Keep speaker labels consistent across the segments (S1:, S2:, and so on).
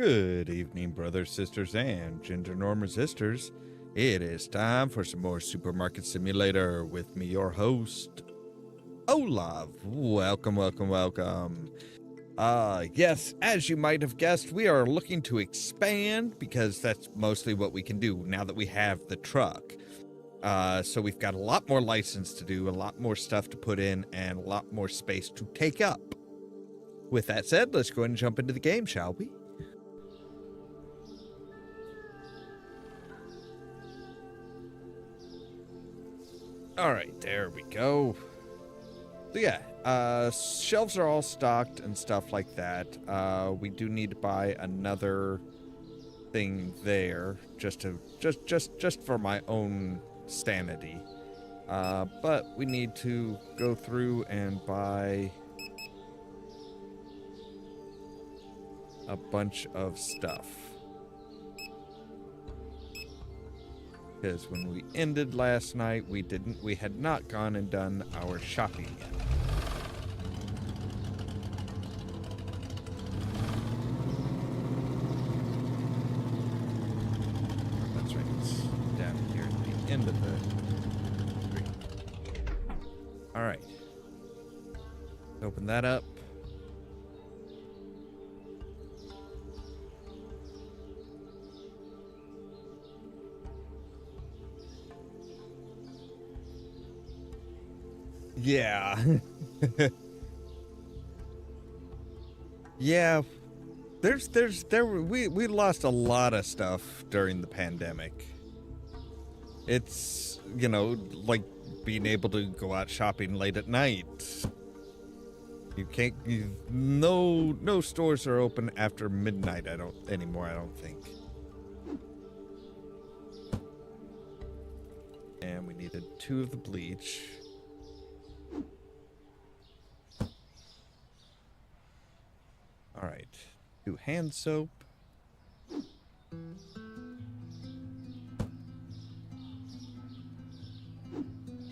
S1: Good evening, brothers, sisters, and gender norm resistors. It is time for some more Supermarket Simulator with me, your host, Ollamh. Welcome, welcome, welcome. Yes, as you might have guessed, we are looking to expand because that's mostly what we can do now that we have the truck. So we've got a lot more license to do, a lot more stuff to put in, and a lot more space to take up. With that said, let's go ahead and jump into the game, shall we? All right, there we go. So yeah, shelves are all stocked and stuff like that. We do need to buy another thing there just for my own sanity. But we need to go through and buy a bunch of stuff. Because when we ended last night, we had not gone and done our shopping yet. That's right, it's down here at the end of the street. All right, open that up. Yeah. Yeah. We lost a lot of stuff during the pandemic. It's, you know, like being able to go out shopping late at night. You can't, no stores are open after midnight, I don't think. And we needed 2 of the bleach. All right, 2 hand soap.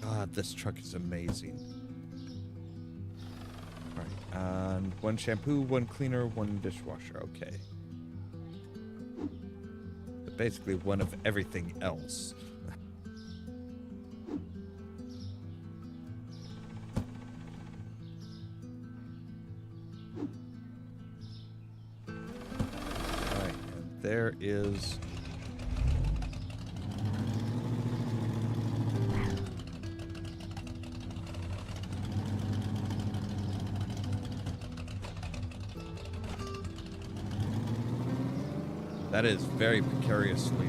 S1: God, this truck is amazing. All right, and 1 shampoo, 1 cleaner, 1 dishwasher. Okay. But basically 1 of everything else. There is that is very precariously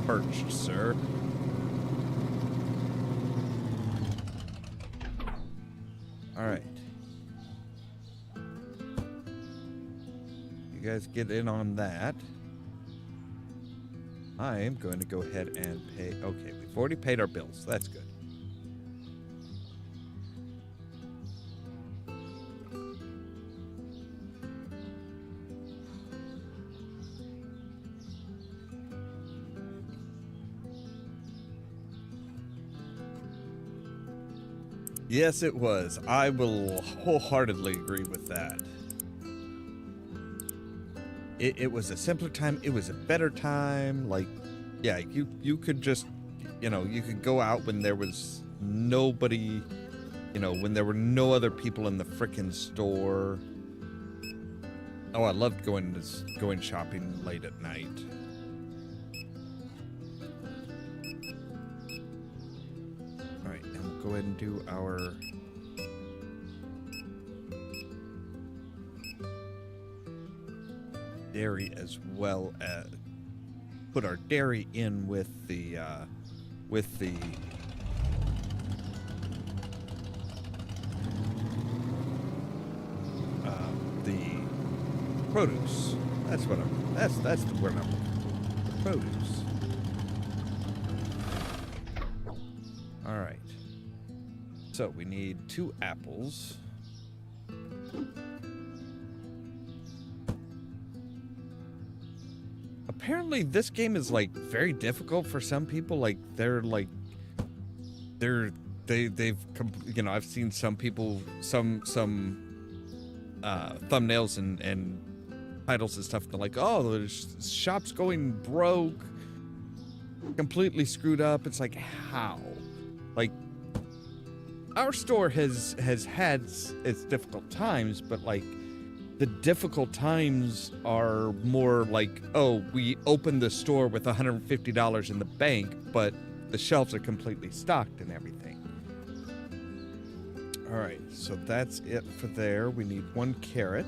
S1: perched, sir. All right. You guys get in on that. I am going to go ahead and pay. Okay, we've already paid our bills. That's good. Yes, it was. I will wholeheartedly agree with that. It was a simpler time. It was a better time. Like, yeah, you could just, you know, you could go out when there was nobody, you know, when there were no other people in the frickin' store. Oh, I loved going shopping late at night. All right, and we'll go ahead and do our dairy as well as put our dairy in with the produce. That's what that's the word I'm looking for. The produce. All right. So we need 2 apples. Apparently this game is like very difficult for some people. Like they've you know, I've seen some people some thumbnails and titles and stuff. They're like, oh, the shop's going broke, completely screwed up. It's like, how? Like, our store has had its difficult times, but like, the difficult times are more like, oh, we opened the store with $150 in the bank, but the shelves are completely stocked and everything. All right, so that's it for there. We need 1 carrot.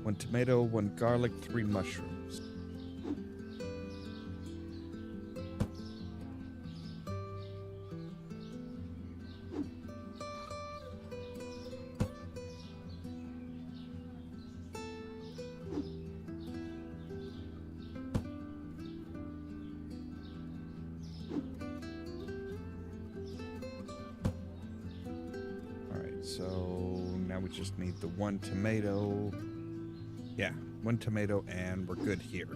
S1: One tomato, 1 garlic, 3 mushrooms. So now we just need the 1 tomato. Yeah, 1 tomato and we're good here.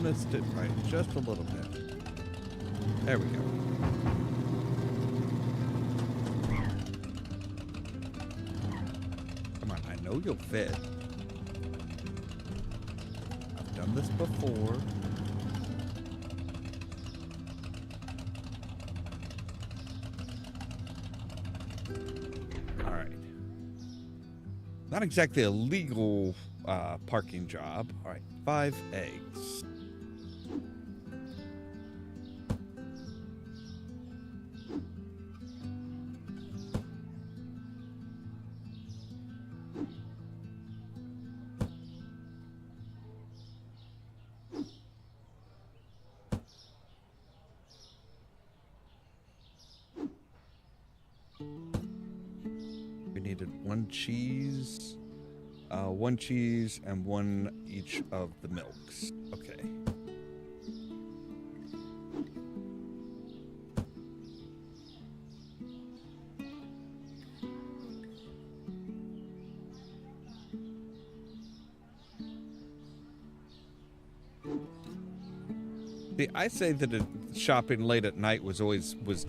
S1: Missed it by just a little bit. There we go. I know you'll fit. I've done this before. All right. Not exactly a legal parking job. All right, 5 eggs. We needed 1 cheese, 1 cheese, and 1 each of the milks. Okay. See, I say that shopping late at night was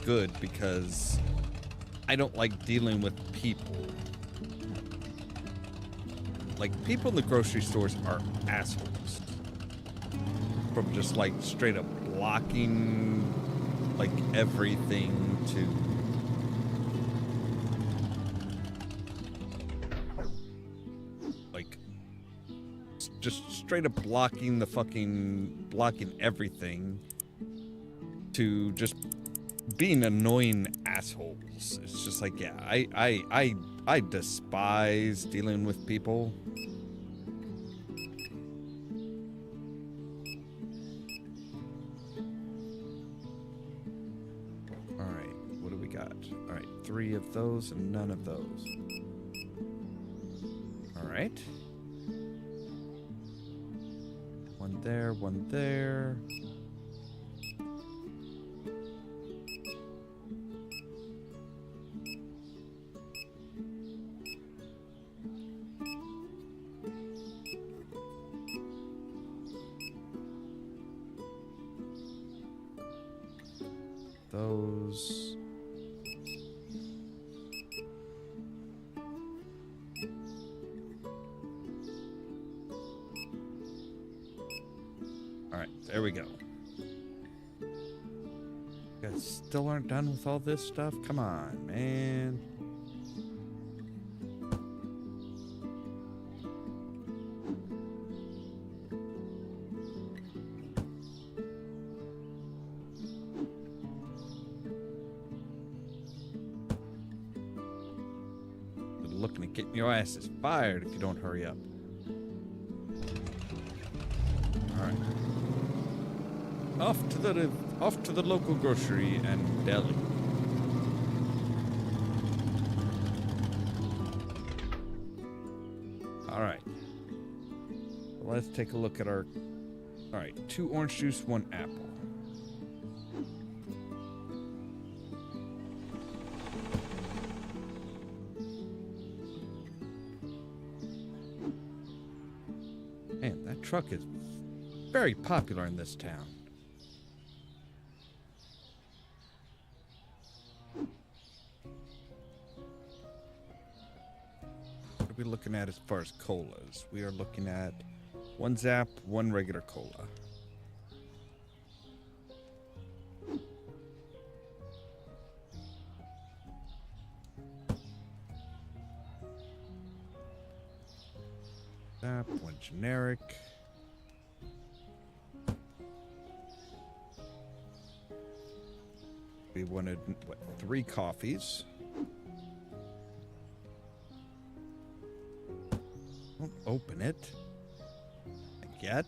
S1: good because I don't like dealing with people. Like, people in the grocery stores are assholes. From just like straight up blocking like everything to like just straight up blocking everything to just being annoying assholes. It's just like, yeah, I despise dealing with people. All right, what do we got? All right, 3 of those and none of those. All right. 1 there, 1 there. Those. All right, there we go. You guys still aren't done with all this stuff? Come on, man. Looking at getting your asses fired if you don't hurry up. All right. Off to the local grocery and deli. All right. Let's take a look at our. All right, 2 orange juice, 1 apple. truck is very popular in this town. What are we looking at as far as colas? We are looking at one Zap, one regular cola. Zap, one generic. We wanted, what, 3 coffees. Don't open it. Yet.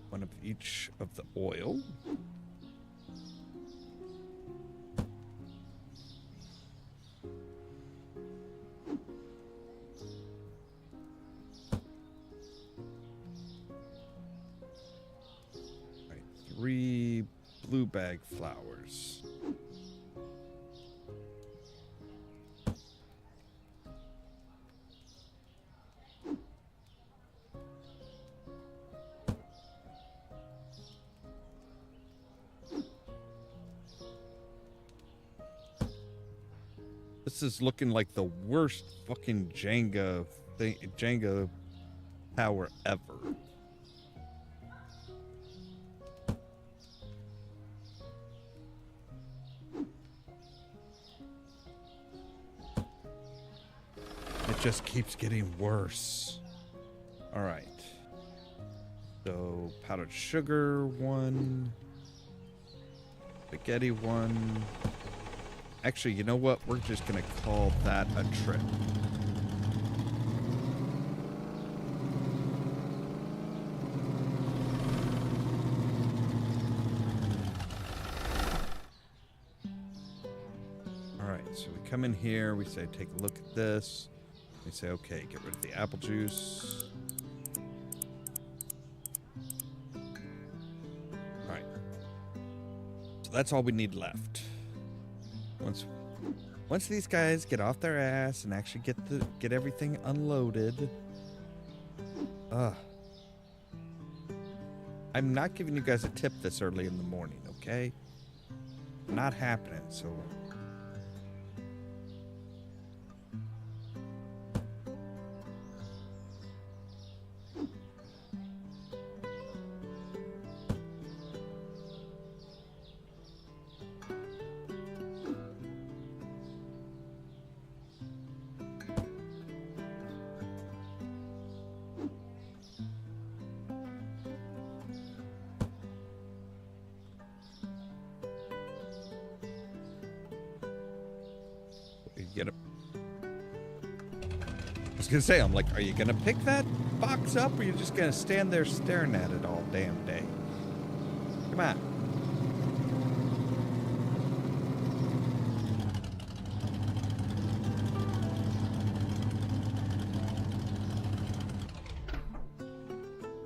S1: One of each of the oil. Right, 3 blue bag flowers. This is looking like the worst fucking Jenga tower ever. It just keeps getting worse. All right. So powdered sugar 1, spaghetti 1. Actually, you know what? We're just going to call that a trip. All right, so we come in here. We say, take a look at this. We say, okay, get rid of the apple juice. All right. So that's all we need left. Once these guys get off their ass and actually get everything unloaded, I'm not giving you guys a tip this early in the morning, okay? Not happening. So get it. I was gonna say, I'm like, are you gonna pick that box up, or are you just gonna stand there staring at it all damn day? Come on.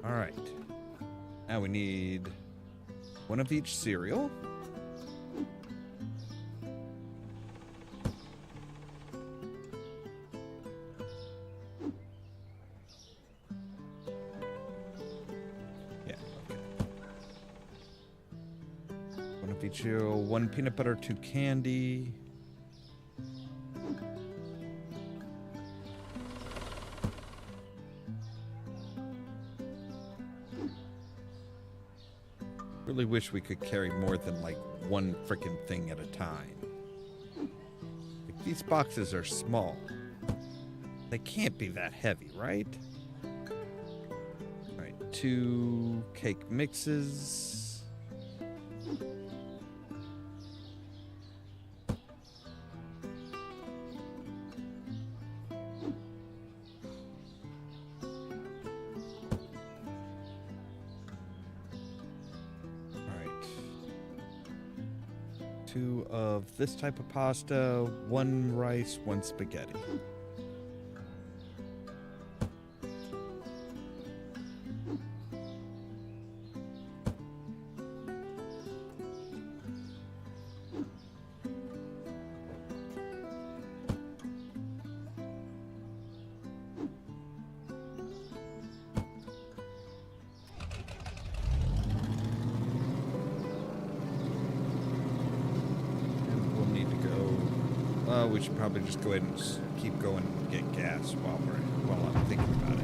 S1: All right. Now we need 1 of each cereal. Cereal, 1 peanut butter, 2 candy. Really wish we could carry more than like 1 freaking thing at a time. Like, these boxes are small. They can't be that heavy, right? All right, 2 cake mixes. Of this type of pasta, 1 rice, 1 spaghetti. Well, we should probably just go ahead and keep going and get gas while I'm thinking about it.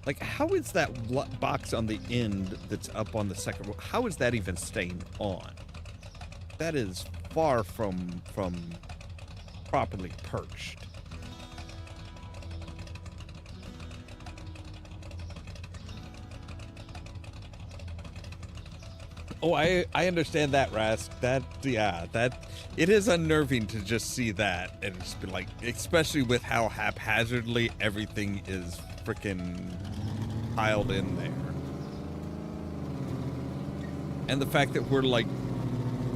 S1: Like, how is that box on the end that's up on the second row? How is that even staying on? That is far from properly perched. Oh, I understand that, Rask. That it is unnerving to just see that and it's been like, especially with how haphazardly everything is freaking piled in there. And the fact that we're like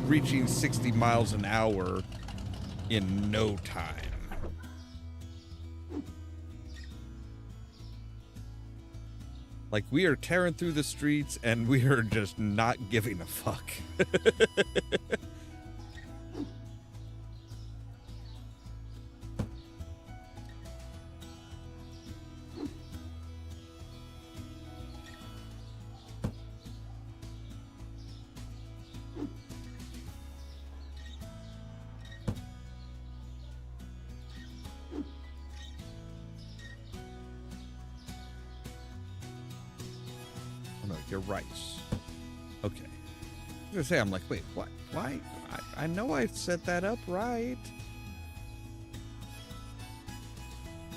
S1: reaching 60 miles an hour in no time. Like, we are tearing through the streets and we are just not giving a fuck. Your rice. Okay. I was gonna say, I'm like, wait, what? Why? I know I set that up right.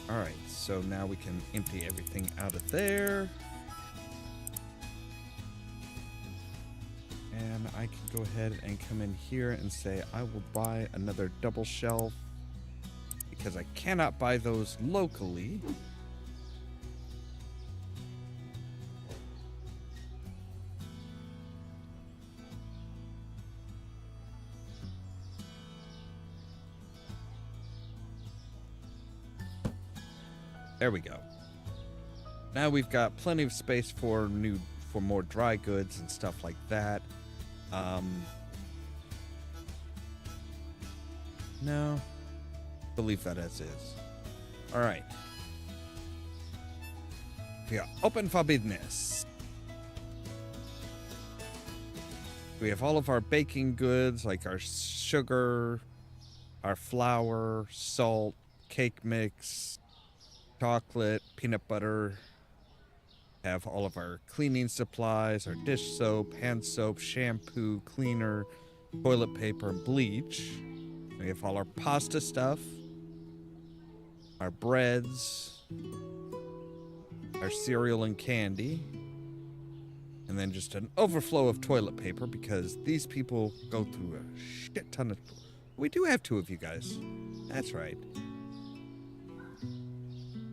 S1: Alright, so now we can empty everything out of there. And I can go ahead and come in here and say, I will buy another double shelf because I cannot buy those locally. There we go. Now we've got plenty of space for more dry goods and stuff like that. No, believe that as is. All right. We are open for business. We have all of our baking goods, like our sugar, our flour, salt, cake mix, chocolate, peanut butter. Have all of our cleaning supplies, our dish soap, hand soap, shampoo, cleaner, toilet paper, and bleach. We have all our pasta stuff, our breads, our cereal and candy, and then just an overflow of toilet paper because these people go through a shit ton of... We do have two of you guys. That's right.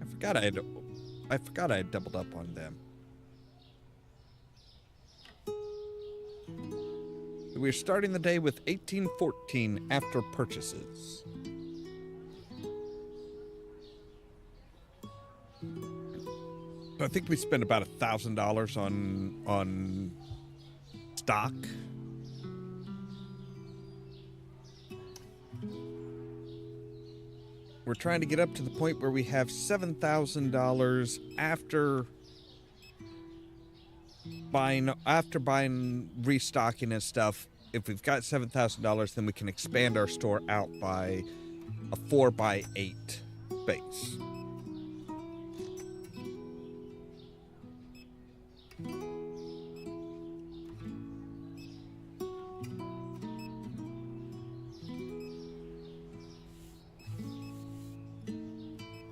S1: I forgot I had doubled up on them. We're starting the day with 1814 after purchases. I think we spent about $1,000 on stock. We're trying to get up to the point where we have $7,000 after buying, restocking and stuff. If we've got $7,000, then we can expand our store out by a 4x8 base.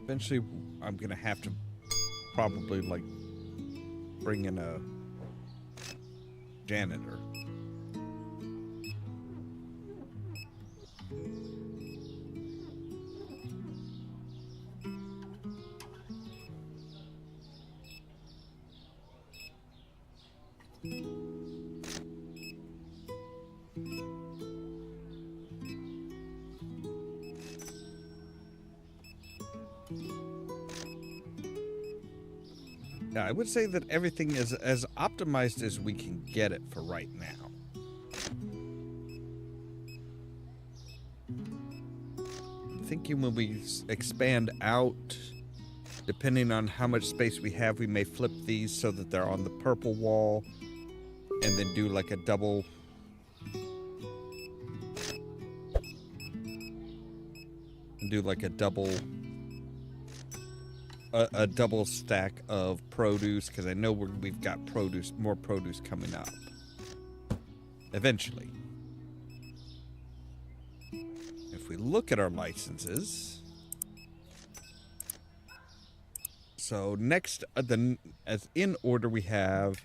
S1: Eventually, I'm gonna have to probably like bring in a janitor. Yeah, I would say that everything is as optimized as we can get it for right now. I'm thinking when we expand out Depending on how much space we have, we may flip these so that they're on the purple wall and then do like a double. And do like a double stack of produce, because I know we've got more produce coming up eventually. If we look at our licenses, so next, as in order, we have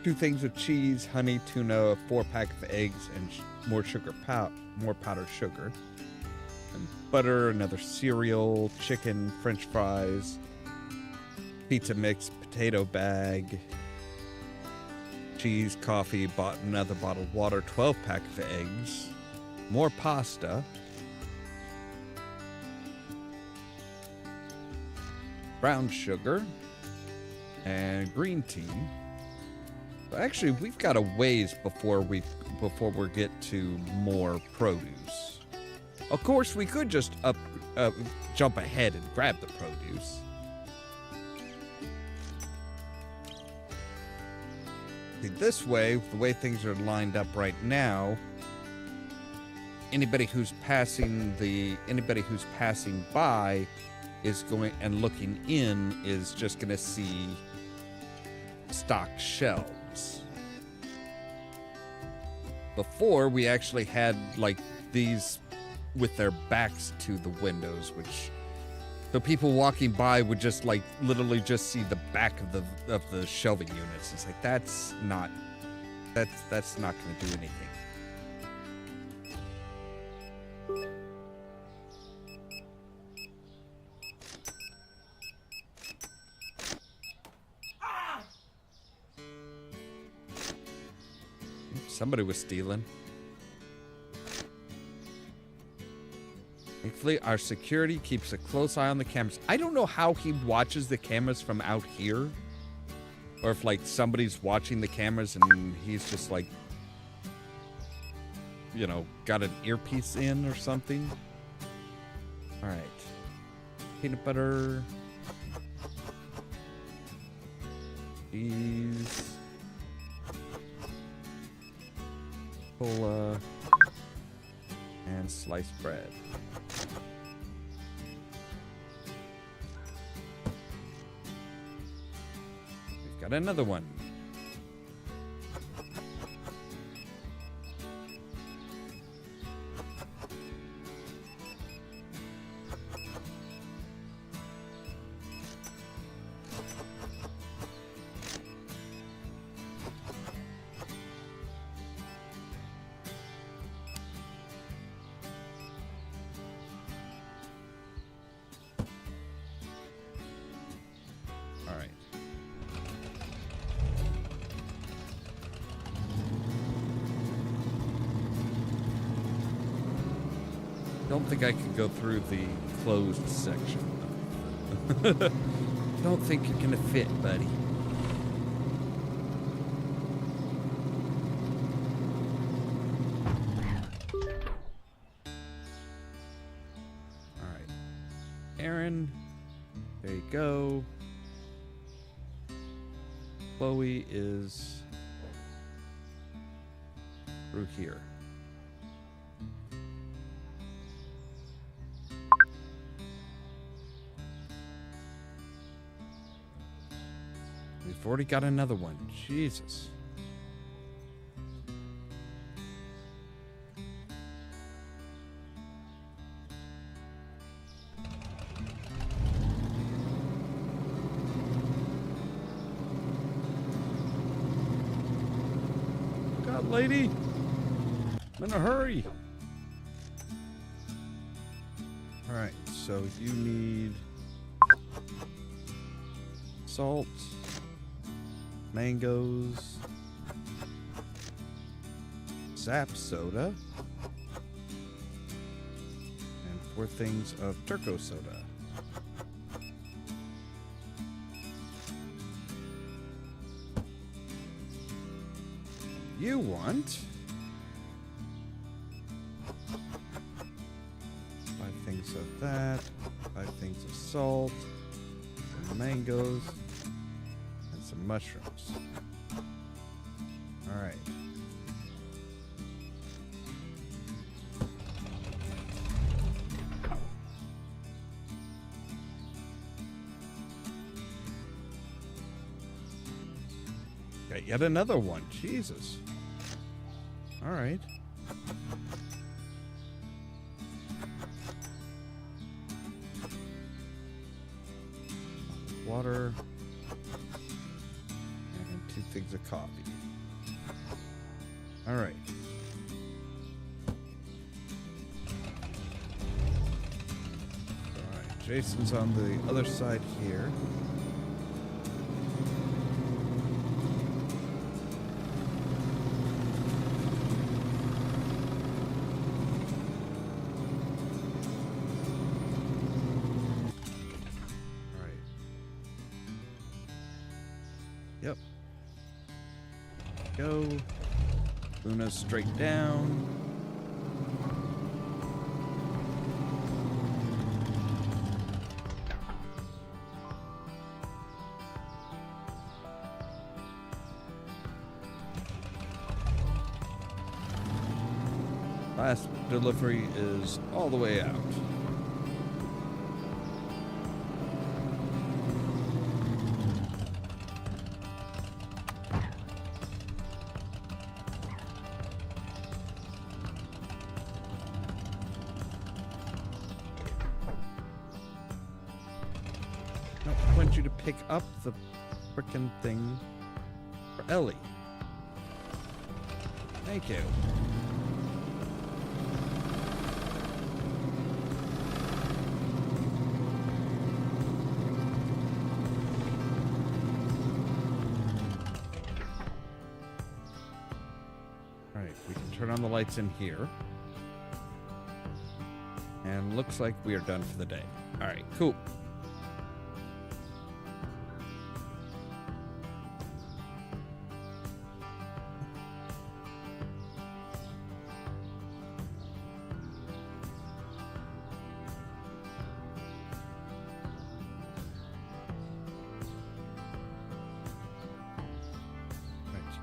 S1: 2 things of cheese, honey, tuna, a 4-pack of eggs, and more powdered sugar. And butter, another cereal, chicken, French fries, pizza mix, potato bag, cheese, coffee, another bottled water, 12-pack of eggs, more pasta, brown sugar, and green tea. But actually, we've got a ways before we get to more produce. Of course, we could just jump ahead and grab the produce. See, this way, the way things are lined up right now, anybody who's passing by is going and looking in is just going to see stocked shelves. Before, we actually had like these with their backs to the windows, so people walking by would just like literally just see the back of the shelving units. It's like that's not going to do anything. Somebody was stealing. Thankfully, our security keeps a close eye on the cameras. I don't know how he watches the cameras from out here. Or if, like, somebody's watching the cameras and he's just, like, you know, got an earpiece in or something. All right. Peanut butter. Cheese. Cola. And sliced bread. We've got another one. Don't think I can go through the closed section. Don't think you're gonna fit, buddy. All right, Aaron, there you go. Chloe is through here. We've already got another one. Jesus. God, lady. I'm in a hurry. All right, so you need salt, mangoes, sap soda, and 4 things of turco soda. You want 5 things of that, 5 5 things of salt, some mangoes, and some mushrooms. All right. Got yet another one. Jesus. All right. Water. And 2 things of coffee. All right. All right. Jason's on the other side here. Yep. Go. Luna's straight down. Last delivery is all the way out. I want you to pick up the frickin' thing for Ellie. Thank you. Alright, we can turn on the lights in here. And looks like we are done for the day. Alright, cool.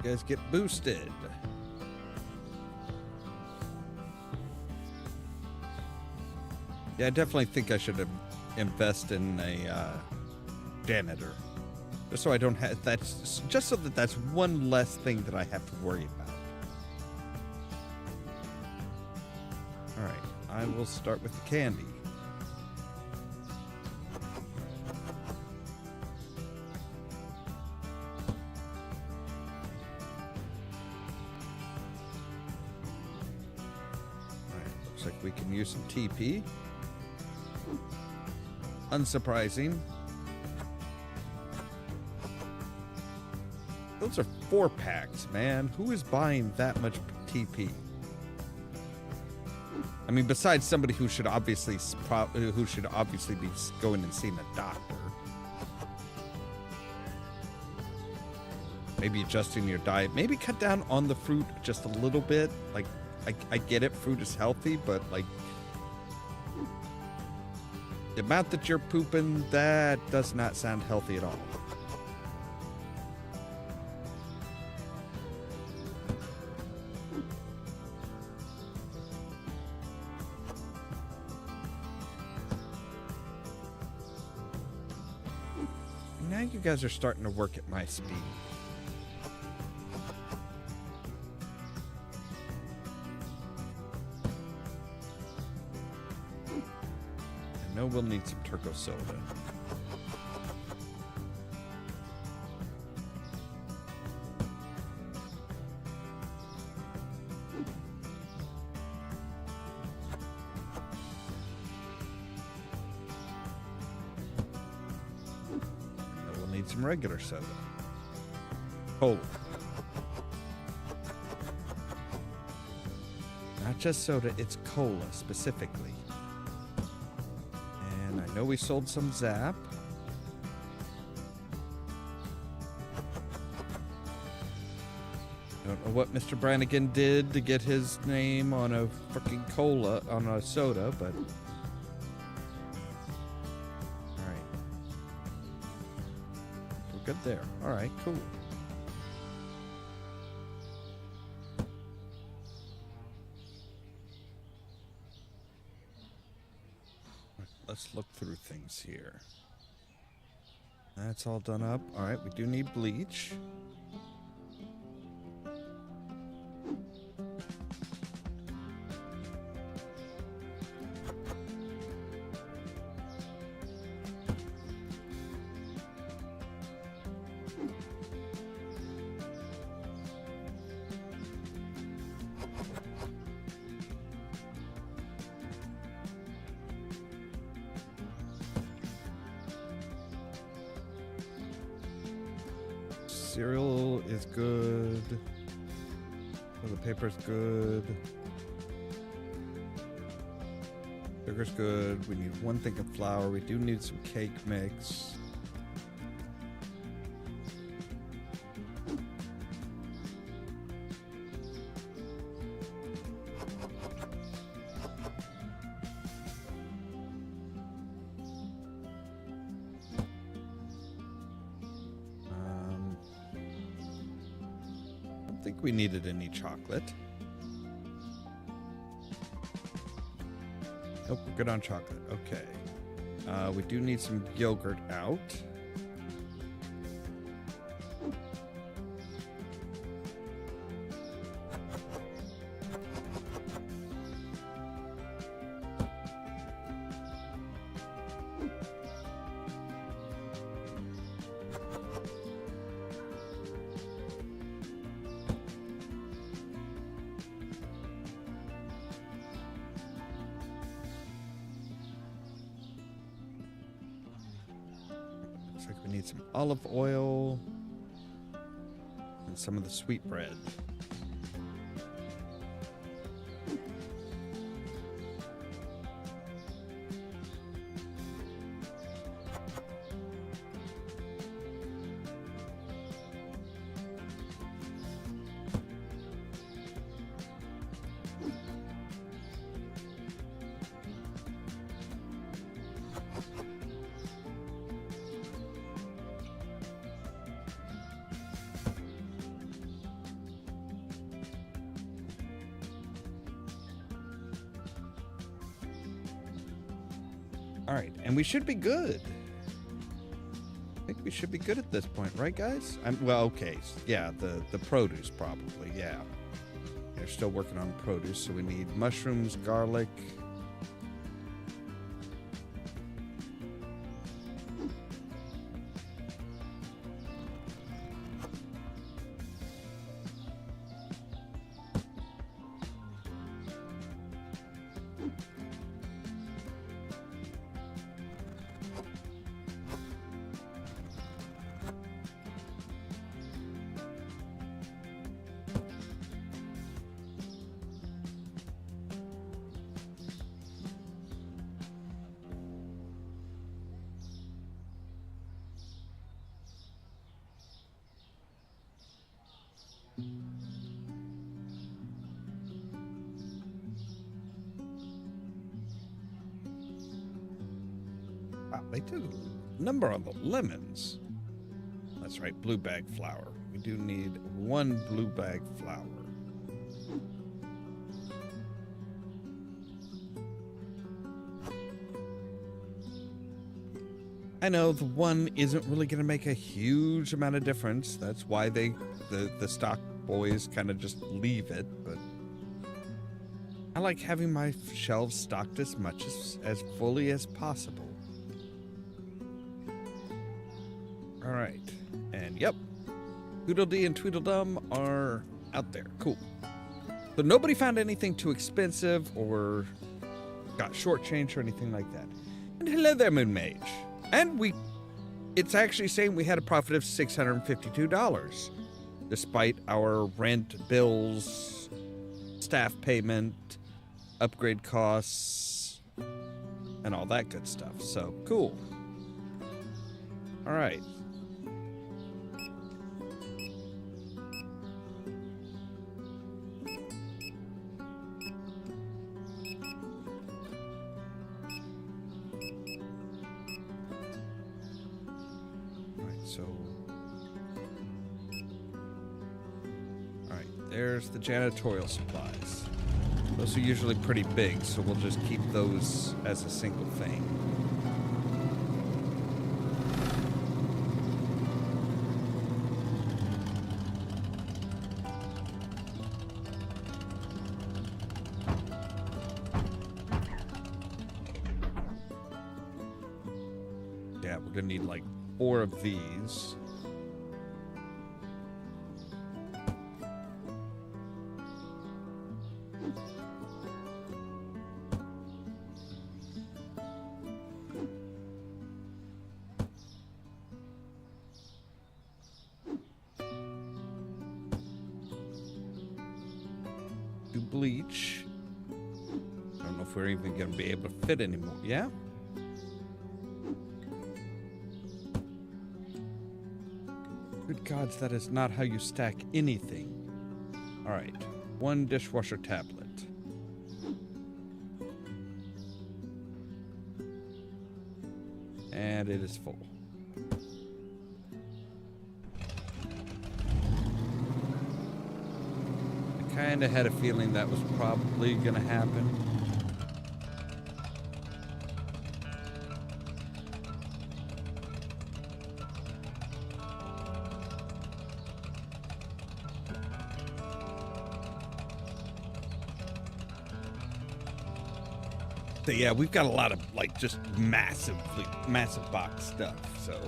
S1: You guys get boosted. Yeah, I definitely think I should invest in a janitor, just so I don't have just so that that's one less thing that I have to worry about. All right, I will start with the candy. Like we can use some TP. Unsurprising. Those are 4-packs, man. Who is buying that much TP? I mean, besides somebody who should obviously be going and seeing a doctor. Maybe adjusting your diet. Maybe cut down on the fruit just a little bit. Like, I get it, fruit is healthy, but like the amount that you're pooping, that does not sound healthy at all. Now you guys are starting to work at my speed. I know we'll need some turco soda. And we'll need some regular soda. Cola. Not just soda, it's cola specifically. I know we sold some Zap. Don't know what Mr. Brannigan did to get his name on a freaking cola, on a soda, but good there. All right, cool. Let's look through things here. That's all done up. All right, we do need bleach. Cereal is good. The paper's good. Sugar's good. We need one thing of flour. We do need some cake mix. I think we needed any chocolate. Nope, we're good on chocolate. Okay. We do need some yogurt out. Looks like we need some olive oil and some of the sweet bread. All right, and we should be good. I think we should be good at this point, right, guys? Well, okay, yeah, the produce probably, yeah. They're still working on produce, so we need mushrooms, garlic. Wow, they took a number on the lemons. That's right, blue bag flour. We do need one blue bag flour. I know the one isn't really going to make a huge amount of difference. That's why the stock boys kind of just leave it, but I like having my shelves stocked as much as fully as possible. All right, and yep, Tweedledee and Tweedledum are out there. Cool. So nobody found anything too expensive or got shortchanged or anything like that. And hello there, Moon Mage. And it's actually saying we had a profit of $652, despite our rent, bills, staff payment, upgrade costs, and all that good stuff. So, cool. All right. So there's the janitorial supplies. Those are usually pretty big, so we'll just keep those as a single thing. Yeah, we're gonna need like 4 of these. Bleach. I don't know if we're even going to be able to fit anymore. Yeah? Good gods, that is not how you stack anything. Alright. 1 dishwasher tablet. And it is full. Kind of had a feeling that was probably gonna happen. So yeah, we've got a lot of like just massive box stuff, so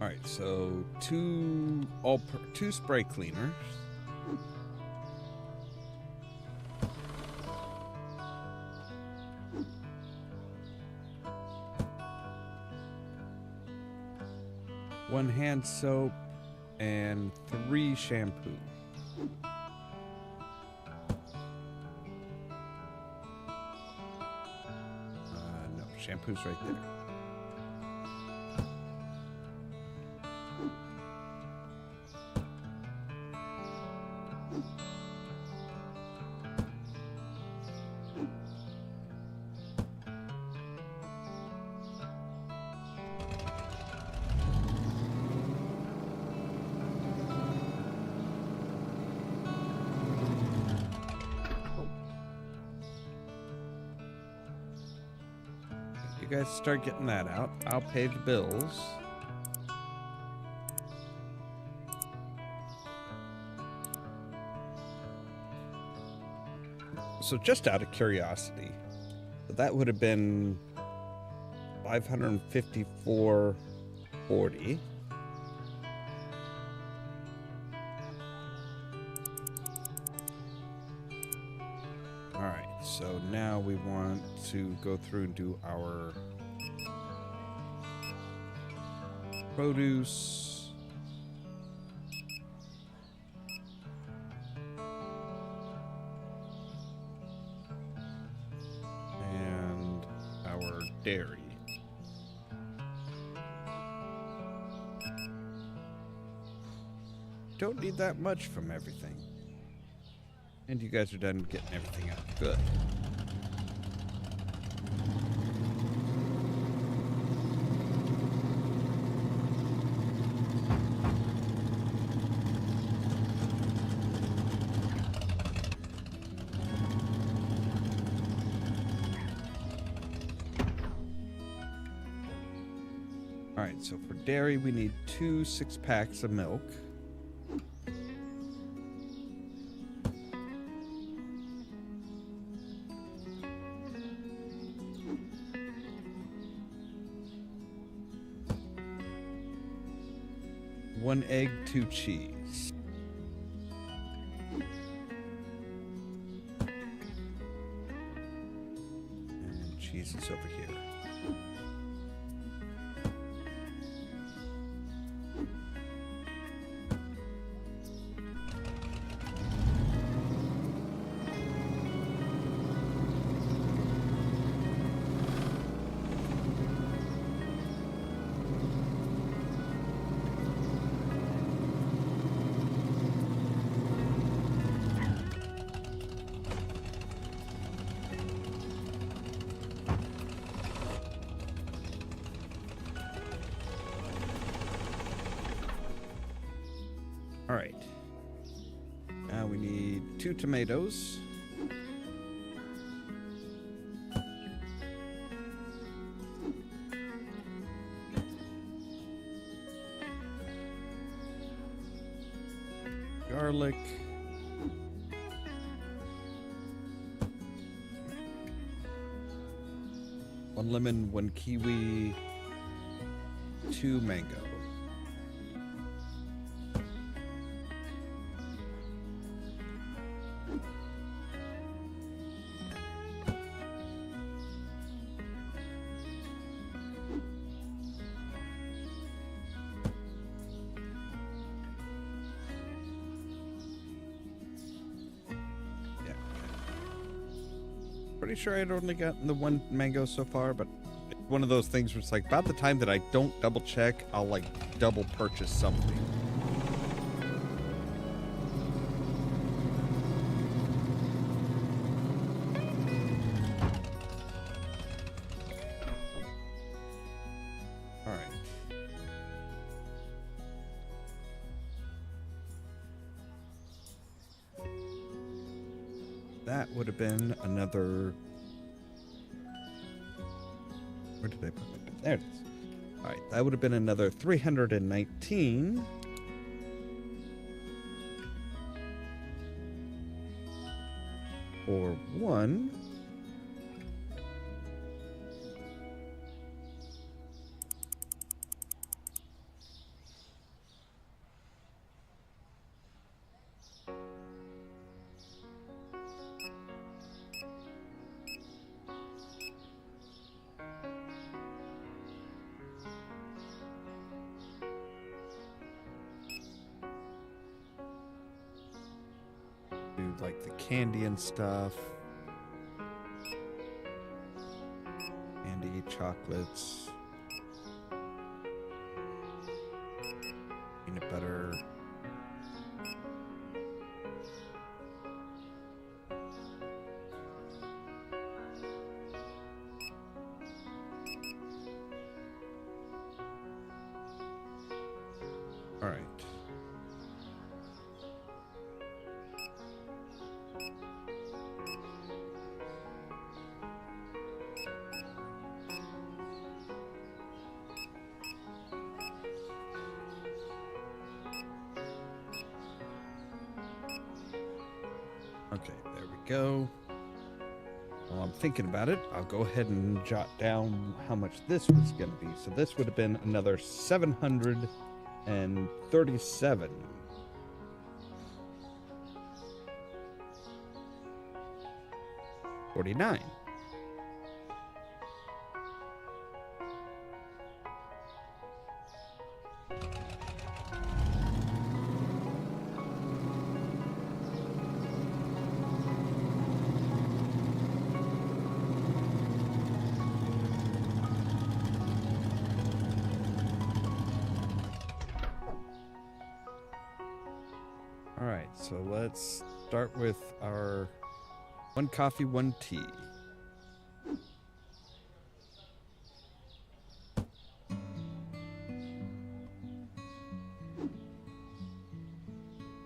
S1: all right, so 2 spray cleaners. One hand soap and 3 shampoo. No, shampoo's right there. You guys start getting that out. I'll pay the bills. So just out of curiosity, that would have been $554.40. All right, so now we want to go through and do our produce. And our dairy. Don't need that much from everything. And you guys are done getting everything out. Good. All right, so for dairy, we need 2 6-packs of milk. One egg, 2 cheese. cheese is over here. All right. Now we need 2 tomatoes. Garlic. One lemon, 1 kiwi, 2 mango. Pretty sure I'd only gotten the 1 mango so far, but it's one of those things where it's like about the time that I don't double check, I'll like double purchase something. All right. That would have been another... Where did I put it? There it is. All right, that would have been another 319. Or 1. Do like the candy and stuff. Candy, chocolates, peanut butter. All right. Okay, there we go. While I'm thinking about it, I'll go ahead and jot down how much this was going to be. So this would have been another 737. $49. All right, so let's start with our 1 coffee, 1 tea.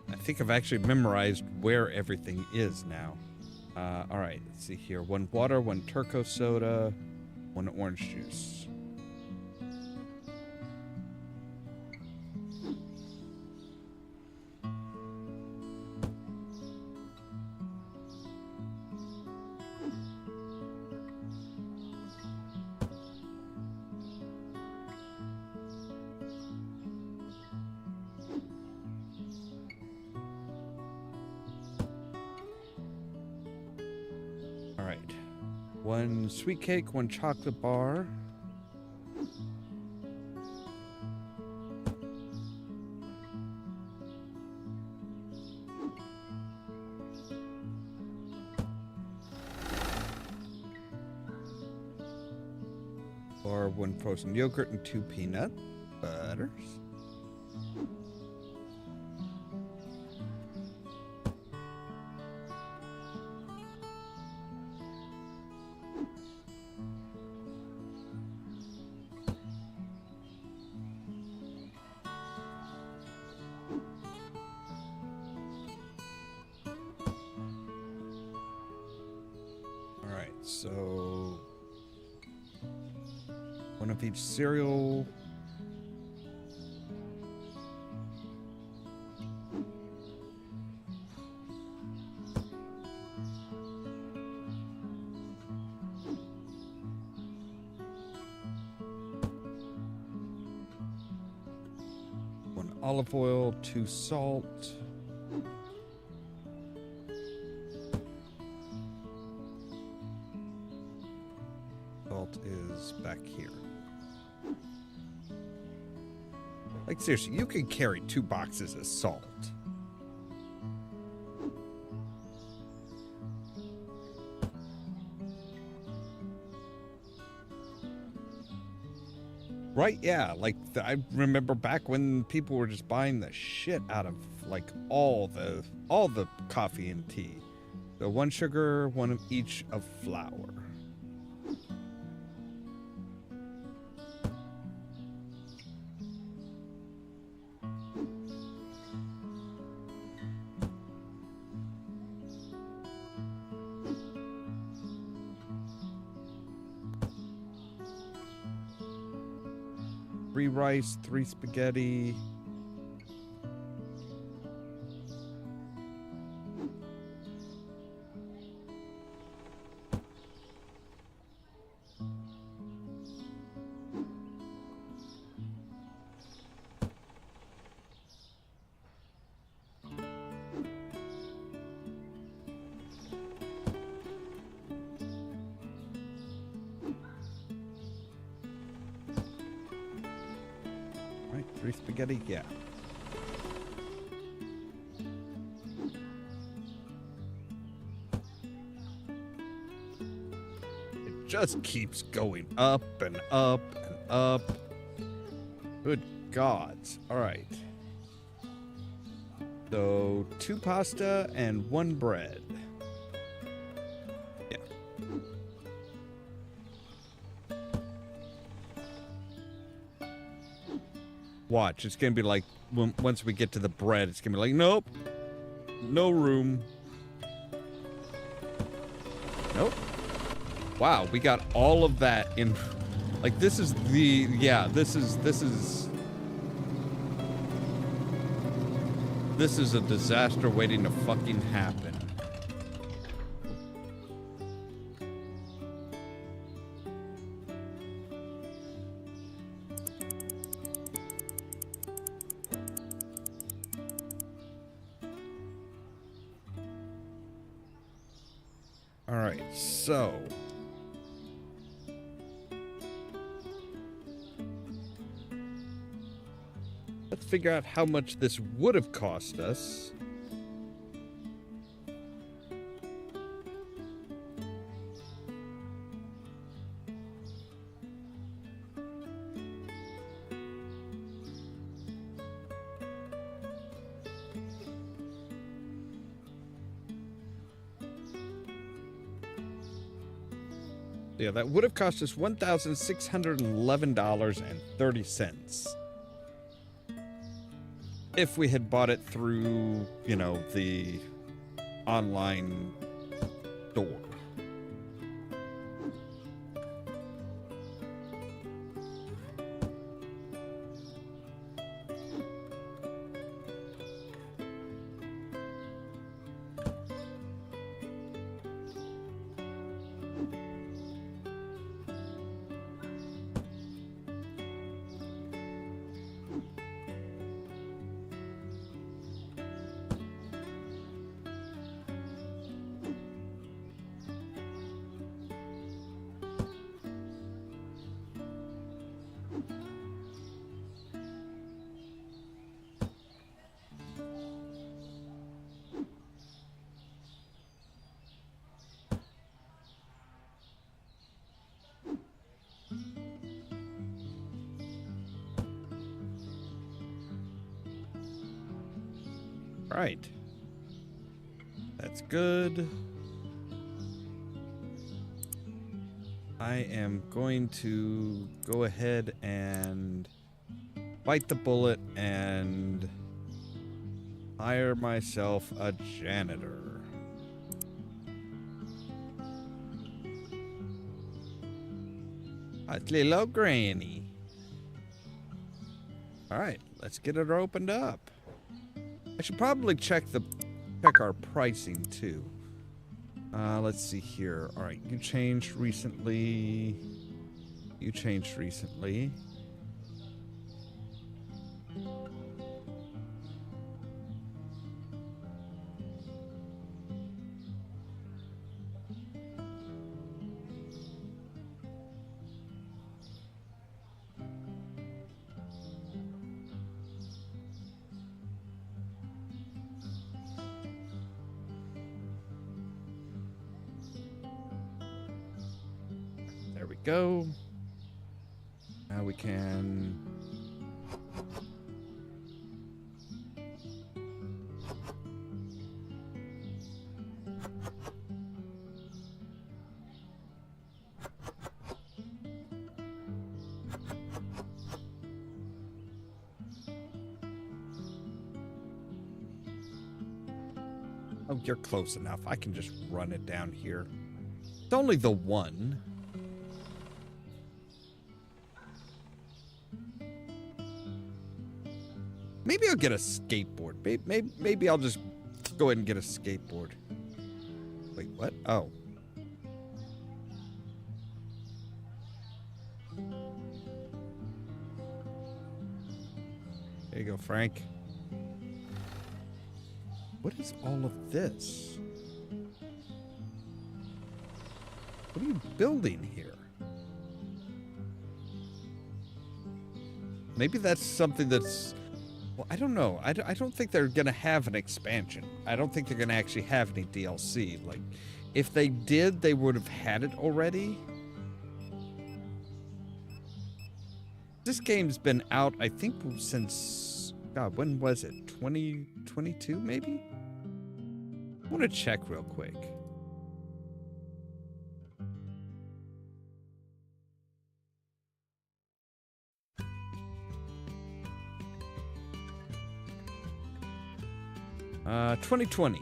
S1: I think I've actually memorized where everything is now. All right, let's see here. 1 water, 1 turco soda, 1 orange juice. All right. 1 sweet cake, 1 chocolate bar. Or 1 frozen yogurt and 2 peanut butters. All right, so 1 of each cereal. Olive oil, 2 salt. Salt is back here. Like, seriously, you can carry 2 boxes of salt. Right, yeah, like, I remember back when people were just buying the shit out of, like, all the coffee and tea. So 1 sugar, 1 of each of flour. Three rice, 3 spaghetti. Right, 3 spaghetti, yeah. It just keeps going up and up and up. Good gods. All right. So 2 pasta and 1 bread. Yeah. Watch, it's gonna be like, once we get to the bread, it's gonna be like, nope, no room. Nope. Wow, we got all of that in, like, this is the, yeah, this is a disaster waiting to fucking happen. All right, so let's figure out how much this would have cost us. Yeah, that would have cost us $1,611.30 if we had bought it through, you know, the online store. Right. That's good. I am going to go ahead and bite the bullet and hire myself a janitor. A little granny. All right, let's get it opened up. I should probably check our pricing too. Let's see here. All right, you changed recently. You changed recently. There we go. Now we can... Oh, you're close enough. I can just run it down here. It's only the one. Maybe I'll get a skateboard. Maybe I'll just go ahead and get a skateboard. Wait, what? Oh. There you go, Frank. What is all of this? What are you building here? Maybe that's something that's... Well, I don't know. I don't think they're going to have an expansion. I don't think they're going to actually have any DLC. Like, if they did, they would have had it already. This game's been out, I think, since... God, when was it? 2022, maybe? I want to check real quick. Uh, 2020.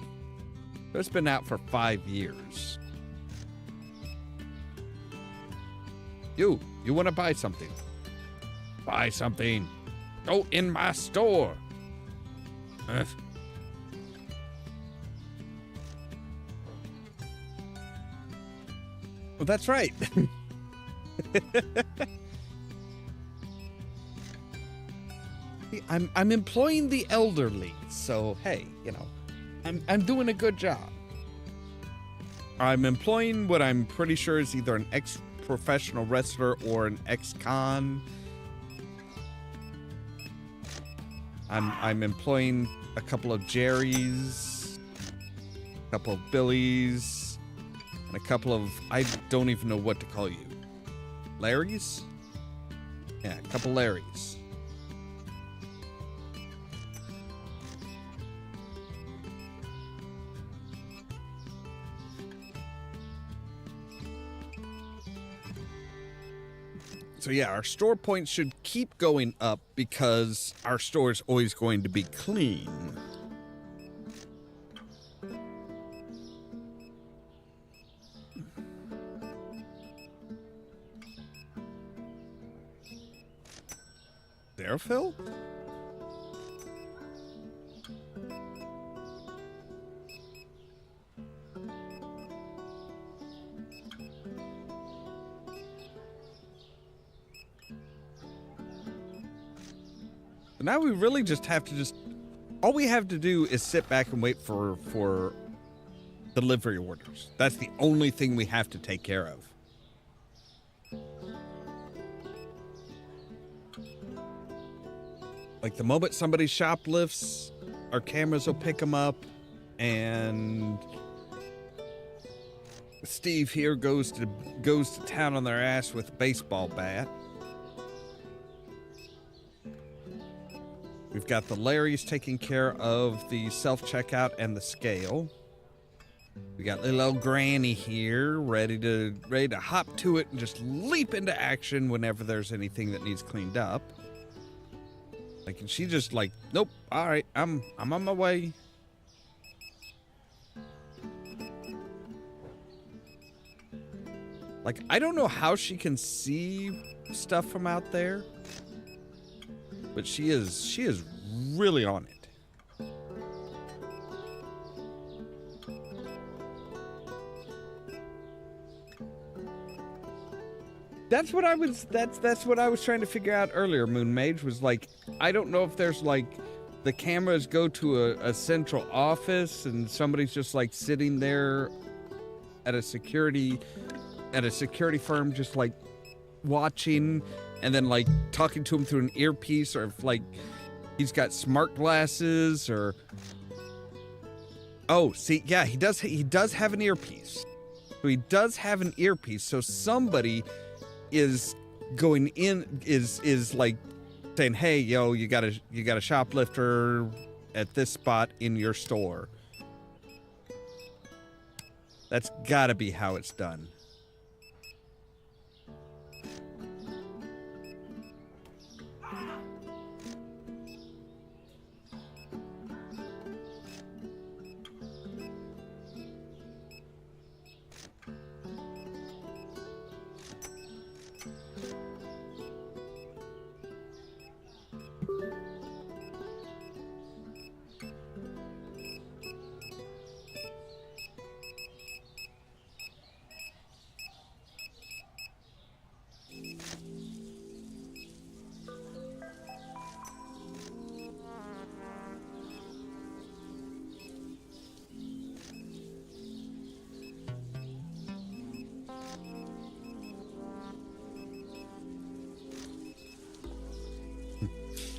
S1: So it's been out for 5 years. You want to buy something? Buy something. Go in my store. Well, that's right. I'm employing the elderly, so hey, you know, I'm doing a good job. I'm employing what I'm pretty sure is either an ex-professional wrestler or an ex-con. I'm employing a couple of Jerrys, a couple of Billies, and a couple of, I don't even know what to call you. Larrys? Yeah, a couple Larrys. So yeah, our store points should keep going up because our store is always going to be clean. There, Phil? Now we really just have to all we have to do is sit back and wait for delivery orders. That's the only thing we have to take care of. Like the moment somebody shoplifts, our cameras will pick them up, and Steve here goes to town on their ass with a baseball bat. We've got the Larrys taking care of the self-checkout and the scale. We got little old Granny here, ready to hop to it and just leap into action whenever there's anything that needs cleaned up. Like, and she just like, nope, all right, I'm on my way. Like, I don't know how she can see stuff from out there, but she is really on it. That's what I was trying to figure out earlier, Moon Mage, was like, I don't know if there's like the cameras go to a central office and somebody's just like sitting there at a security firm just like watching and then like talking to him through an earpiece, or if like he's got smart glasses, or oh, see, yeah, he does have an earpiece. So he does have an earpiece, so somebody is going in, is like saying, hey, yo, you got a shoplifter at this spot in your store. That's gotta be how it's done.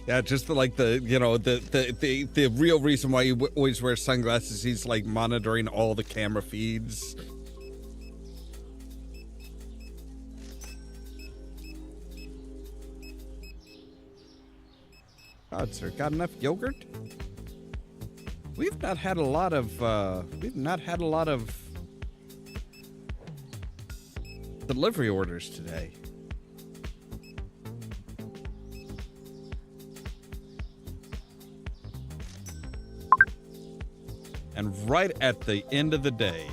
S1: Yeah, just like the real reason why you always wear sunglasses, he's like monitoring all the camera feeds. God, sir, got enough yogurt? We've not had a lot of delivery orders today. And right at the end of the day.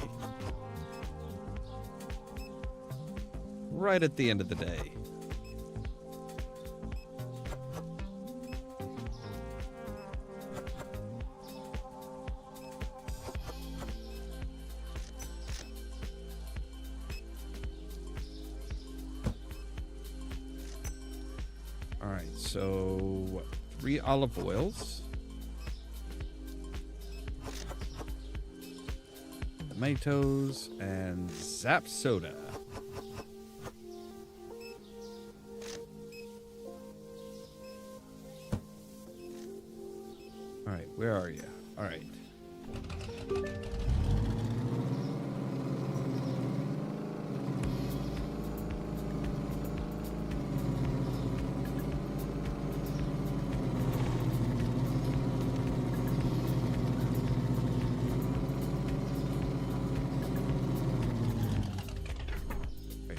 S1: Right at the end of the day. All right, so 3 olive oils. Tomatoes and Zap soda. All right, where are you? All right.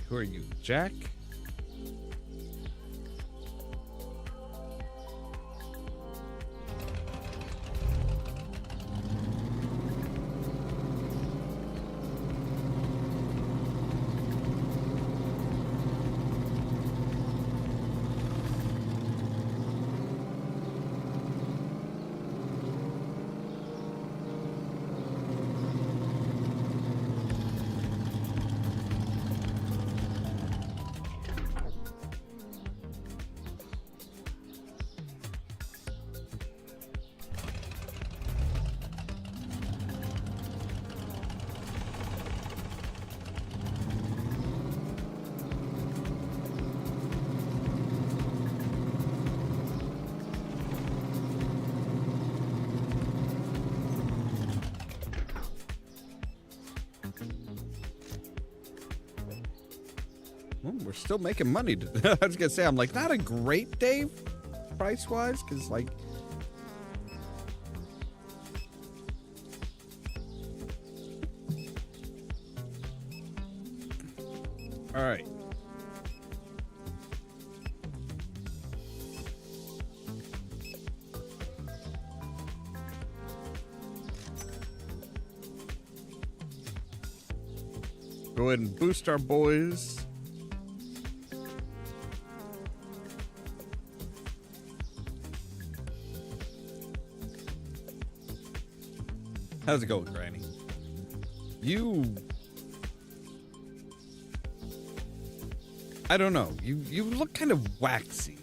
S1: Who are you, Jack? Well, we're still making money. I was gonna say, I'm like, not a great day price-wise, because like All right. Go ahead and boost our boys. How's it going, Granny? I don't know. You look kind of waxy.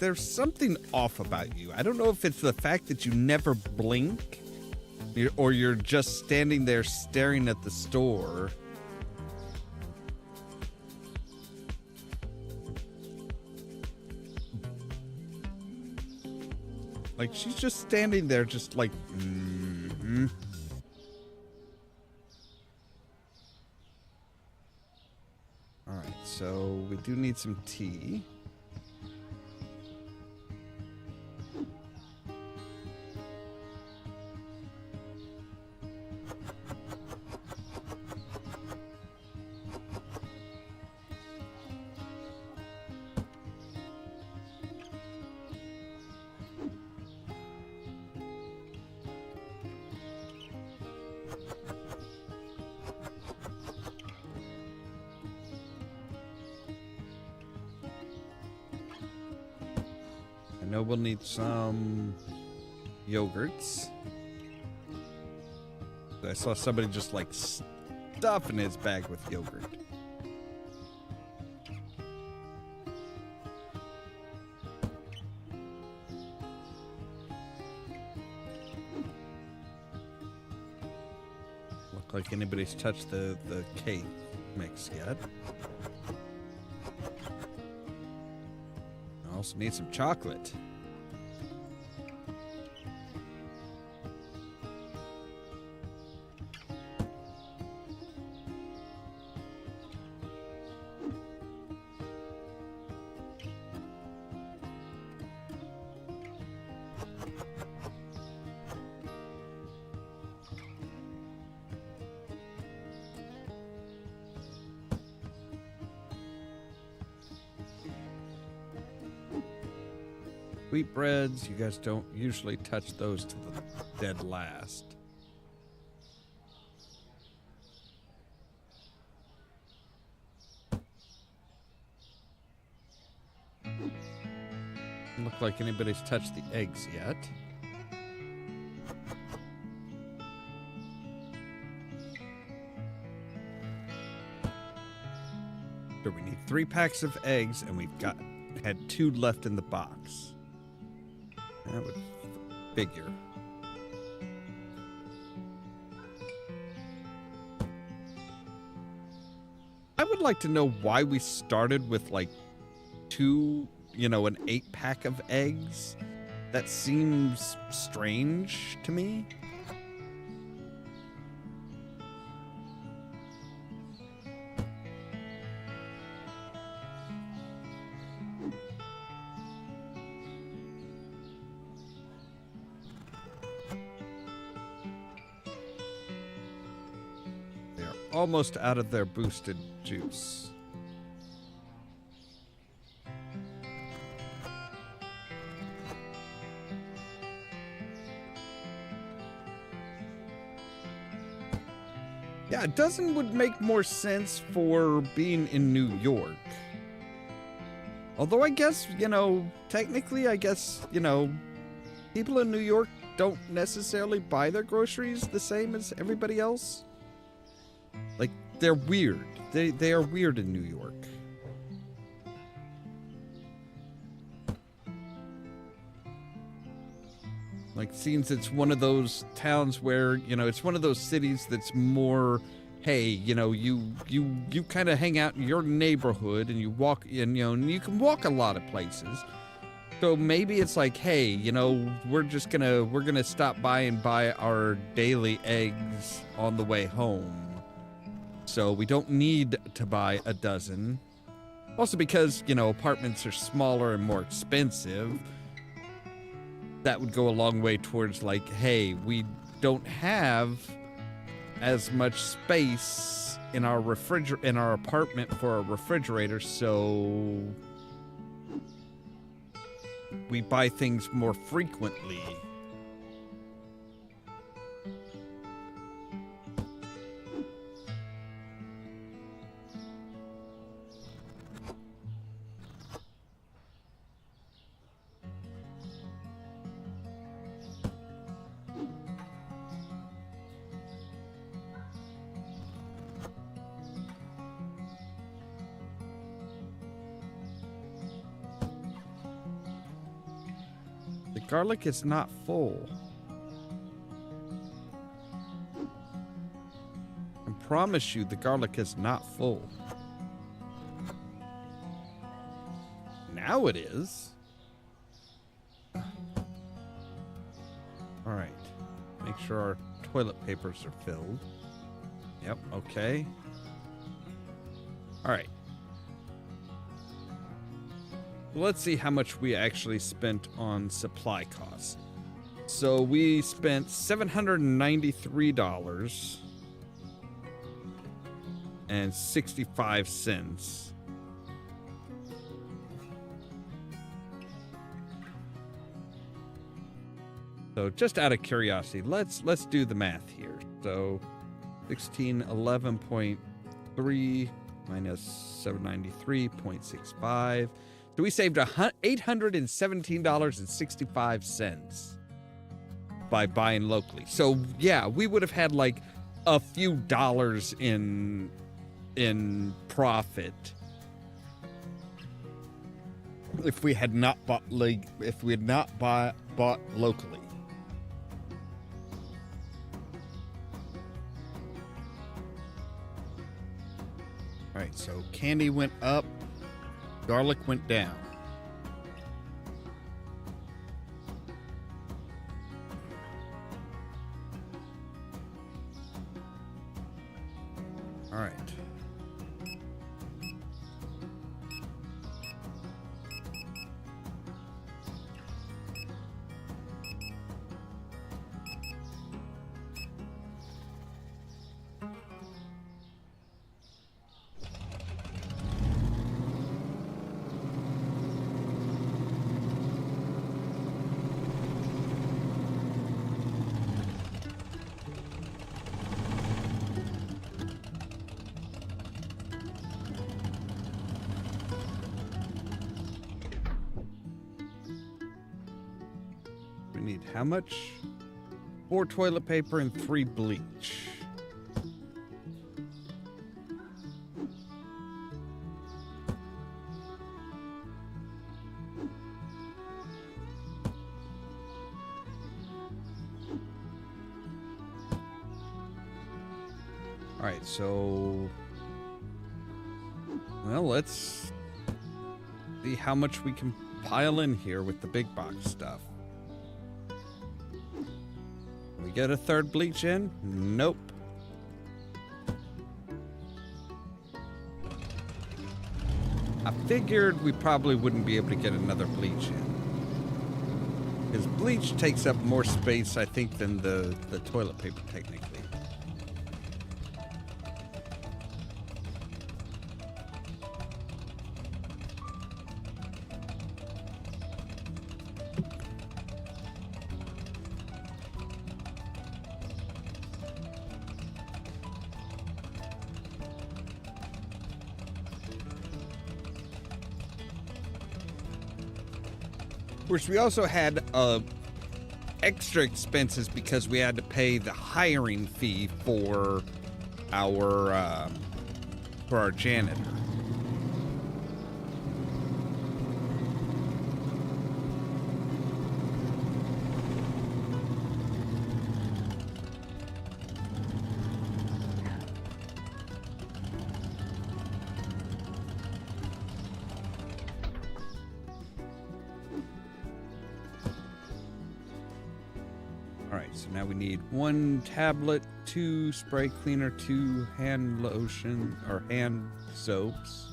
S1: There's something off about you. I don't know if it's the fact that you never blink, or you're just standing there staring at the store. Like, she's just standing there just like, All right, so we do need some tea. I know we'll need some yogurts. I saw somebody just like stuffing his bag with yogurt. Look like anybody's touched the cake mix yet. Also need some chocolate. Sweetbreads, you guys don't usually touch those to the dead last. Doesn't look like anybody's touched the eggs yet. So we need 3 packs of eggs, and we've had 2 left in the box. That would figure. I would like to know why we started with like 2, an 8-pack of eggs. That seems strange to me. Almost out of their boosted juice. Yeah, a dozen would make more sense for being in New York. Although I guess, technically, people in New York don't necessarily buy their groceries the same as everybody else. Like, they're weird. They are weird in New York. Like, seems it's one of those towns where, it's one of those cities that's more, hey, you kind of hang out in your neighborhood and you walk, and you can walk a lot of places. So maybe it's like, hey, we're gonna stop by and buy our daily eggs on the way home. So we don't need to buy a dozen. Also because, apartments are smaller and more expensive. That would go a long way towards like, hey, we don't have as much space in our apartment for a refrigerator, so we buy things more frequently. The garlic is not full. I promise you the garlic is not full. Now it is. Alright. Make sure our toilet papers are filled. Yep, okay. Alright. Let's see how much we actually spent on supply costs. So we spent $793.65. So just out of curiosity, let's do the math here. So 1611.3 minus 793.65. So we saved $817.65 by buying locally. So yeah, we would have had like a few dollars in profit if we had not bought bought locally. All right, so candy went up. Garlic went down. All right. We need how much? 4 toilet paper and 3 bleach. All right, so, well, let's see how much we can pile in here with the big box stuff. We get a 3rd bleach in? Nope. I figured we probably wouldn't be able to get another bleach in. Because bleach takes up more space, I think, than the toilet paper, technically. Of course, we also had extra expenses because we had to pay the hiring fee for our janitor. So now we need 1 tablet, 2 spray cleaner, 2 hand lotion or hand soaps.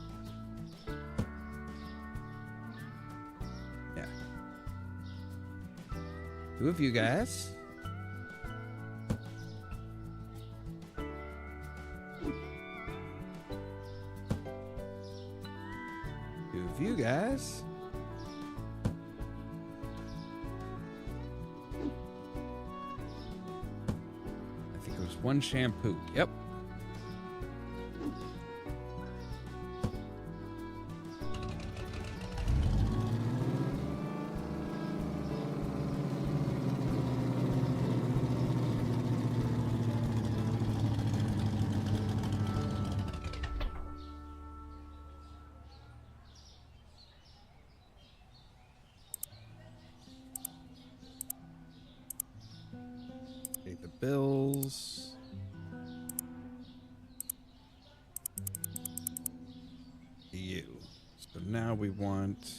S1: Yeah. 2 of you guys. you guys. I think it was one shampoo. Yep. Pay the bills. You. So now we want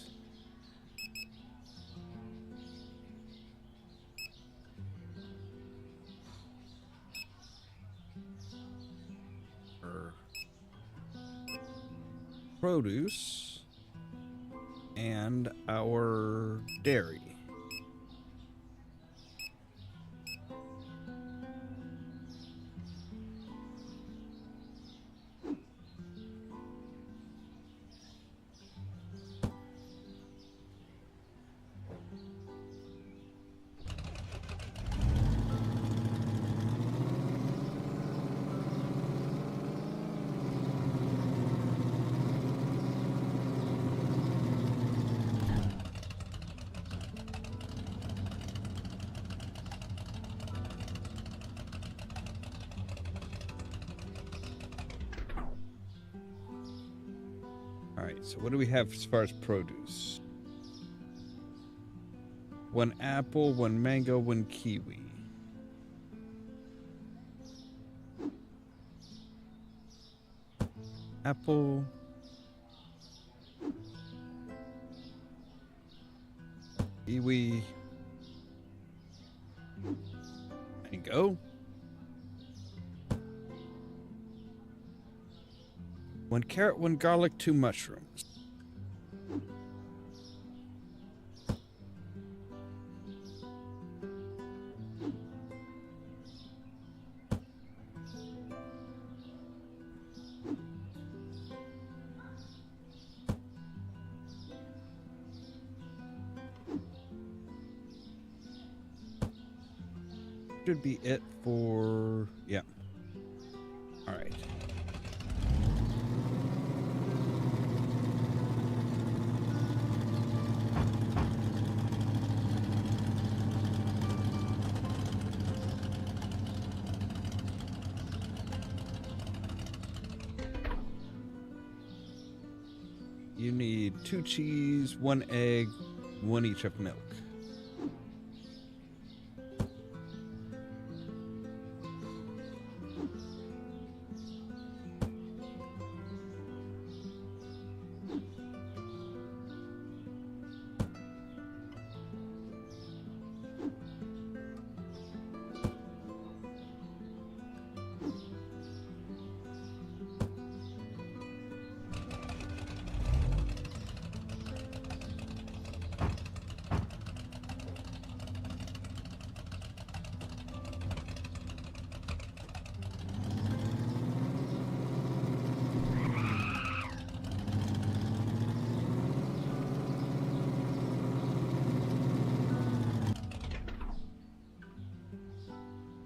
S1: our produce and our dairy. All right, so what do we have as far as produce? One apple, one mango, one kiwi. Apple. Kiwi. Mango. One carrot, one garlic, two mushrooms. Should be it for, yeah. All right. You need 2 cheese, 1 egg, 1 each of milk.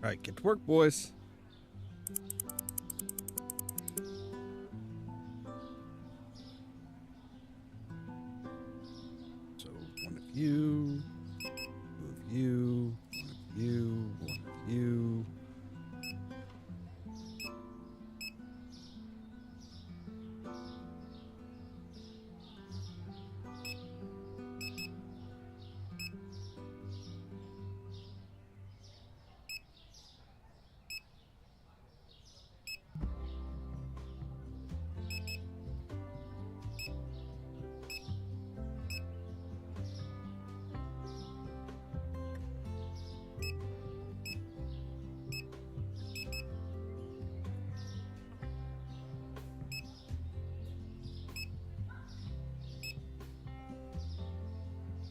S1: All right, get to work, boys. So, one of you, 2 of you, 1 of you, 1 of you.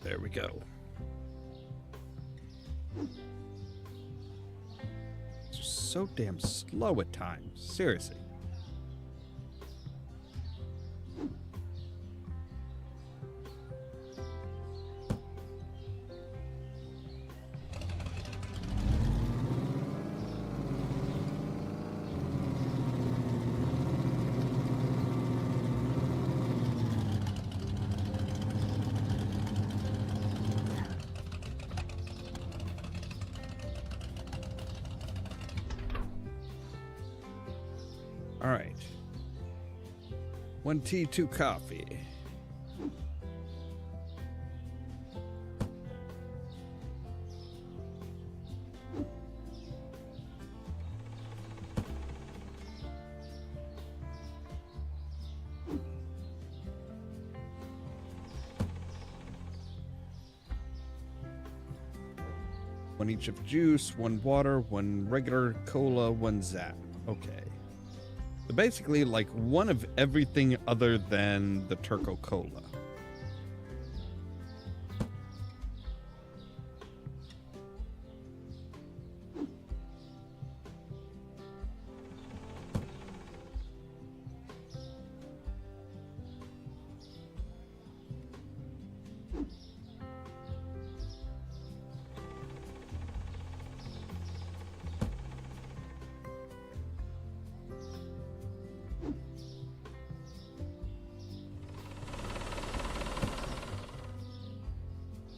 S1: There we go. It's just so damn slow at times. Seriously. All right. 1 tea, 2 coffee. One each of juice, 1 water, 1 regular cola, 1 zap. Okay. So basically, like, 1 of everything other than the Turco Cola.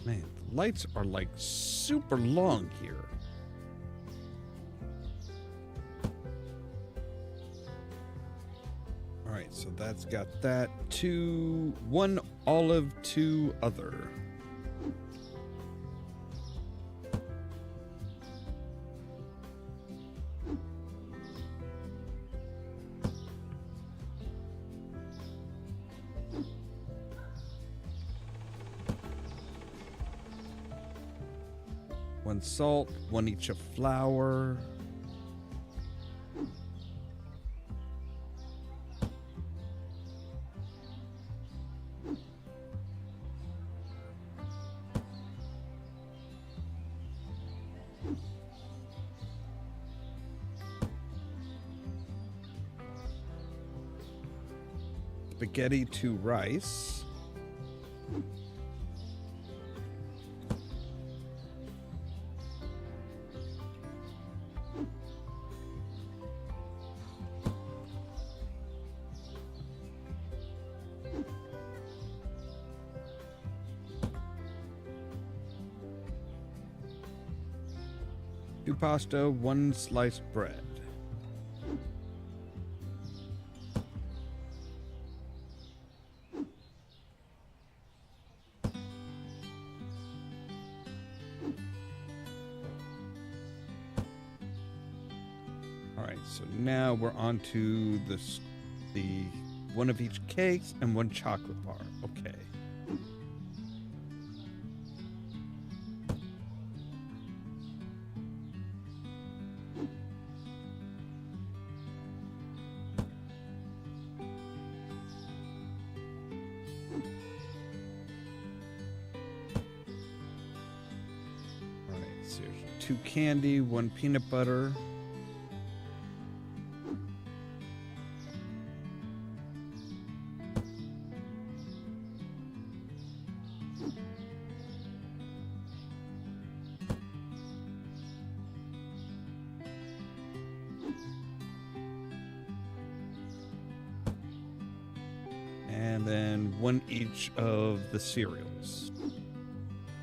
S1: Man, the lights are like super long here. All right, so that's got that. 2, 1 olive, 2 other. One salt, 1 each of flour. Spaghetti, 2 rice. Two pasta, 1 sliced bread. All right, so now we're on to the 1 of each cakes and 1 chocolate bar. Okay. All right, so 2 candy, 1 peanut butter. And then 1 each of the cereals,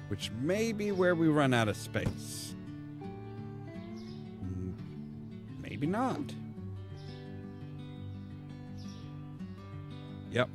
S1: which may be where we run out of space. Maybe not. Yep.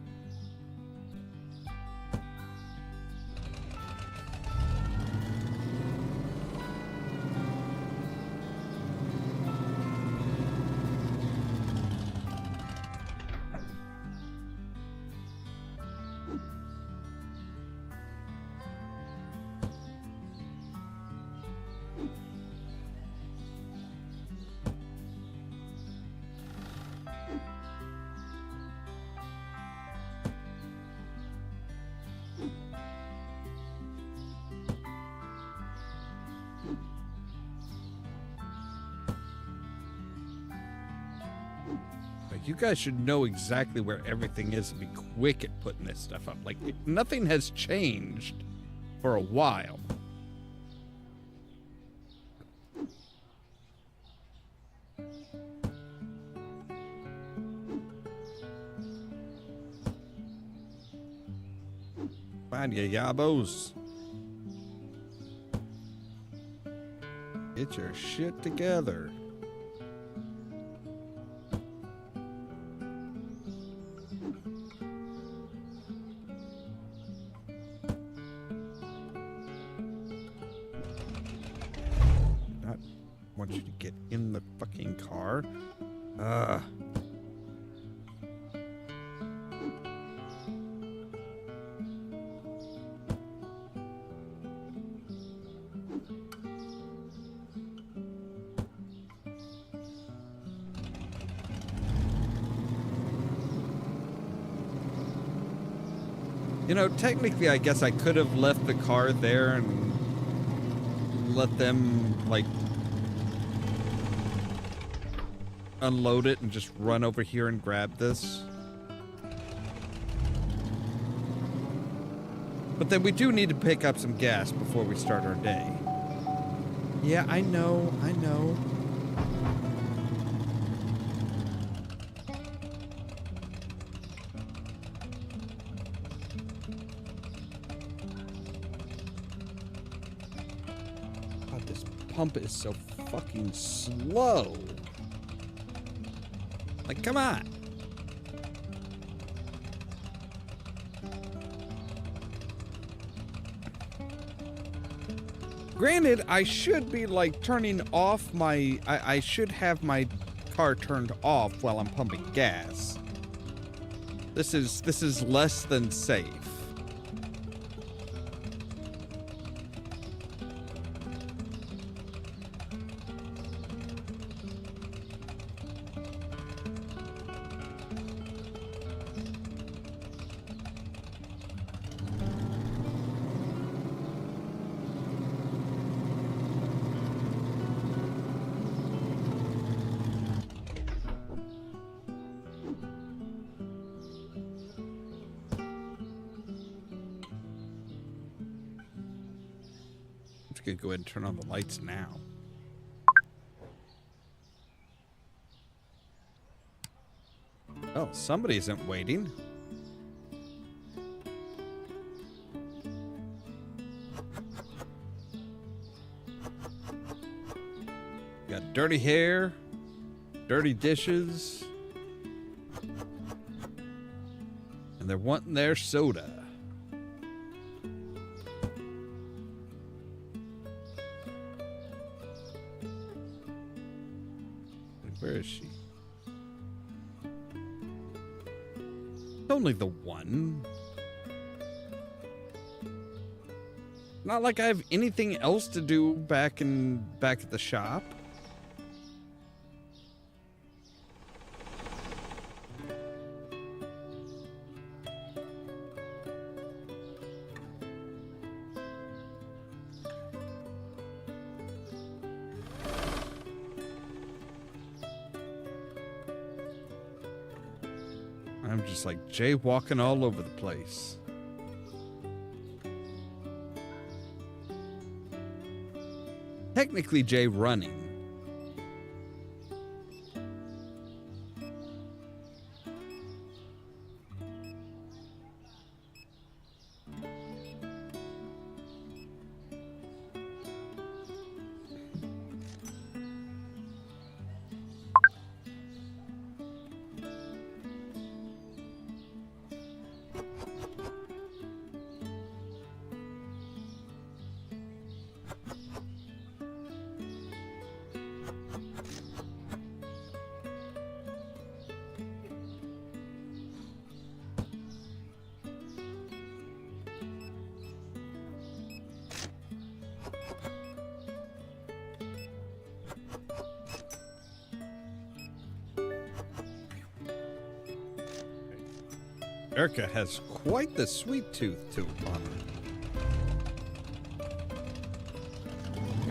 S1: You guys should know exactly where everything is and be quick at putting this stuff up. Like, nothing has changed for a while. Find ya, yabos. Get your shit together. want you to get in the fucking car. Ugh. You know, technically, I guess I could have left the car there and let them, like, unload it and just run over here and grab this. But then we do need to pick up some gas before we start our day. Yeah, I know. God, this pump is so fucking slow. Like, come on. Granted, I should be, like, turning off my... I should have my car turned off while I'm pumping gas. This is less than safe. Could go ahead and turn on the lights now. Oh, somebody isn't waiting. Got dirty hair, dirty dishes, and they're wanting their soda. Where is she? Only the one. Not like I have anything else to do back at the shop. I'm just like jaywalking all over the place. Technically, Jay running. Erica has quite the sweet tooth to her.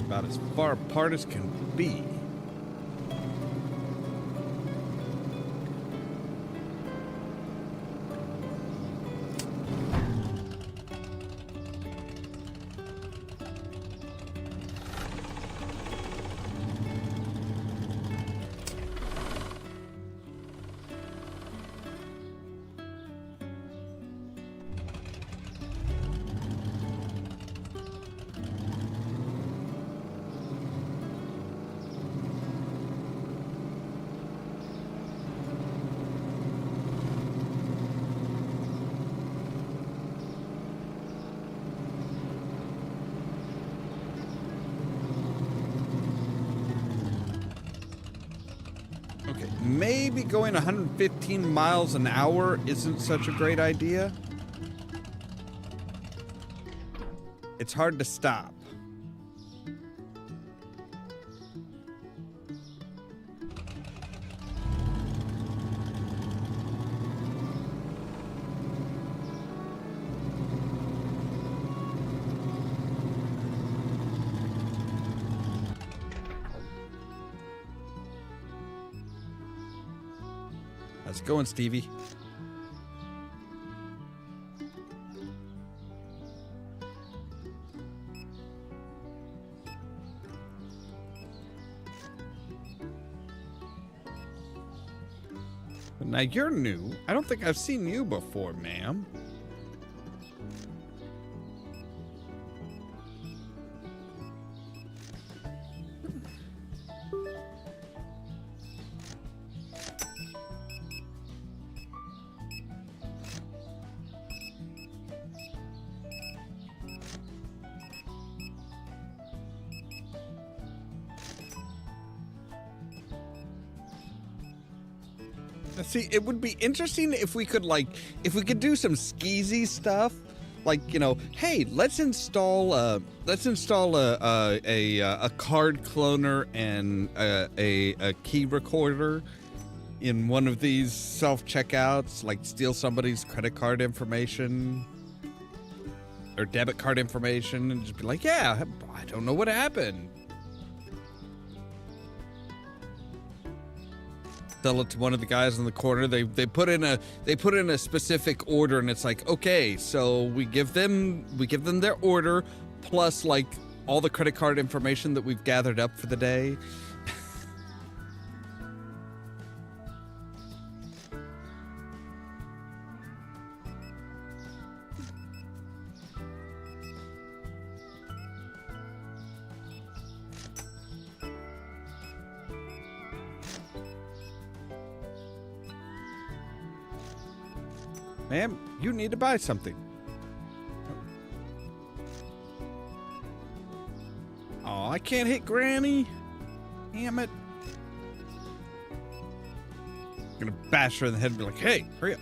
S1: About as far apart as can be. maybe going 115 miles an hour isn't such a great idea. It's hard to stop. How's it going, Stevie? Now you're new. I don't think I've seen you before, ma'am. See, it would be interesting if we could do some skeezy stuff, like, you know, hey, let's install a card cloner and a key recorder in one of these self-checkouts, like steal somebody's credit card information or debit card information and just be like, yeah, I don't know what happened. Sell it to one of the guys in the corner. They put in a specific order, and it's like, okay, so we give them their order plus like all the credit card information that we've gathered up for the day. Ma'am, you need to buy something. Oh, I can't hit Granny. Damn it. I'm gonna bash her in the head and be like, hey, hurry up.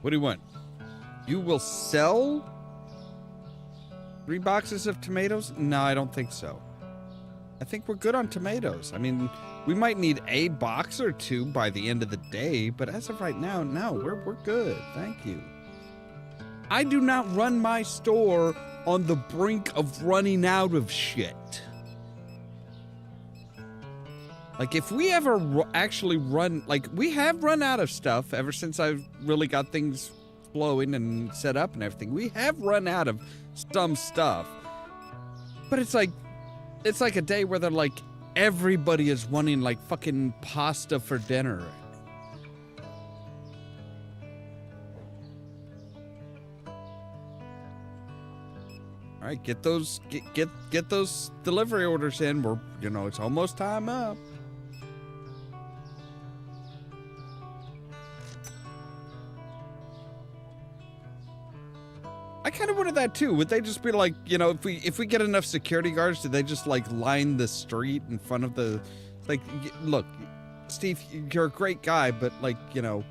S1: What do you want? You will sell 3 boxes of tomatoes? No, I don't think so. I think we're good on tomatoes. I mean, we might need a box or 2 by the end of the day, but as of right now, no, we're good. Thank you. I do not run my store on the brink of running out of shit. Like, if we ever actually run, like, we have run out of stuff ever since I've really got things flowing and set up and everything. We have run out of some stuff. But it's like a day where they're like, everybody is wanting, like, fucking pasta for dinner. All right, get those delivery orders in. We're, you know, it's almost time up. I kind of wanted that too. Would they just be like, you know, if we get enough security guards, do they just like line the street in front of the, like, look, Steve, you're a great guy, but like, you know,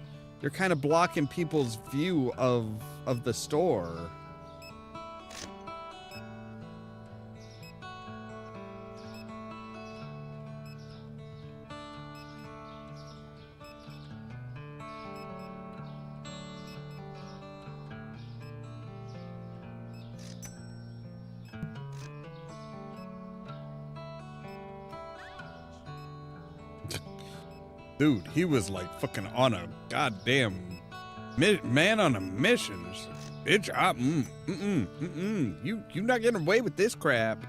S1: you're kind of blocking people's view of the store. Dude, he was like fucking on a goddamn man on a mission. Bitch, you not getting away with this crap.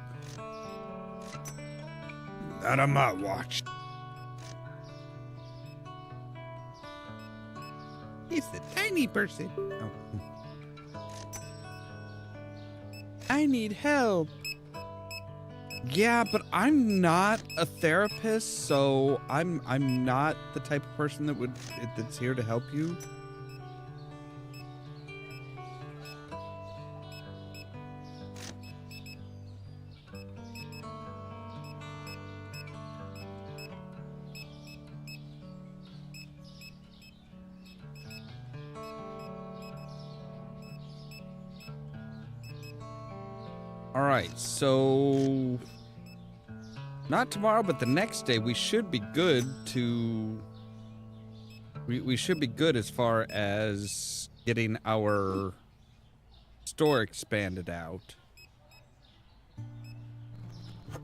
S1: Not on my watch. It's the tiny person. Oh. I need help. Yeah, but I'm not a therapist, so I'm not the type of person that's here to help you. All right, so not tomorrow, but the next day we should be good to. We should be good as far as getting our store expanded out. I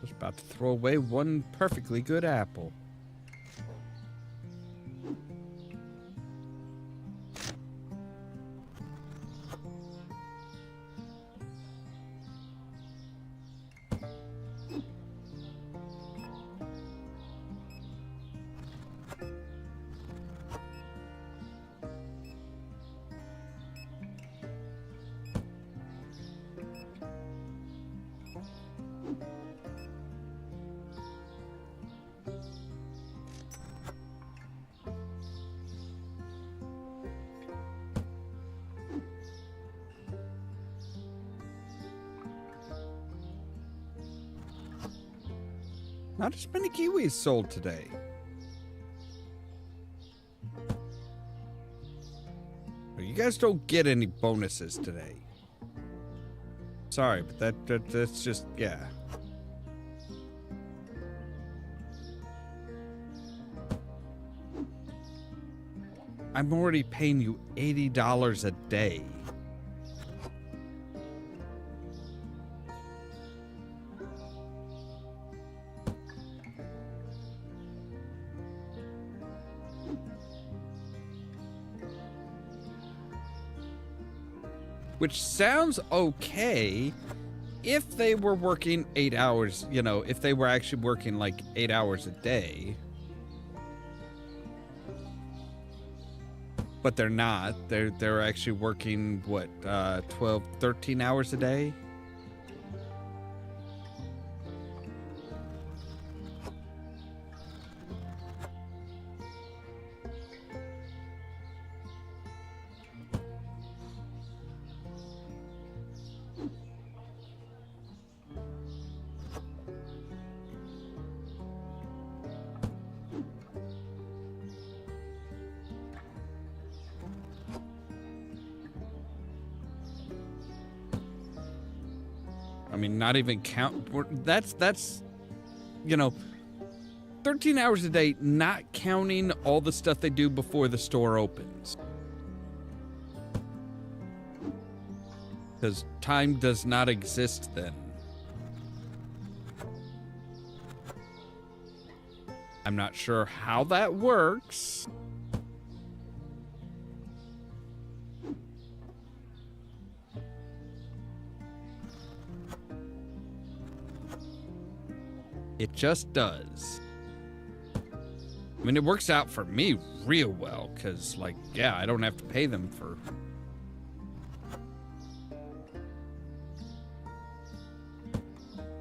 S1: was about to throw away one perfectly good apple. Not as many kiwis sold today. You guys don't get any bonuses today. Sorry, but that's just, yeah. I'm already paying you $80 a day. Which sounds okay if they were working 8 hours, you know, if they were actually working like 8 hours a day. But they're not. They're actually working, what, 12, 13 hours a day? I mean, not even count. That's, you know, 13 hours a day, not counting all the stuff they do before the store opens. Because time does not exist then. I'm not sure how that works. It just does. I mean, it works out for me real well, because, like, yeah, I don't have to pay them for...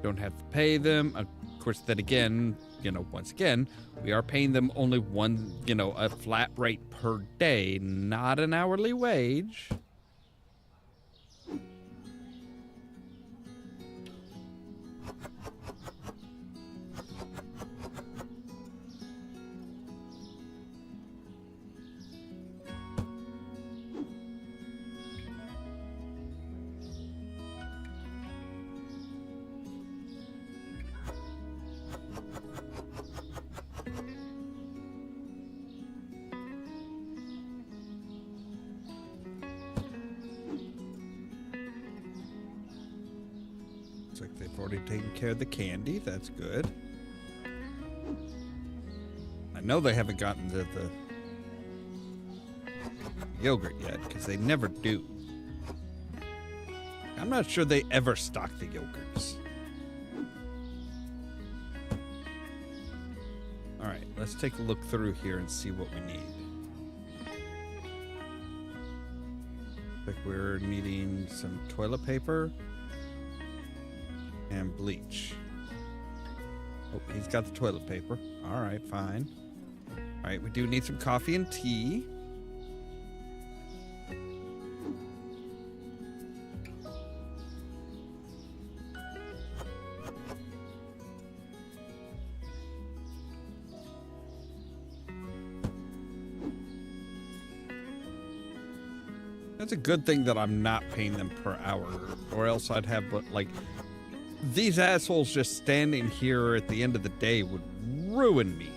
S1: Don't have to pay them. Of course, then again, you know, once again, we are paying them only one, you know, a flat rate per day, not an hourly wage. Like they've already taken care of the candy. That's good. I know they haven't gotten to the yogurt yet, because they never do. I'm not sure they ever stock the yogurts. right, let's take a look through here and see what we need. Like we're needing some toilet paper and bleach. Oh, he's got the toilet paper. All right, fine. All right, we do need some coffee and tea. It's a good thing that I'm not paying them per hour, or else I'd have, like, these assholes just standing here at the end of the day would ruin me.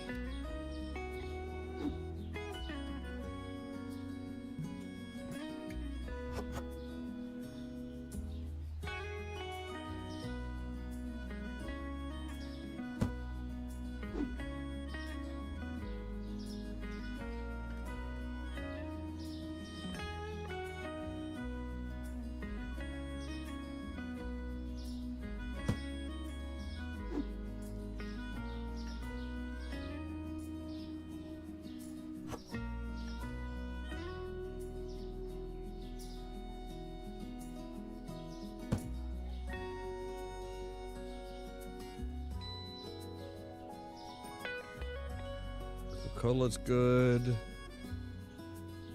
S1: Cola's good.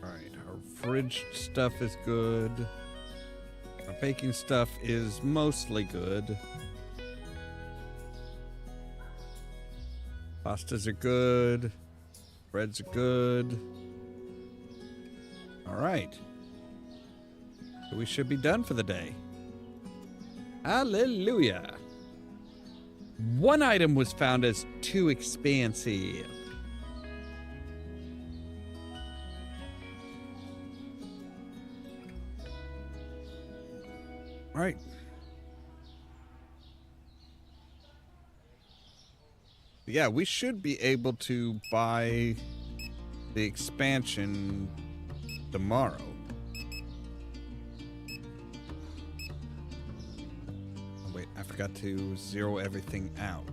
S1: Alright, our fridge stuff is good. Our baking stuff is mostly good. Pastas are good. Breads are good. Alright. So we should be done for the day. Hallelujah. One item was found as too expensive. All right. Yeah, we should be able to buy the expansion tomorrow. Oh, wait, I forgot to zero everything out.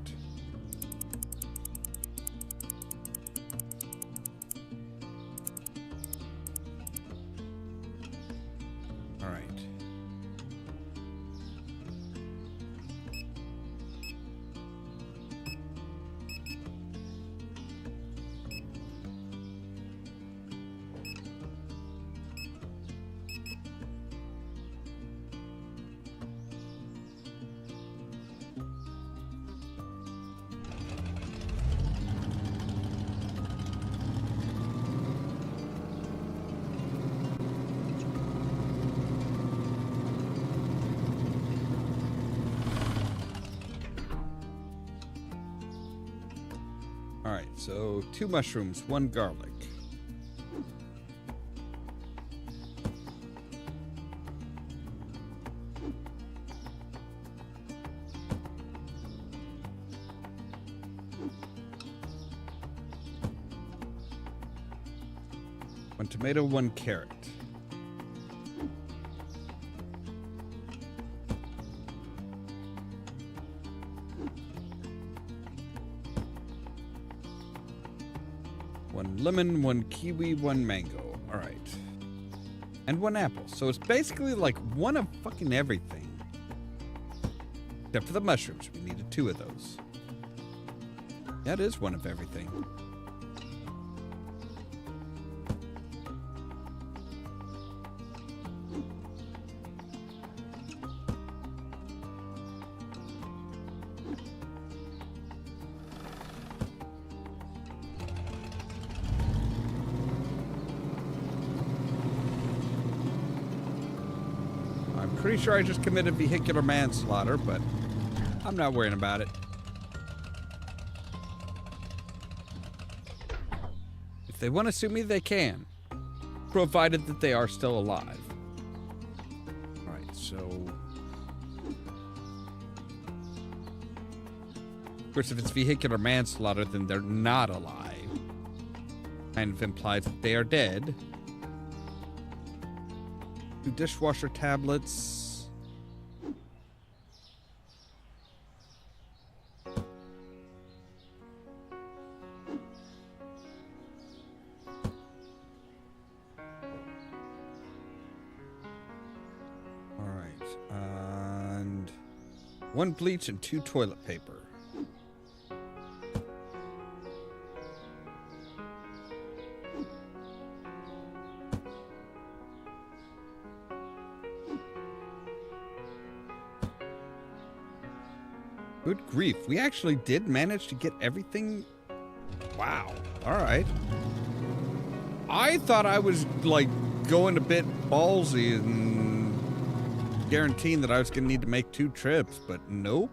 S1: All right. All right, so 2 mushrooms, 1 garlic. One tomato, 1 carrot. One lemon, 1 kiwi, 1 mango. All right. And 1 apple. So it's basically like 1 of fucking everything. Except for the mushrooms. We needed 2 of those. That is 1 of everything. Pretty sure I just committed vehicular manslaughter, but I'm not worrying about it. If they want to sue me, they can, provided that they are still alive. All right, so of course, if it's vehicular manslaughter, then they're not alive. Kind of implies that they are dead. 2 dishwasher tablets. 1 bleach and 2 toilet paper. Good grief. We actually did manage to get everything. Wow. All right. I thought I was like going a bit ballsy and guaranteeing that I was going to need to make 2 trips, but nope.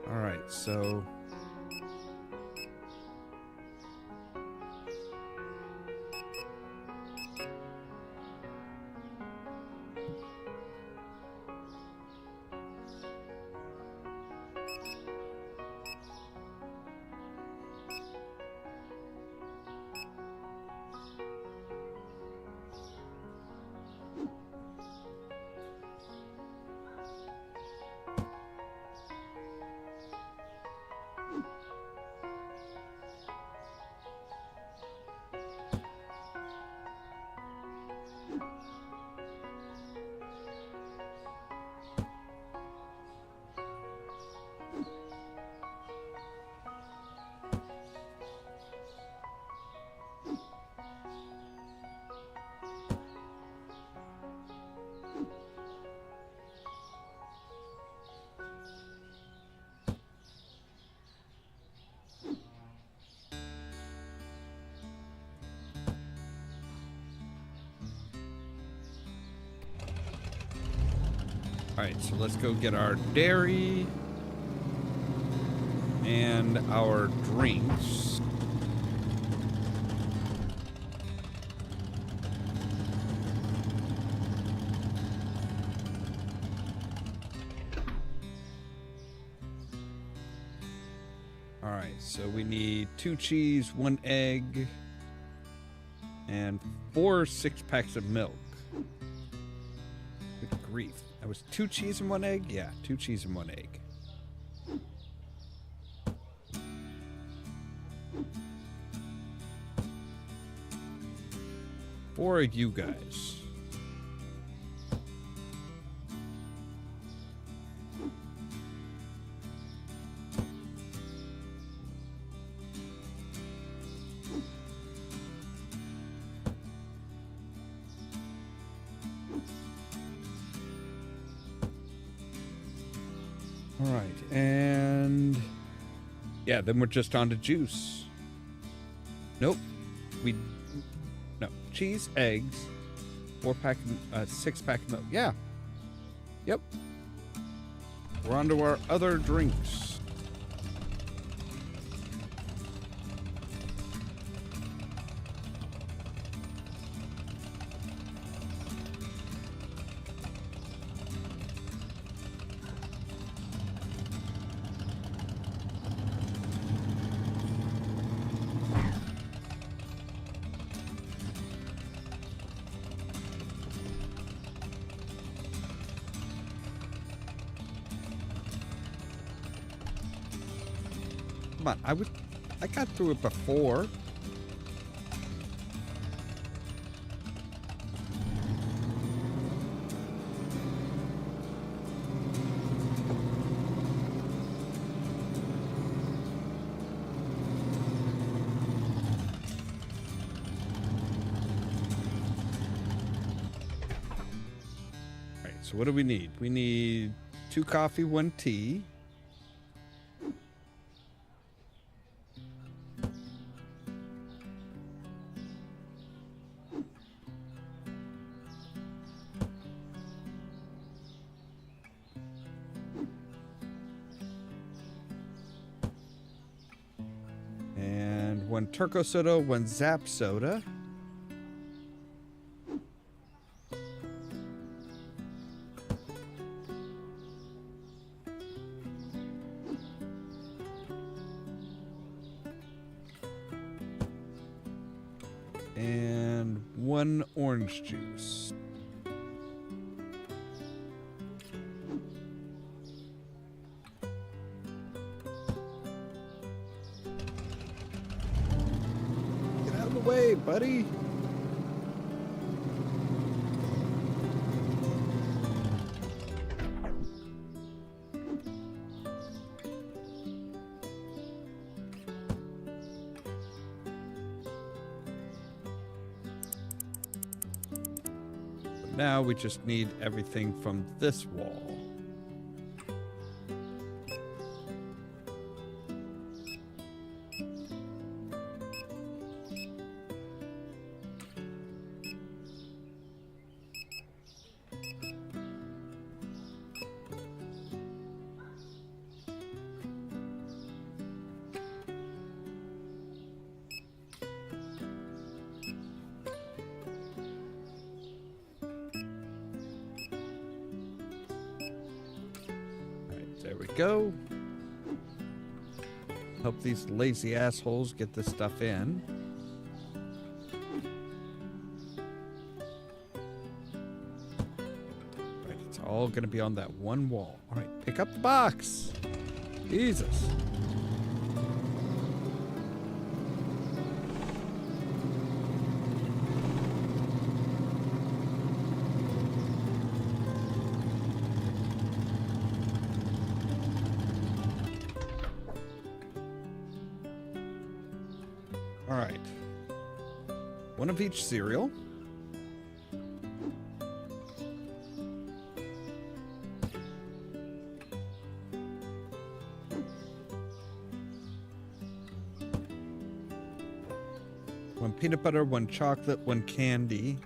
S1: All right. So all right, so let's go get our dairy and our drinks. All right, so we need 2 cheese, 1 egg, and 4 6-packs of milk. Good grief. That was 2 cheese and 1 egg? Yeah, 2 cheese and 1 egg. For you guys. All right, and yeah, then we're just on to juice. Nope, no cheese, eggs, 4-pack, 6-pack milk. Yeah, yep. We're on to our other drinks. Come on, I got through it before. All right, so what do we need? We need 2 coffee, 1 tea. And 1 turco soda, 1 zap soda. And 1 orange juice. Get out of the way, buddy. now we just need everything from this wall. There we go. Hope these lazy assholes get this stuff in. Right, it's all gonna be on that one wall. All right, pick up the box. Jesus. All right. One of each cereal. One peanut butter, one chocolate, one candy.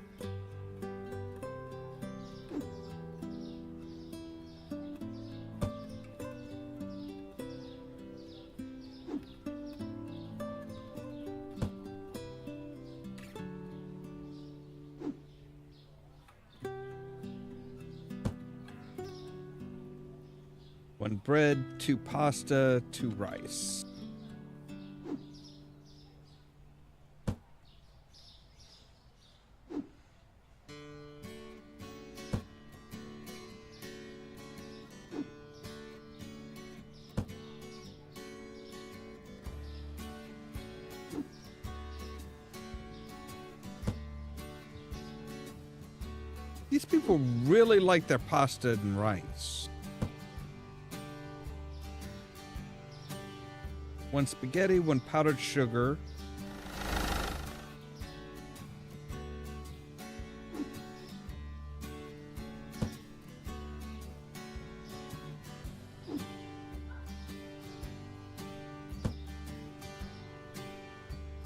S1: One bread, 2 pasta, 2 rice. These people really like their pasta and rice. 1 spaghetti, 1 powdered sugar.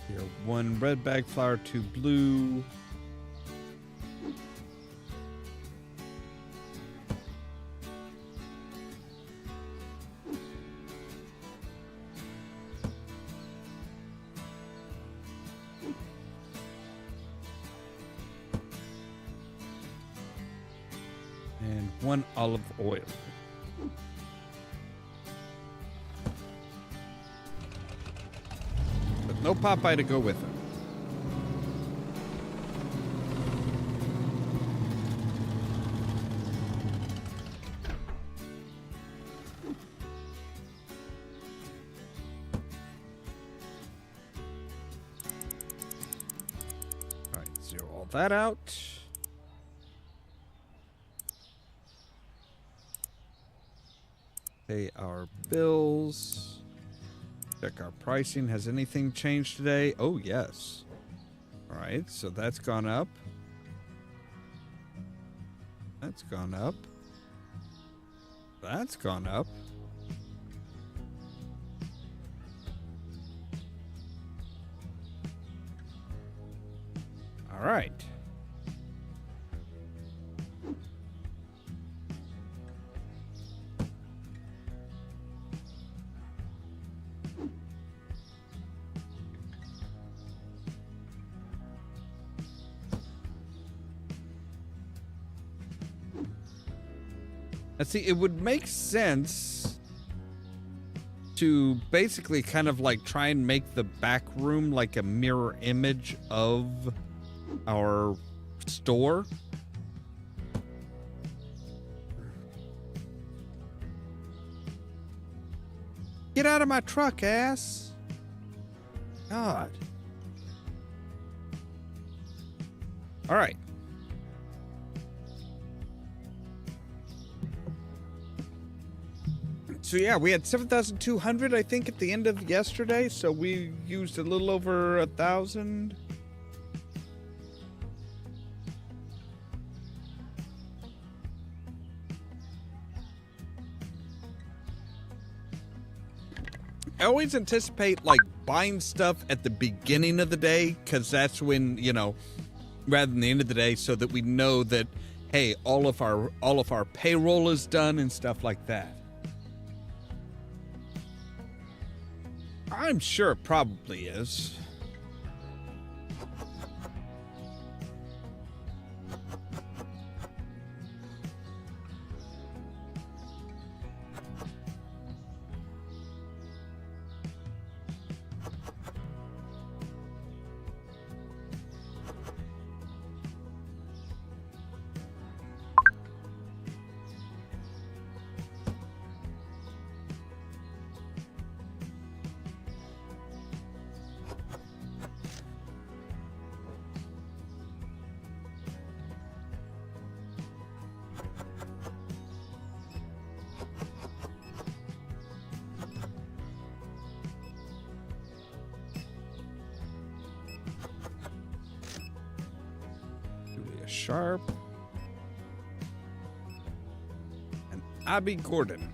S1: Here, 1 red bag flour, 2 blue. And 1 olive oil. But no Popeye to go with it. All right, zero all that out. Pay our bills. Check our pricing. Has anything changed today? Oh, yes. All right, so that's gone up. That's gone up. That's gone up. All right. Let's see, it would make sense to basically kind of like try and make the back room like a mirror image of our store. Get out of my truck, ass. God. All right. So yeah, we had 7,200, I think, at the end of yesterday. So we used a little over 1,000. I always anticipate like buying stuff at the beginning of the day, because that's when, you know, rather than the end of the day, so that we know that, hey, all of our payroll is done and stuff like that. I'm sure it probably is. Sharp and Abby Gordon.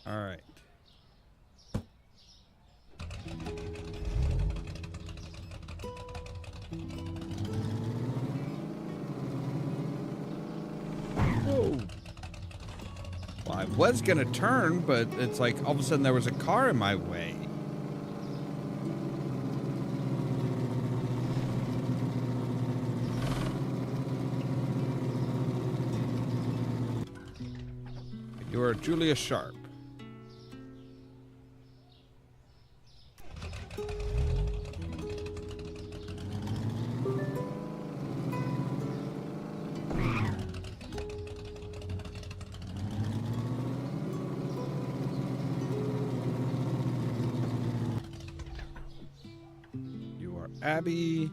S1: All right. Well, I was gonna turn, but it's like all of a sudden there was a car in my way. You are Julia Sharp. Abby.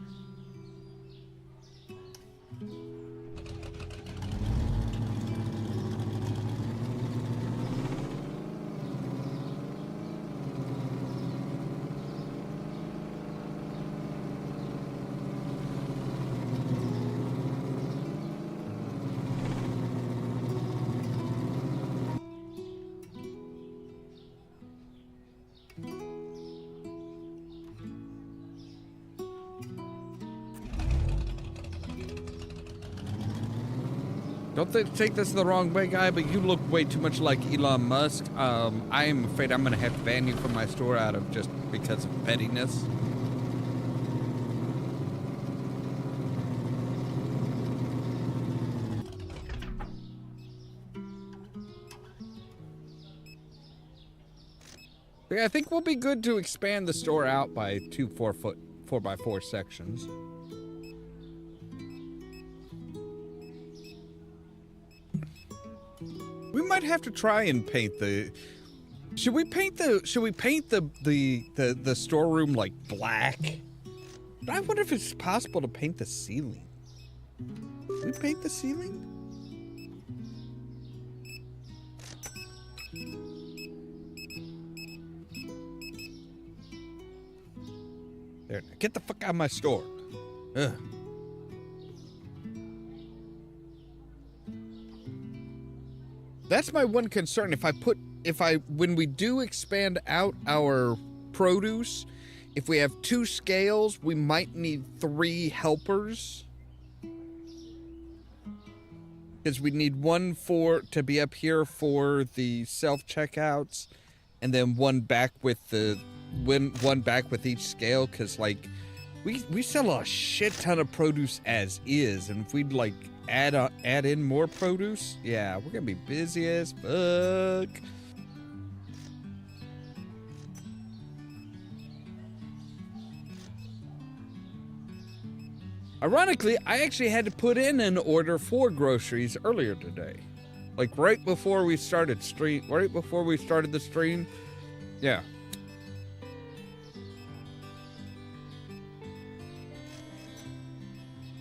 S1: Don't take this the wrong way, guy, but you look way too much like Elon Musk. I am afraid I'm going to have to ban you from my store out of just because of pettiness. But yeah, I think we'll be good to expand the store out by 2 4x4 sections. We might have to try and paint the. Should we paint the storeroom like black? But I wonder if it's possible to paint the ceiling. Can we paint the ceiling? There, get the fuck out of my store. Ugh. That's my one concern. When we do expand out our produce, if we have 2 scales, we might need 3 helpers. Because we need one to be up here for the self-checkouts, and then one back with each scale, because like we sell a shit ton of produce as is, and if we'd like add in more produce, yeah, we're gonna be busy as fuck. Ironically, I actually had to put in an order for groceries earlier today, like right before we started the stream. Yeah.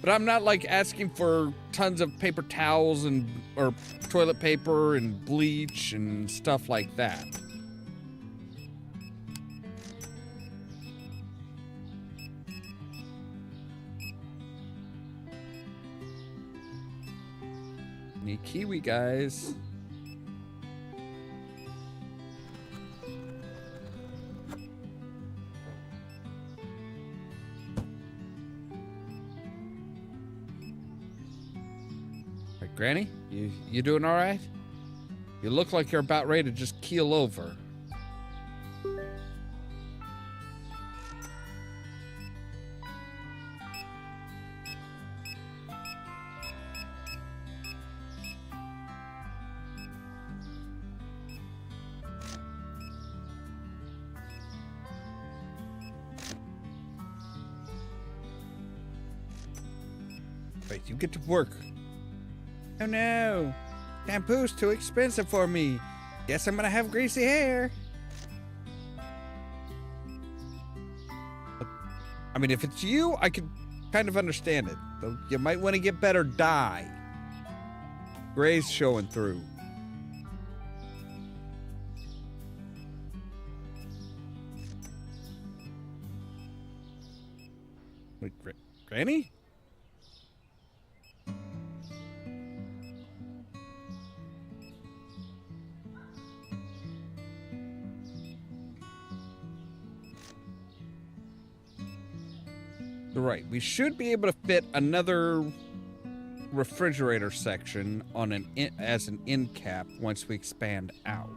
S1: But I'm not like asking for tons of paper towels or toilet paper and bleach and stuff like that. Need kiwi, guys. Granny, you doing all right? You look like you're about ready to just keel over. Wait, you get to work. Oh no, shampoo's too expensive for me. Guess I'm gonna have greasy hair. I mean, if it's you, I could kind of understand it. Though you might want to get better dye. Gray's showing through. Wait, Granny? Right, we should be able to fit another refrigerator section on as an end cap once we expand out.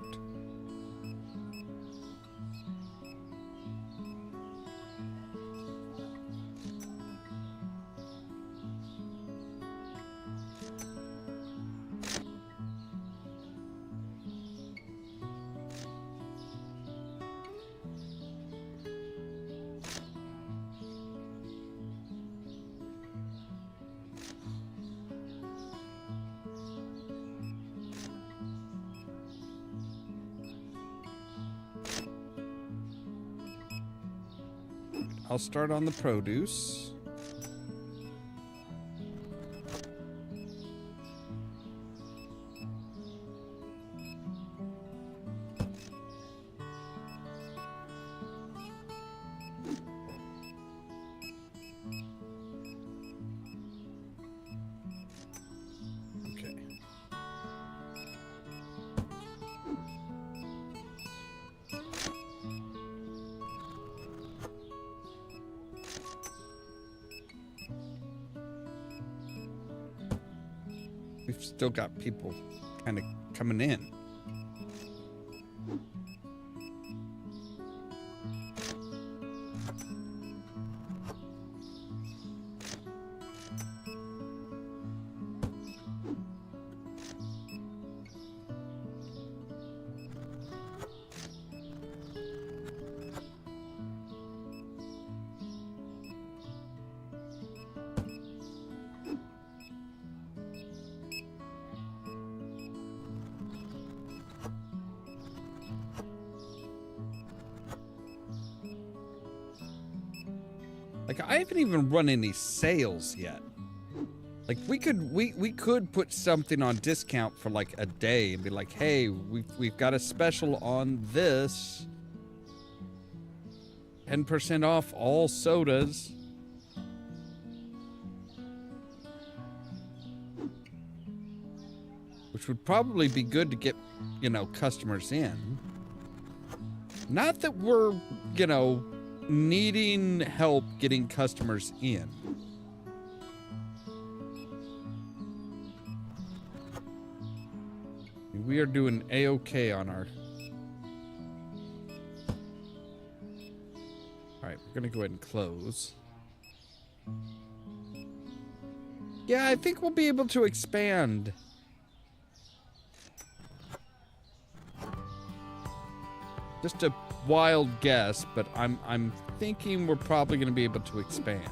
S1: I'll start on the produce. Okay. We've still got people kind of coming in. Like, I haven't even run any sales yet. Like, we could put something on discount for like a day and be like, hey, we've got a special on this. 10% off all sodas. Which would probably be good to get, you know, customers in. Not that we're, you know, needing help getting customers in. We are doing A-okay on our... Alright, we're gonna go ahead and close. Yeah, I think we'll be able to expand. Just a wild guess, but I'm thinking we're probably going to be able to expand.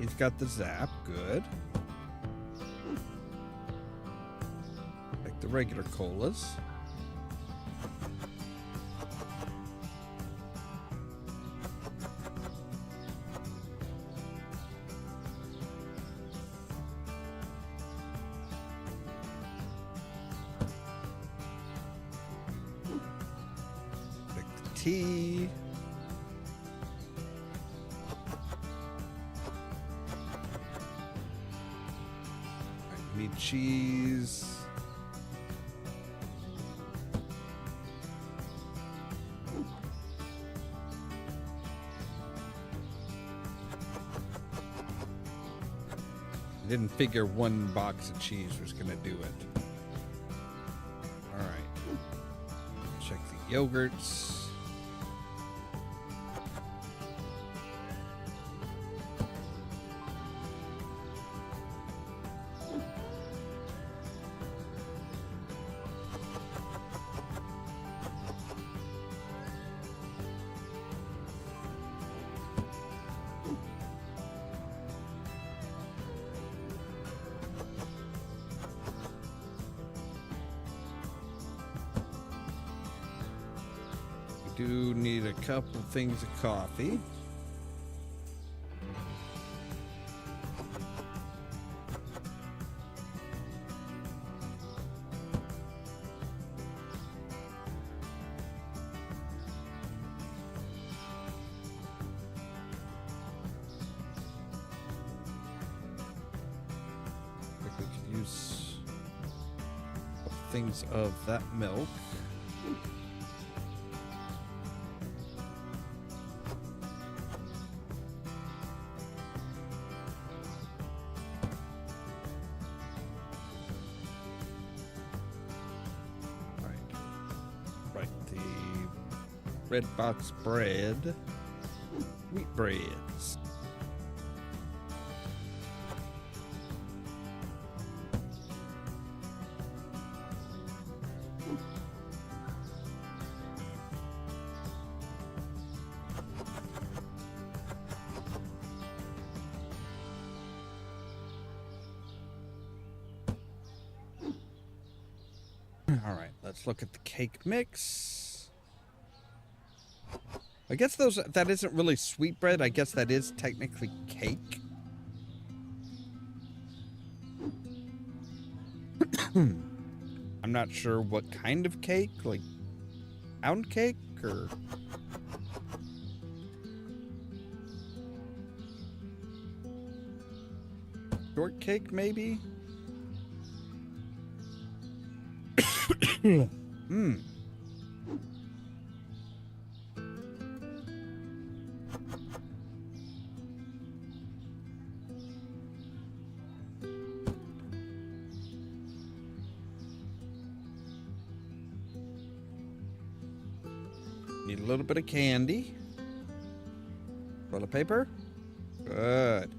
S1: he's got the zap. Good. Like the regular colas. Like the tea. Need cheese. I didn't figure one box of cheese was gonna do it. All right. Check the yogurts. Do need a couple things of coffee. I think we could use things of that milk. Red box bread, wheat breads. All right, let's look at the cake mix. I guess that isn't really sweetbread. I guess that is technically cake. I'm not sure what kind of cake, like pound cake or shortcake maybe. Need a little bit of candy. Toilet paper. Good.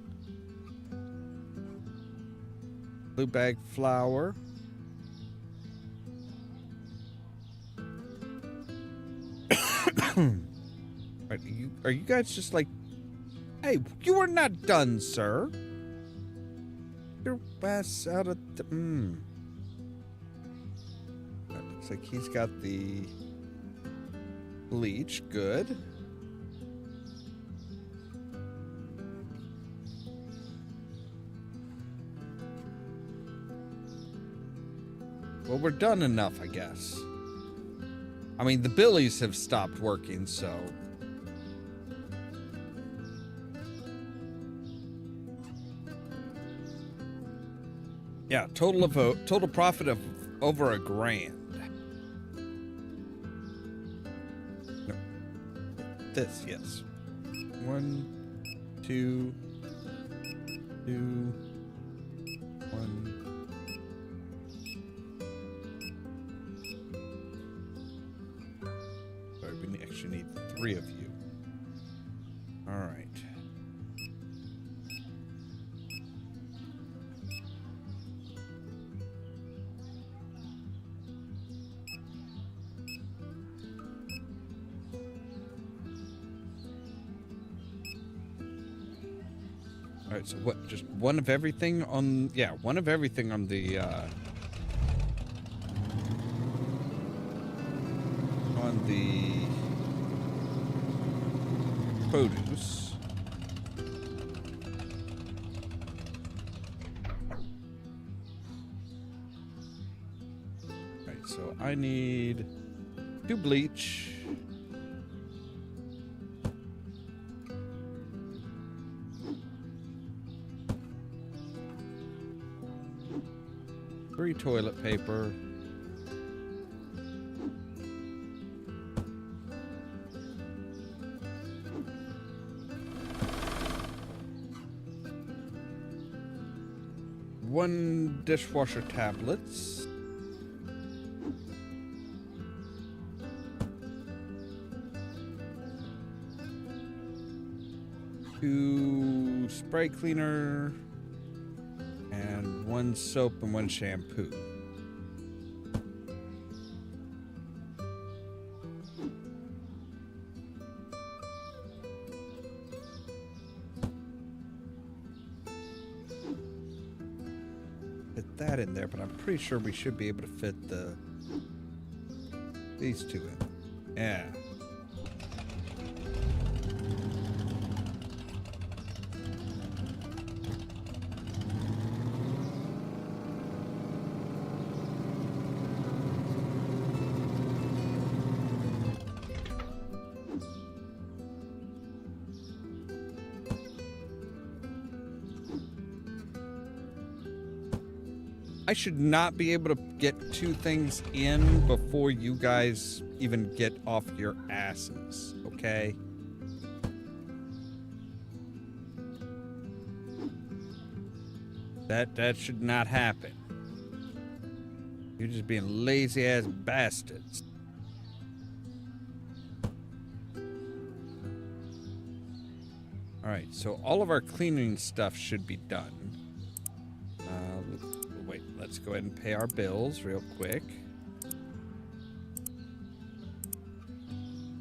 S1: Blue bag flour. Are you guys just like, hey, you are not done, sir. Your ass out of the, That looks like he's got the bleach. Good. Well, we're done enough, I guess. I mean, the billies have stopped working, so. Yeah, total profit of over $1,000. No. This, yes. 1, 2, 2, 1. Sorry, we actually need 3 of you. All right. All right, so what? Just one of everything on... Yeah, one of everything on the... produce. All right, so I need 2 bleach. Three toilet paper. One dishwasher tablets. Two spray cleaner. And 1 soap and 1 shampoo. Fit that in there, but I'm pretty sure we should be able to fit these 2 in. Yeah. I should not be able to get 2 things in before you guys even get off your asses, okay? That should not happen. You're just being lazy ass bastards. Alright, so all of our cleaning stuff should be done. Wait, let's go ahead and pay our bills real quick.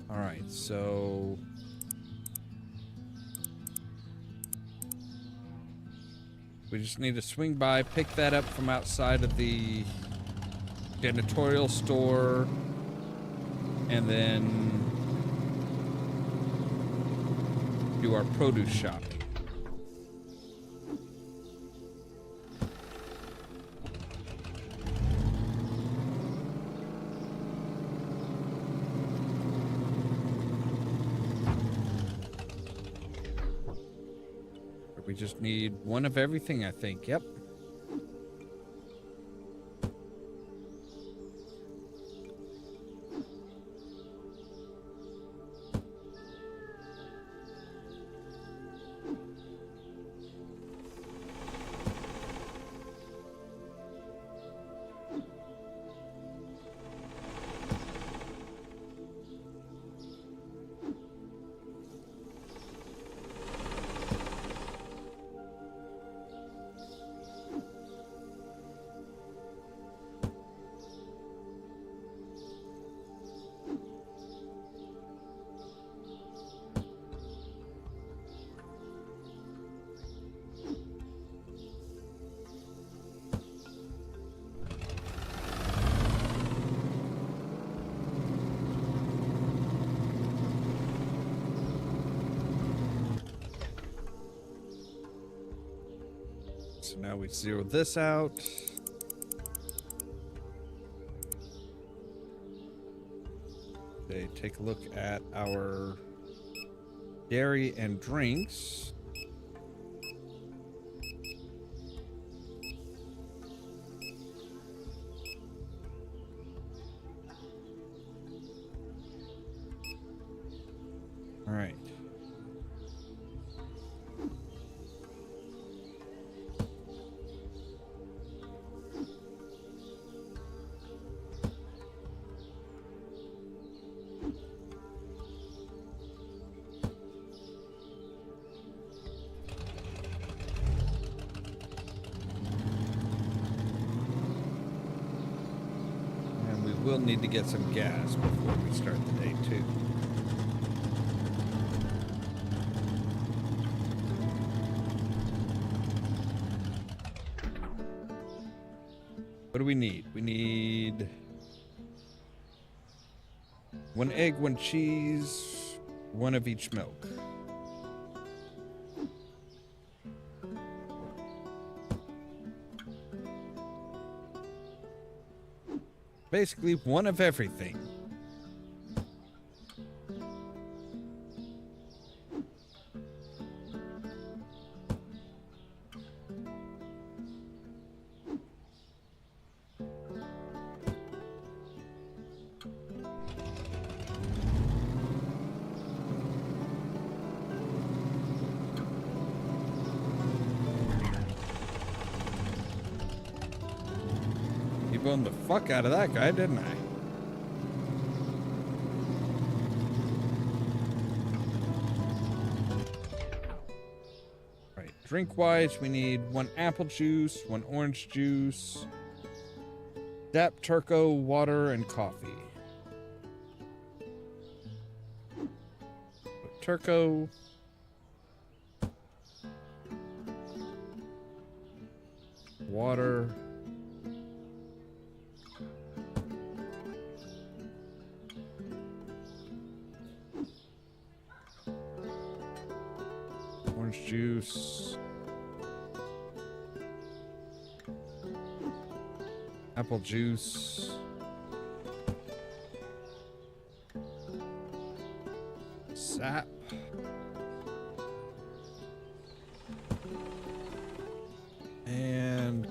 S1: Alright, so... we just need to swing by, pick that up from outside of the janitorial store, and then do our produce shopping. We just need 1 of everything, I think. Yep. So now we zero this out. Okay, take a look at our dairy and drinks. All right. We'll need to get some gas before we start the day too. What do we need? We need 1 egg, 1 cheese, 1 of each milk. Basically, 1 of everything. Blown the fuck out of that guy, didn't I? Right, drink-wise, we need 1 apple juice, 1 orange juice, Dap Turco, water, and coffee. Turco. Water. Orange juice. Apple juice. Sap. And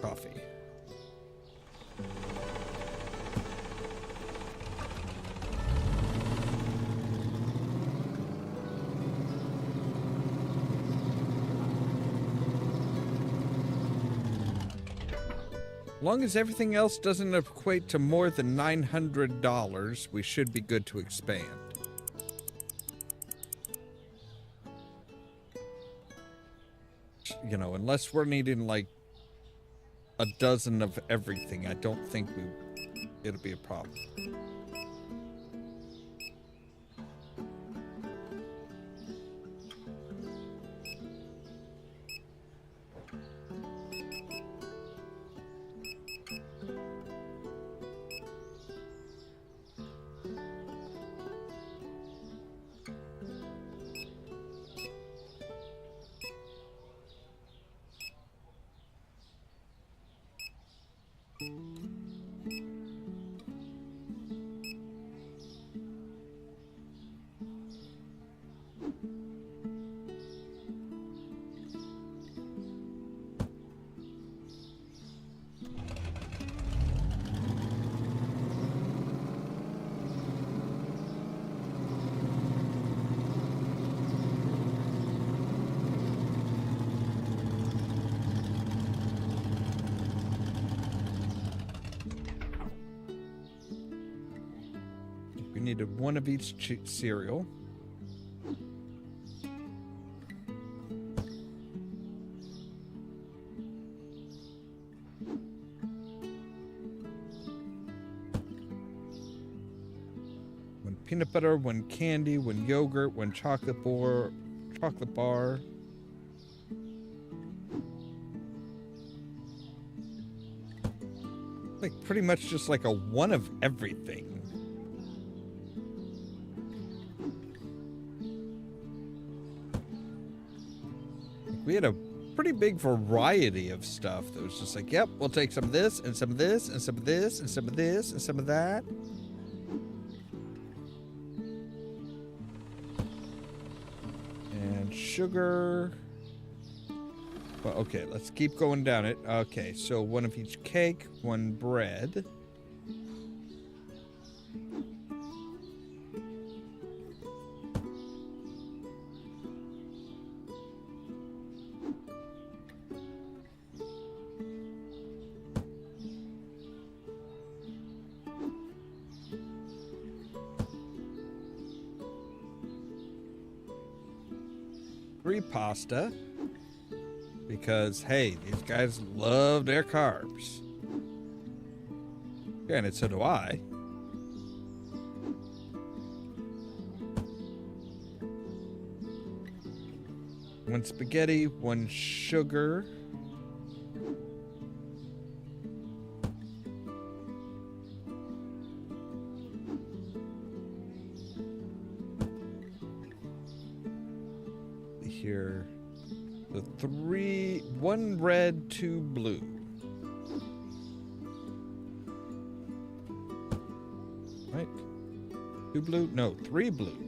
S1: coffee. As long as everything else doesn't equate to more than $900, we should be good to expand. You know, unless we're needing like a dozen of everything, I don't think it'll be a problem. We needed 1 of each cereal. One peanut butter, 1 candy, 1 yogurt, 1 chocolate bar. Like pretty much just like a 1 of everything. We had a pretty big variety of stuff that was just like, yep, we'll take some of this, and some of this, and some of this, and some of this, and some of that. And sugar. Well, okay, let's keep going down it. Okay, so 1 of each cake, 1 bread. Pasta, because hey, these guys love their carbs. Granted, so do I. One spaghetti, 1 sugar. 1 red, 2 blue. Right? 2 blue? No, 3 blue.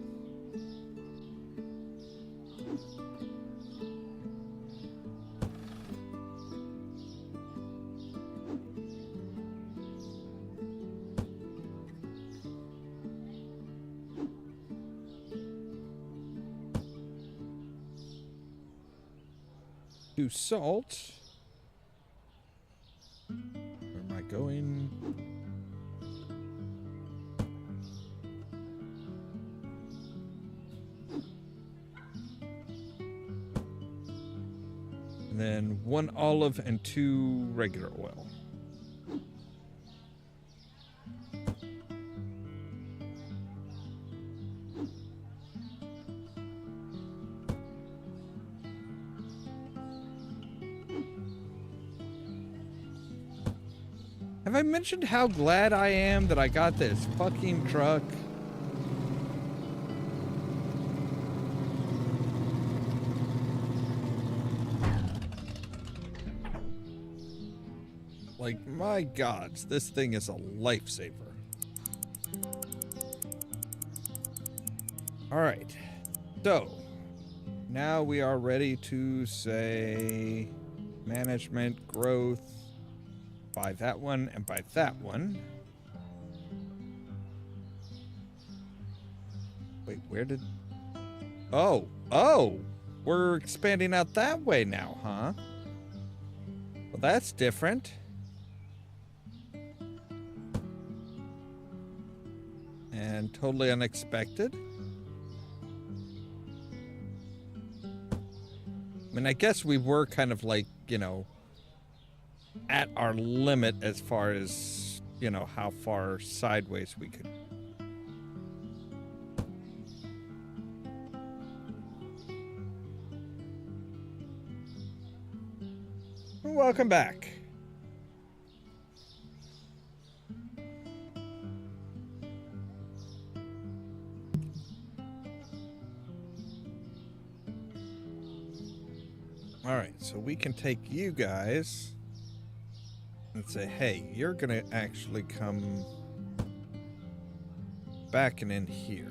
S1: Salt. Where am I going? And then 1 olive and 2 regular oil. Have I mentioned how glad I am that I got this fucking truck? Like, my gods, this thing is a lifesaver. Alright. So, now we are ready to say management, growth. Buy that one and buy that one. Wait, where did... Oh, we're expanding out that way now, huh? Well, that's different. And totally unexpected. I mean, I guess we were kind of like, you know, at our limit as far as, you know, how far sideways we could. Welcome back. All right, so we can take you guys and say, hey, you're gonna actually come back and in here.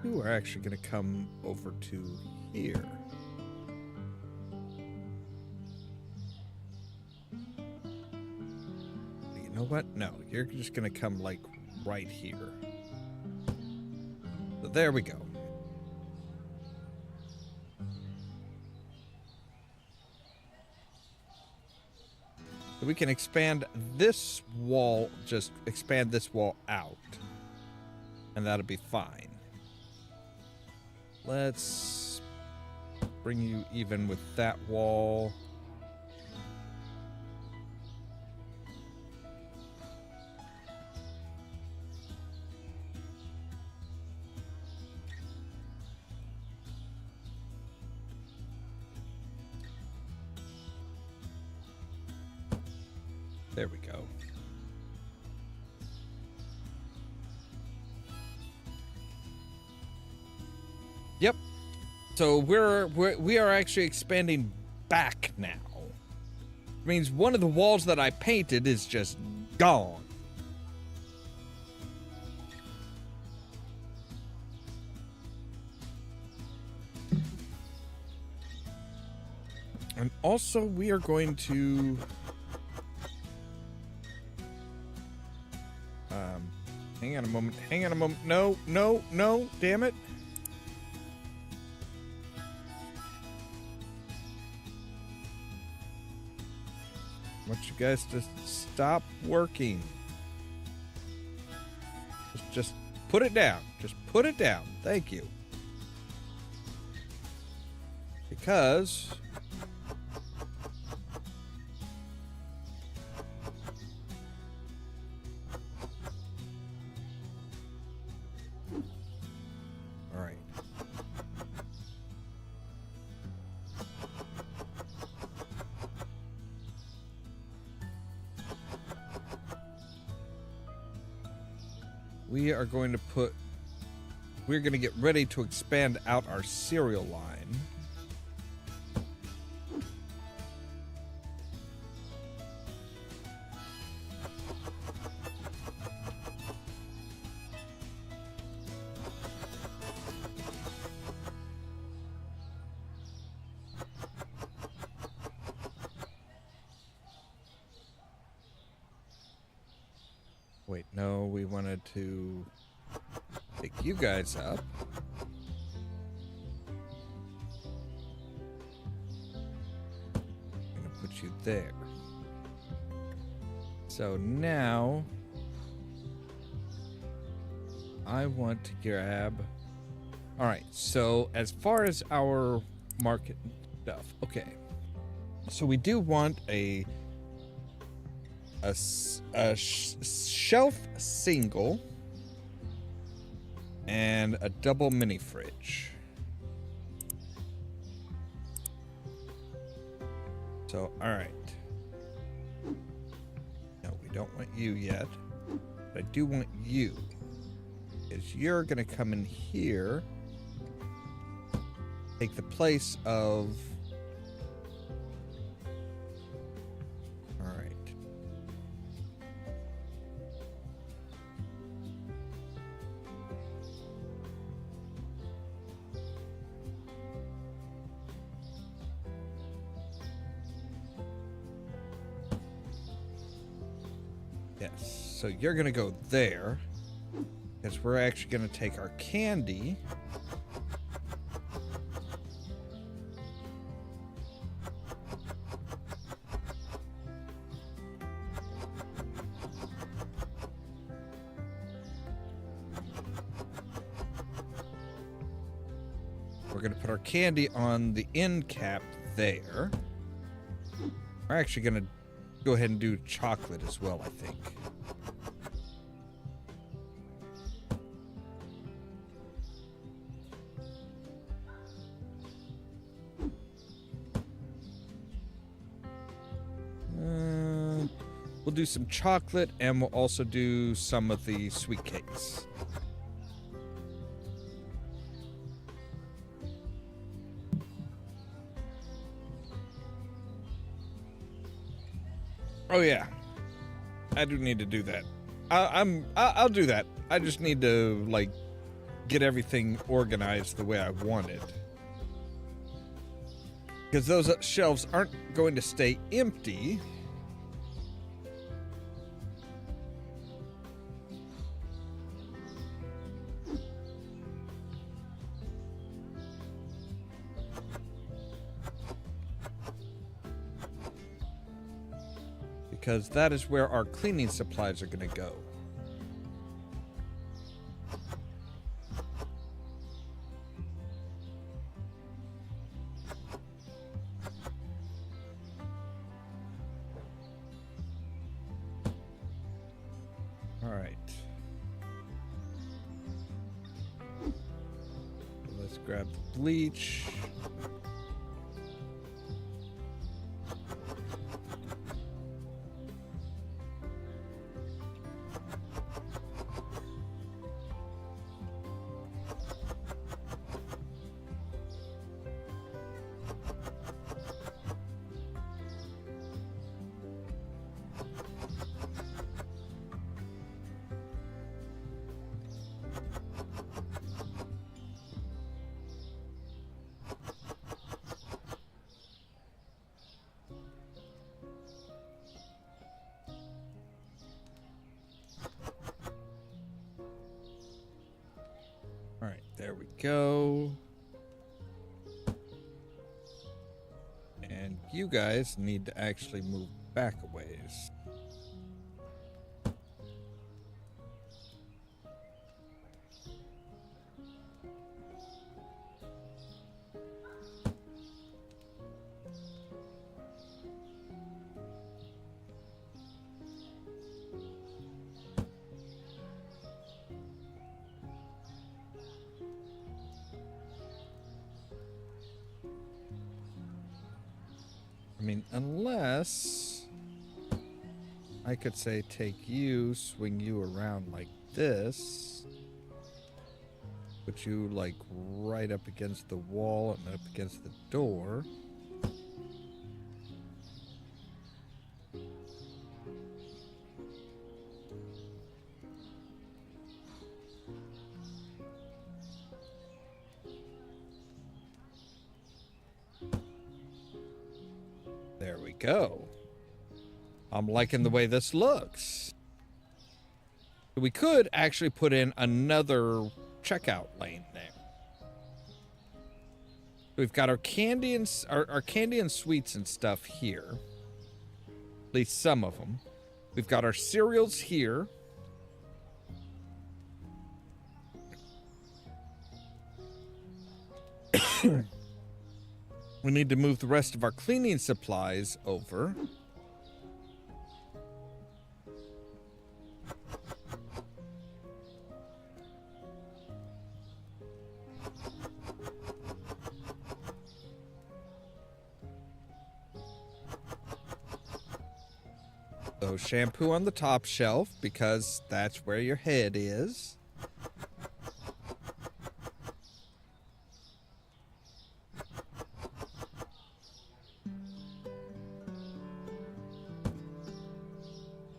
S1: You are actually gonna come over to here. You know what? No, you're just gonna come like right here. So there we go. So we can expand this wall, just expand this wall out. And that'll be fine. Let's bring you even with that wall. There we go. Yep. So we are actually expanding back now. It means one of the walls that I painted is just gone. And also we are going to hang on a moment. Hang on a moment. No, no, no, damn it. I want you guys to stop working. Just put it down. Just put it down. Thank you. Because we are going to we're going to get ready to expand out our cereal line. Wait, no, we wanted to pick you guys up. I'm gonna put you there. So now I want to grab. All right, so as far as our market stuff, okay. So we do want a shelf single and a double mini fridge. So, all right. No, we don't want you yet. But I do want you. Because you're going to come in here. Take the place of... Yes, so you're gonna go there, because we're actually gonna take our candy. We're gonna put our candy on the end cap there. We're actually gonna go ahead and do chocolate as well, I think. We'll do some chocolate, and we'll also do some of the sweet cakes. Oh yeah, I do need to do that. I'll do that. I just need to like get everything organized the way I want it, because those shelves aren't going to stay empty. Because that is where our cleaning supplies are going to go. All right. Let's grab the bleach. All right, there we go. And you guys need to actually move back a ways. I mean, unless I could say take you, swing you around like this. Put you like right up against the wall and up against the door. There we go. I'm liking the way this looks. We could actually put in another checkout lane there. We've got our candy and our candy and sweets and stuff here. At least some of them. We've got our cereals here. We need to move the rest of our cleaning supplies over. So shampoo on the top shelf because that's where your head is.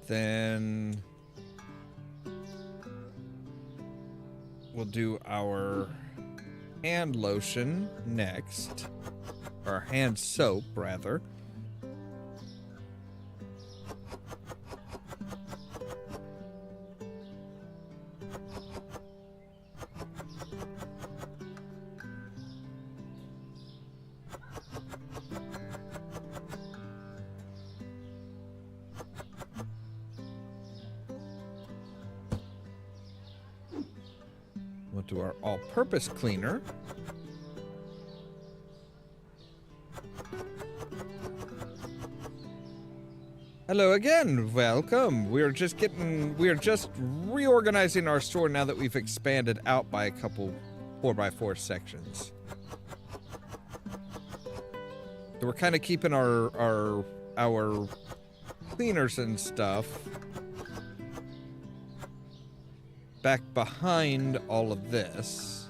S1: Then we'll do our hand lotion next, or hand soap rather. We'll do our all-purpose cleaner. Hello again, welcome. We're just reorganizing our store now that we've expanded out by a couple 4x4 sections. So we're kind of keeping our cleaners and stuff back behind all of this.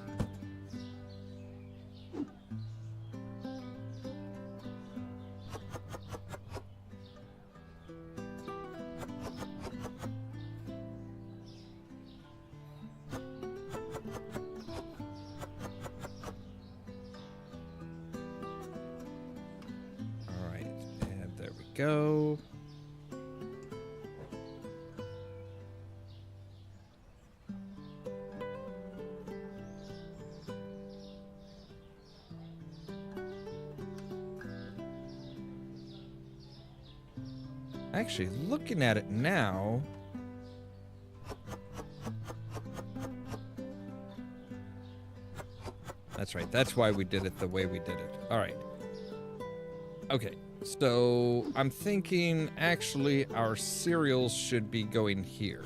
S1: All right, and there we go. Actually, looking at it now, that's right. That's why we did it the way we did it. All right. Okay. So I'm thinking actually our cereals should be going here.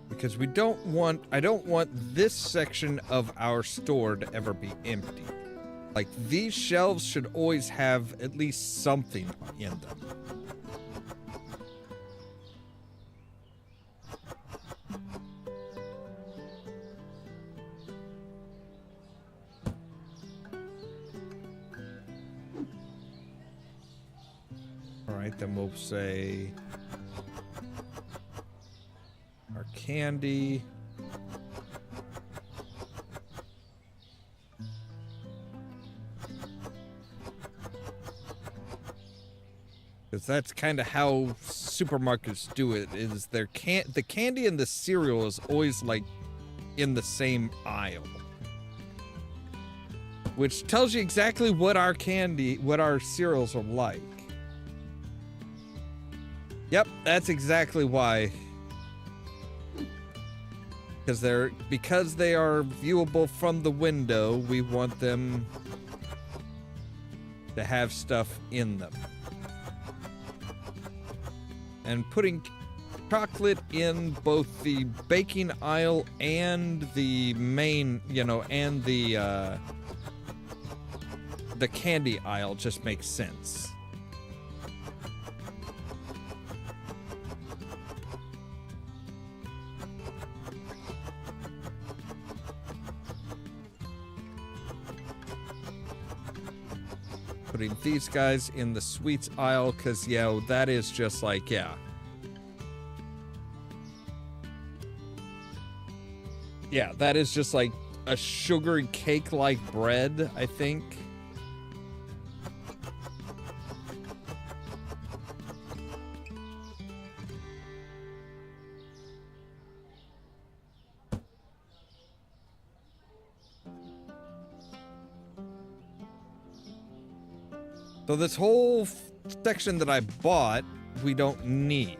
S1: Because I don't want this section of our store to ever be empty. Like, these shelves should always have at least something in them. All right, then we'll say our candy. Because that's kind of how supermarkets do it, is the candy and the cereal is always like in the same aisle. Which tells you exactly what our cereals are like. Yep, that's exactly why. Because they are viewable from the window, we want them to have stuff in them. And putting chocolate in both the baking aisle and the main, and the candy aisle just makes sense. Putting these guys in the sweets aisle, because, yeah, that is just like, yeah. Yeah, that is just like a sugar cake-like bread, I think. So this whole section that I bought, we don't need.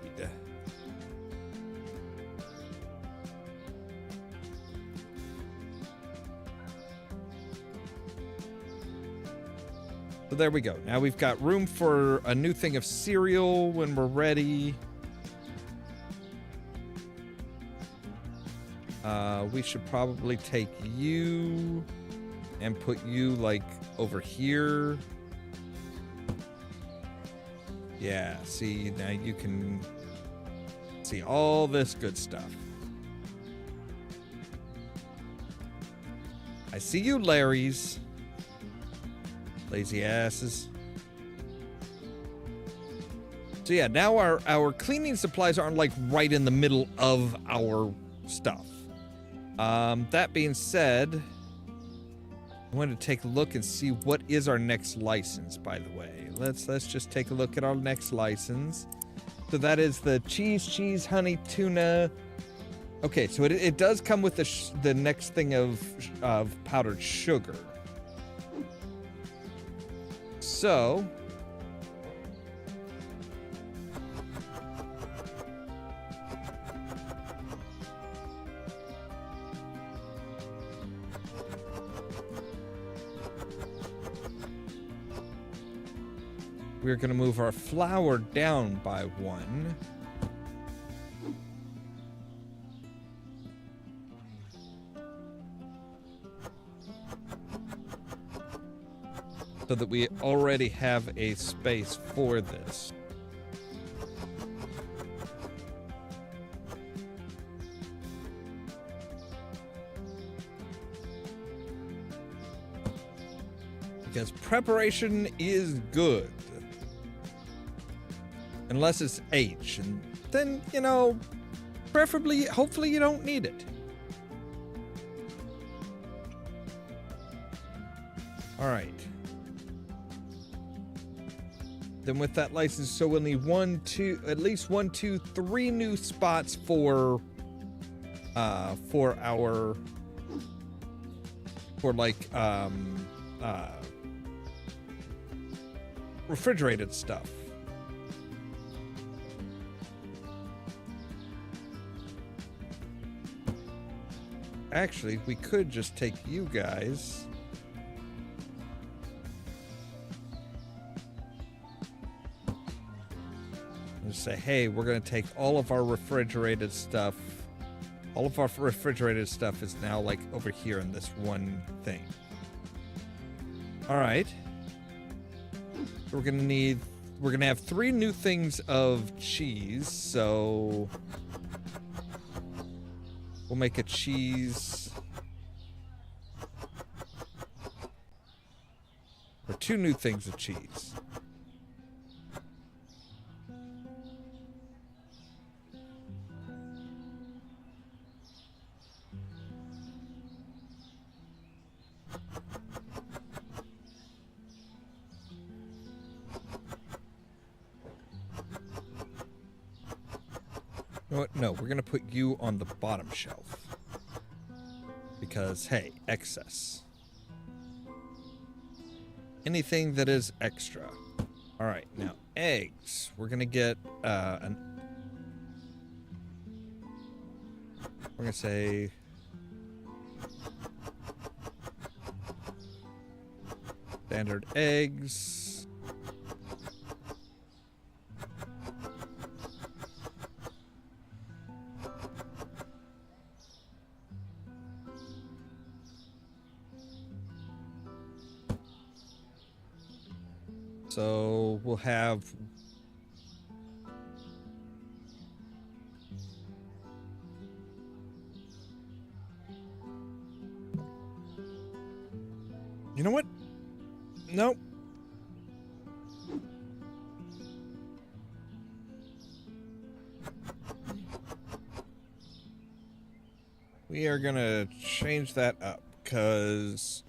S1: So there we go. Now we've got room for a new thing of cereal when we're ready. We should probably take you and put you, like, over here. Yeah, see, now you can see all this good stuff. I see you, Larry's. Lazy asses. So yeah, now our cleaning supplies aren't like right in the middle of our stuff. That being said, I want to take a look and see what is our next license, by the way. Let's just take a look at our next license. So that is the cheese, honey, tuna. Okay, so it does come with the next thing of powdered sugar. So we're going to move our flour down by 1. So that we already have a space for this. Because preparation is good. Unless it's H, and then, preferably, hopefully you don't need it. All right. Then with that license, so we'll need at least 1, 2, 3 new spots for refrigerated stuff. Actually, we could just take you guys. And say, hey, we're going to take all of our refrigerated stuff. All of our refrigerated stuff is now, like, over here in this one thing. All right. So we're going to have 3 new things of cheese, so we'll make a cheese. Or 2 new things of cheese. No, we're going to put you on the bottom shelf. Because, hey, excess. Anything that is extra. All right, now eggs. We're gonna get we're gonna say standard eggs. So we'll have you know what? Nope. We are gonna change that up because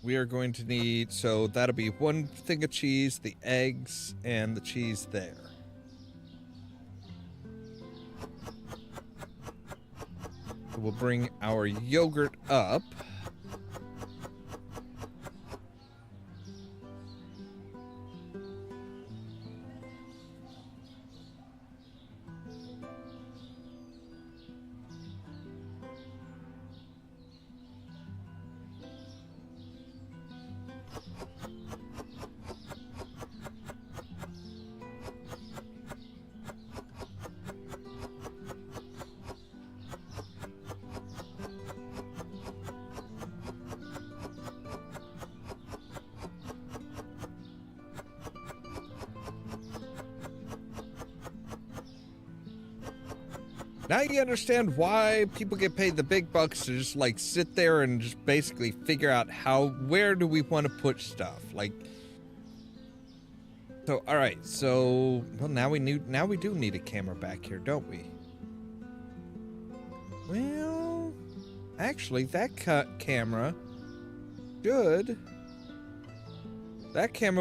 S1: we are going to need, so that'll be one thing of cheese, the eggs, and the cheese there. We'll bring our yogurt up. Now you understand why people get paid the big bucks to just like sit there and just basically figure out where do we want to put stuff. Like, so, all right. So, well, now we do need a camera back here, don't we? Well, actually that camera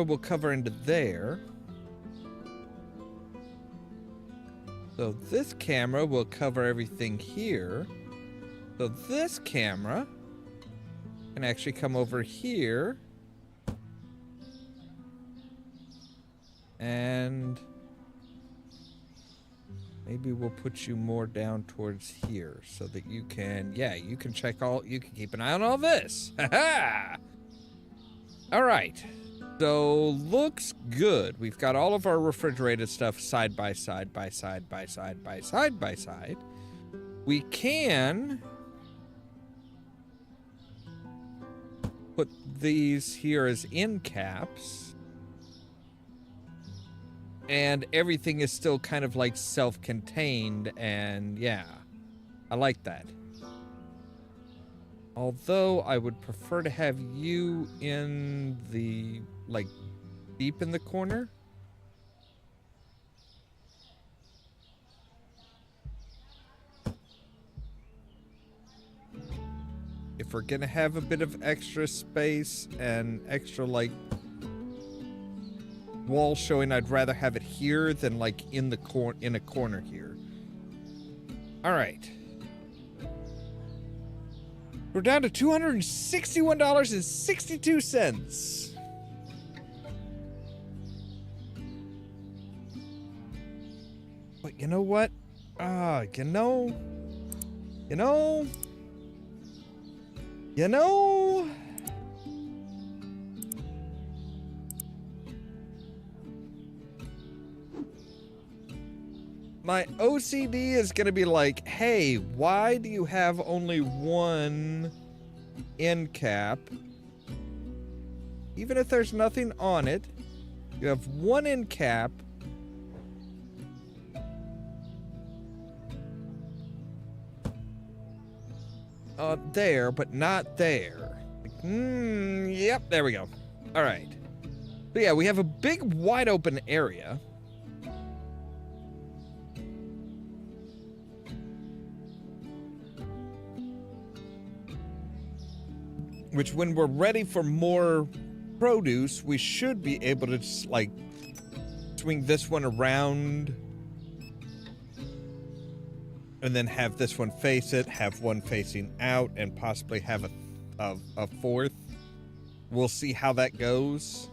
S1: will cover into there. So this camera will cover everything here. So this camera can actually come over here. And maybe we'll put you more down towards here so that you can, you can keep an eye on all this. Ha-ha! All right. So, looks good. We've got all of our refrigerated stuff side by side. We can put these here as end caps. And everything is still kind of like self-contained, and yeah, I like that. Although I would prefer to have you in the, like, deep in the corner. If we're gonna have a bit of extra space and extra, like, wall showing, I'd rather have it here than, like, in a corner here. All right. We're down to $261.62. But you know what? You know. My OCD is gonna be like, hey, why do you have only one end cap? Even if there's nothing on it, you have one end cap. There, but not there. Yep, there we go. All right. But yeah, we have a big wide open area. Which, when we're ready for more produce, we should be able to just, like, swing this one around and then have this one face it, have one facing out, and possibly have a fourth. We'll see how that goes.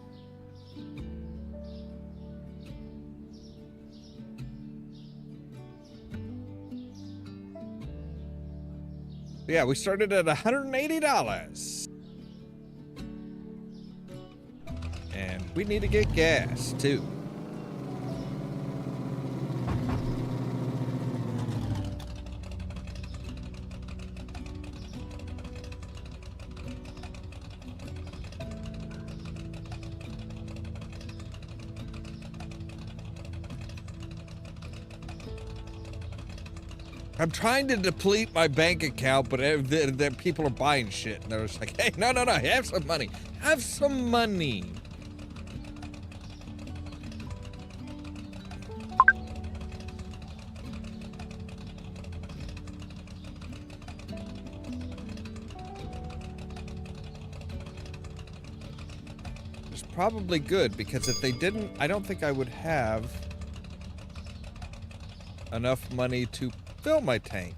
S1: Yeah, we started at $180. And we need to get gas, too. I'm trying to deplete my bank account, but the people are buying shit. And they're just like, hey, no, have some money. Have some money. It's probably good, because if they didn't, I don't think I would have enough money to fill my tank.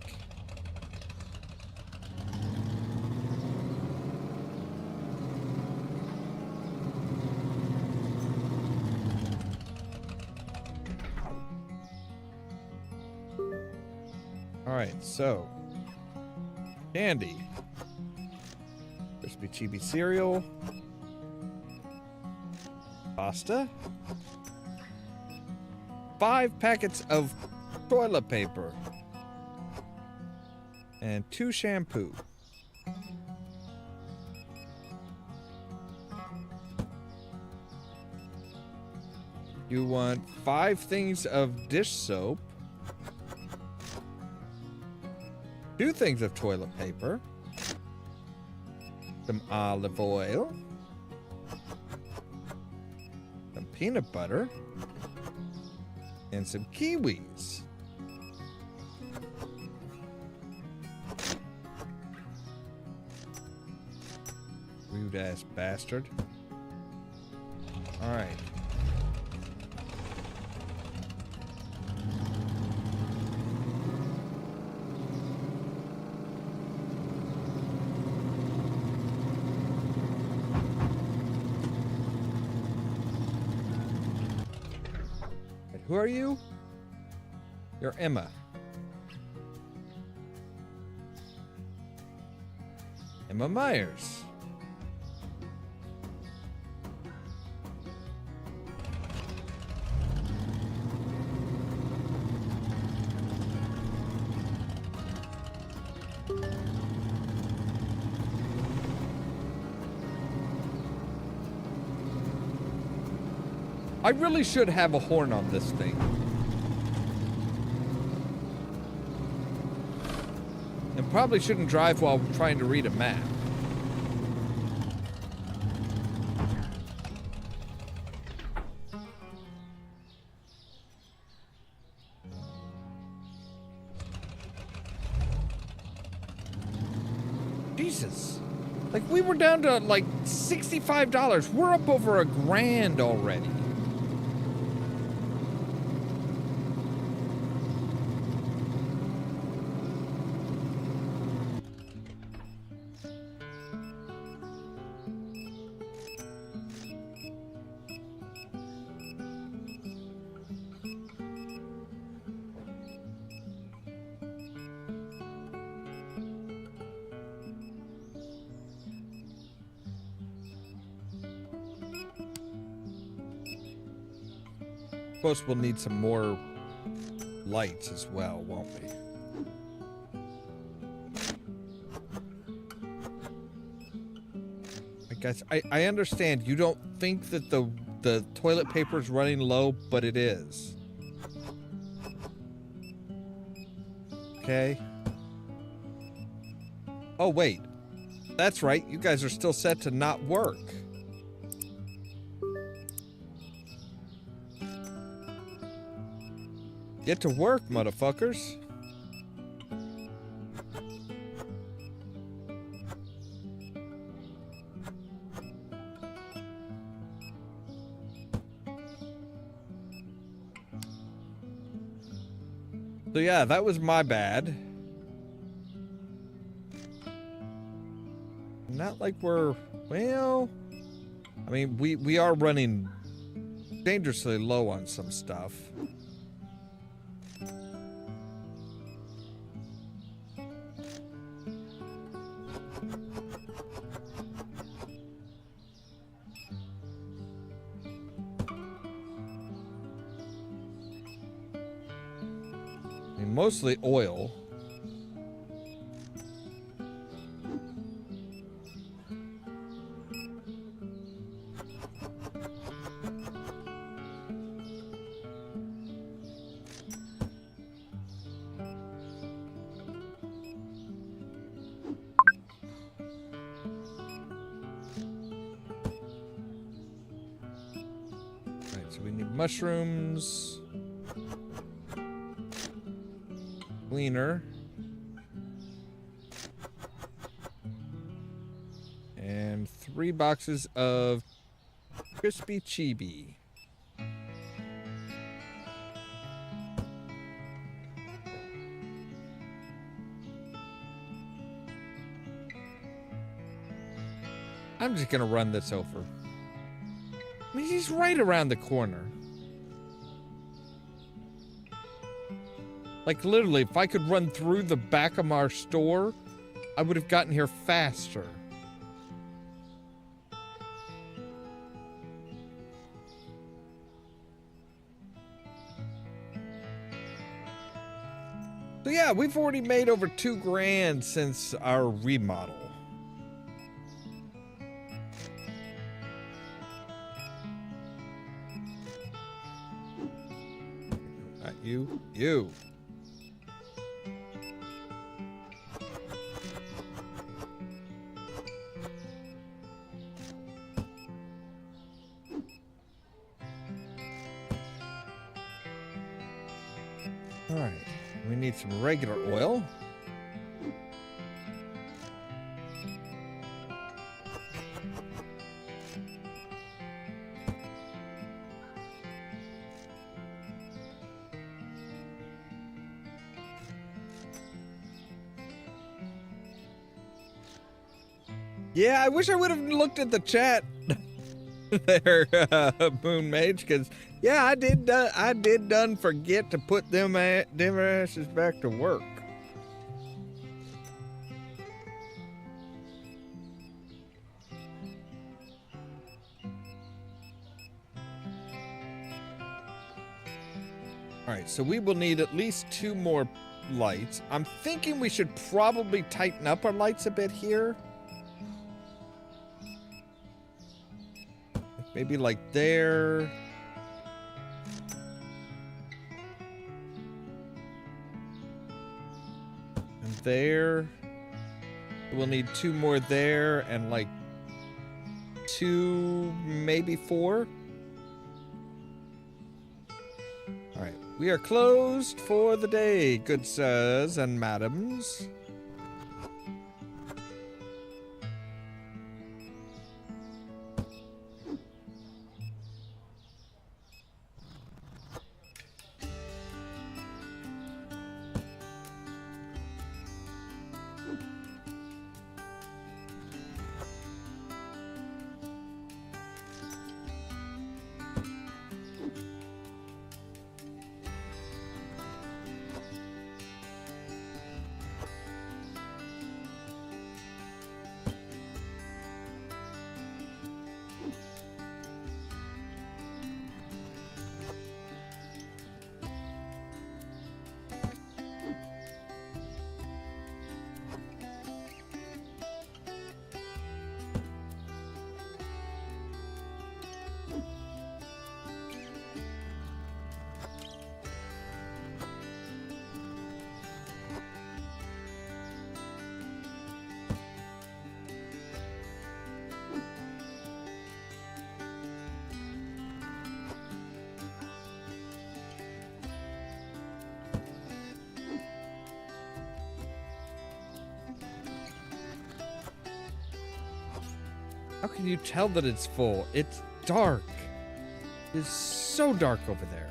S1: All right, so candy, crispy chibi cereal, pasta, 5 packets of toilet paper, and 2 shampoo. You want 5 things of dish soap, 2 things of toilet paper, some olive oil, some peanut butter, and some kiwis. Rude ass bastard. All right. Who are you? You're Emma. Emma Myers. I really should have a horn on this thing. And probably shouldn't drive while trying to read a map. Jesus. Like, we were down to like $65. We're up over $1,000 already. Suppose we'll need some more lights as well, won't we? I guess I understand you don't think that the toilet paper is running low, but it is. Okay. Oh wait, that's right. You guys are still set to not work. Get to work, motherfuckers. So yeah, that was my bad. Not like we're, well, I mean, we are running dangerously low on some stuff. mostly oil. Alright, so we need mushrooms. Cleaner. And 3 boxes of crispy chibi. I'm just gonna run this over. I mean, he's right around the corner. Like, literally, if I could run through the back of our store, I would have gotten here faster. So yeah, we've already made over $2 grand since our remodel. Not you. You. All right, we need some regular oil. Yeah, I wish I would have looked at the chat there, Moon Mage, because yeah, I did done forget to put them asses back to work. All right, so we will need at least 2 more lights. I'm thinking we should probably tighten up our lights a bit here. Maybe like there. And there. We'll need 2 more there and like 2, maybe 4. All right, we are closed for the day, good sirs and madams. How can you tell that it's full? It's dark. It's so dark over there.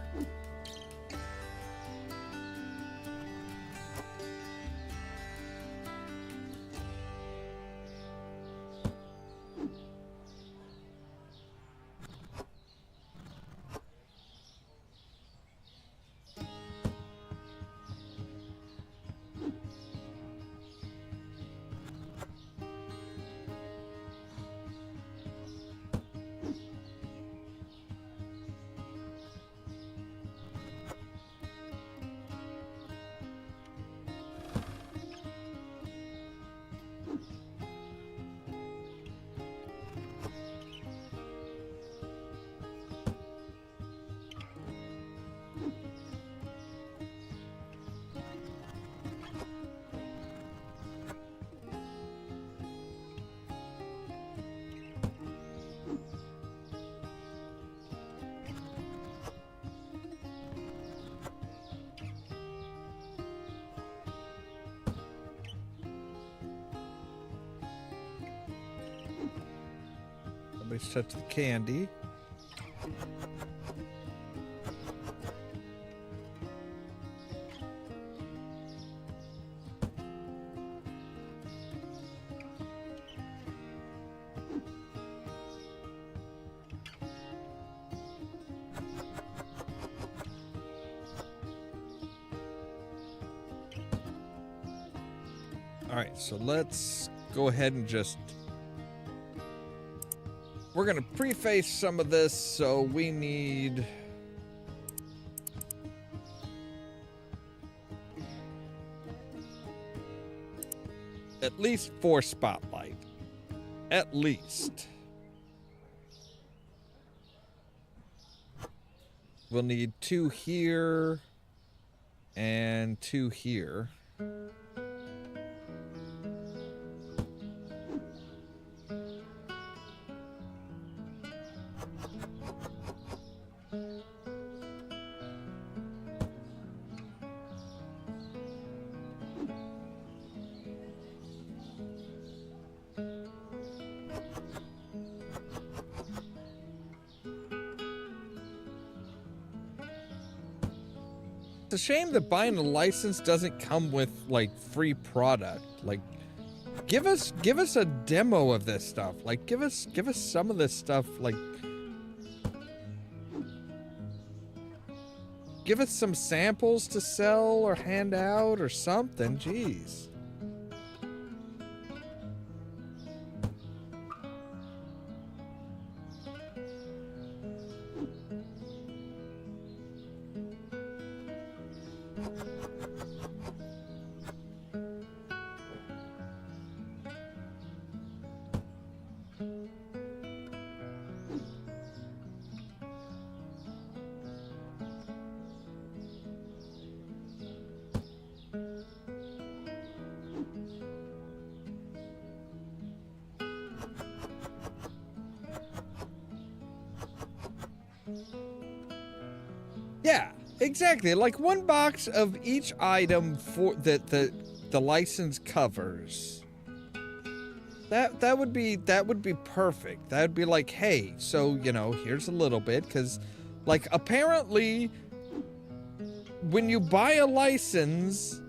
S1: Nobody's touched the candy. All right, so let's go ahead and just... We're going to preface some of this, so we need... at least 4 spotlight. At least. We'll need 2 here and 2 here. It's a shame that buying a license doesn't come with like free product. Like, give us a demo of this stuff. Like, give us some of this stuff. Like, give us some samples to sell or hand out or something. Jeez. Yeah, exactly. Like 1 box of each item for that the license covers. That would be perfect. That would be like, hey, so you know, here's a little bit, because like apparently when you buy a license,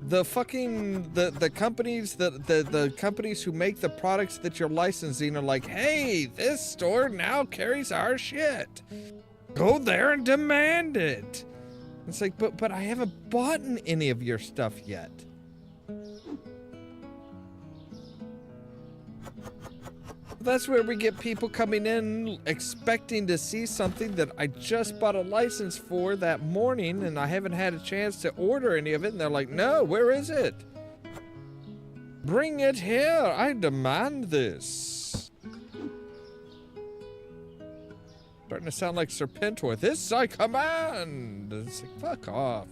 S1: the fucking the companies the companies who make the products that you're licensing are like, hey, this store now carries our shit. Go there and demand it. It's like, but I haven't bought any of your stuff yet. That's where we get people coming in expecting to see something that I just bought a license for that morning and I haven't had a chance to order any of it, and they're like, no, where is it? Bring it here. I demand this. Starting to sound like Serpentor. This I command. It's like, fuck off.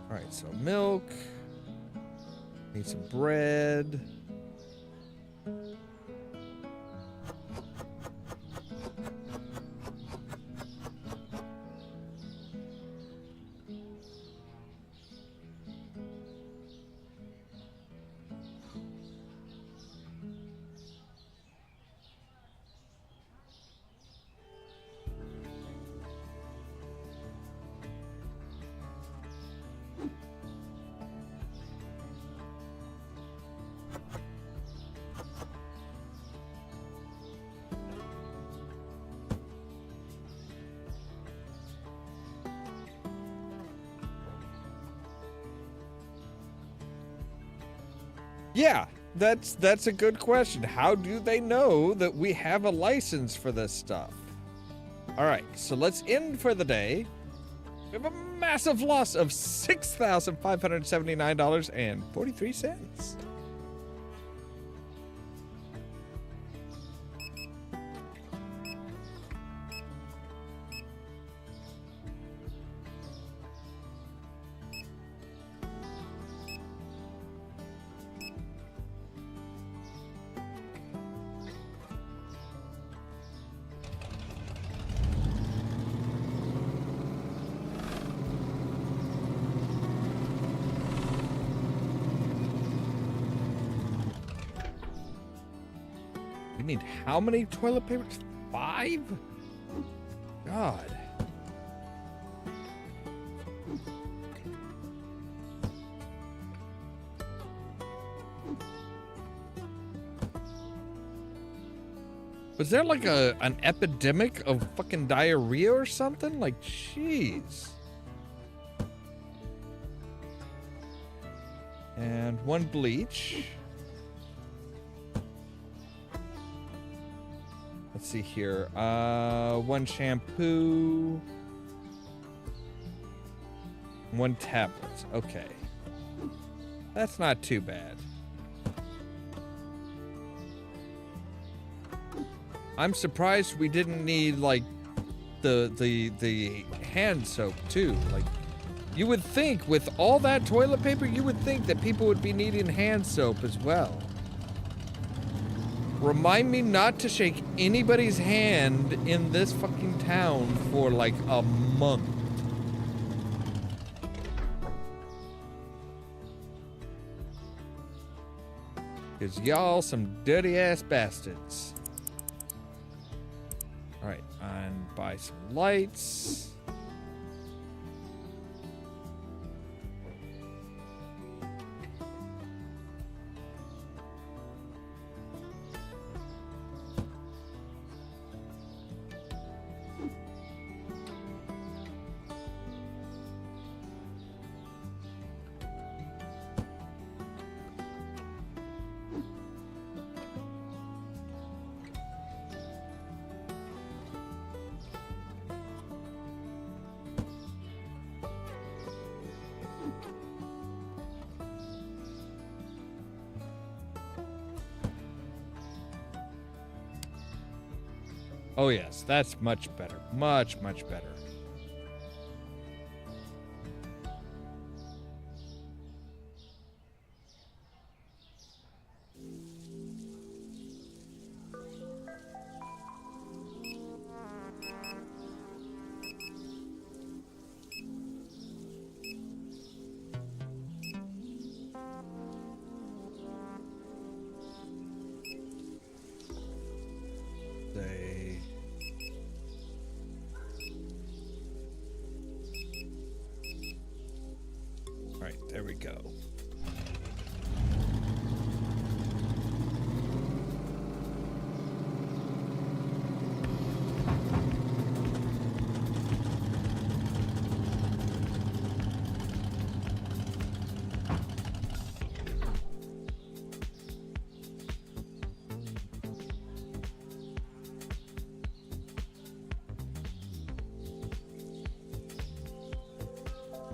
S1: Alright, so milk. Need some bread. Yeah, that's a good question. How do they know that we have a license for this stuff? All right, so let's end for the day. We have a massive loss of $6,579.43. We need how many toilet papers? 5? God. Was there like an epidemic of fucking diarrhea or something? Like, jeez. And 1 bleach. Let's see here. 1 shampoo. 1 tablet. Okay. That's not too bad. I'm surprised we didn't need like the hand soap too. Like, you would think with all that toilet paper, you would think that people would be needing hand soap as well. Remind me not to shake anybody's hand in this fucking town for like a month. Cause y'all some dirty ass bastards. Alright, and buy some lights. Oh yes, that's much better. Much, much better. There we go.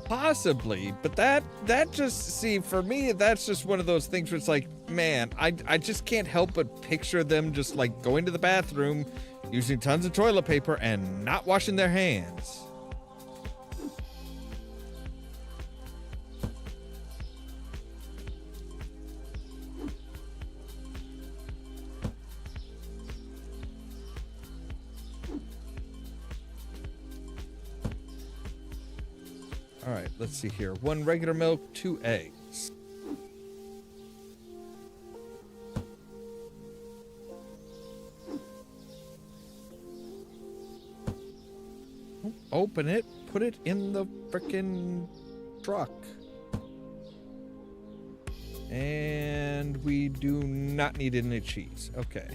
S1: Possibly, but that just, see, for me, that's just one of those things where it's like, man, I just can't help but picture them just like going to the bathroom, using tons of toilet paper and not washing their hands. All right, let's see here. 1 regular milk, 2 eggs. Open it, put it in the frickin' truck. And we do not need any cheese. Okay.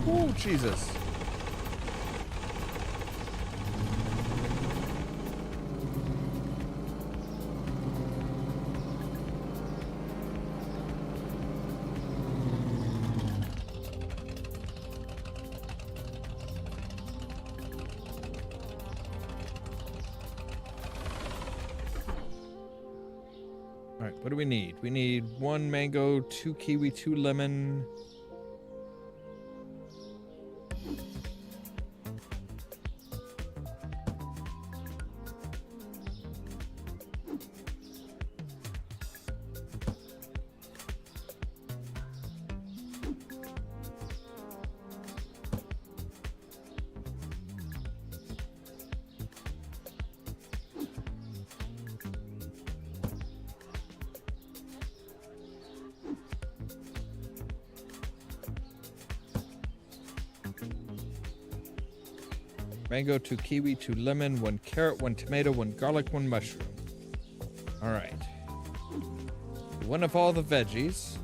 S1: Oh, Jesus. All right, what do we need? We need 1 mango, 2 kiwi, 2 lemon. Mango, 2 kiwi, 2 lemon, 1 carrot, 1 tomato, 1 garlic, 1 mushroom. All right. One of all the veggies.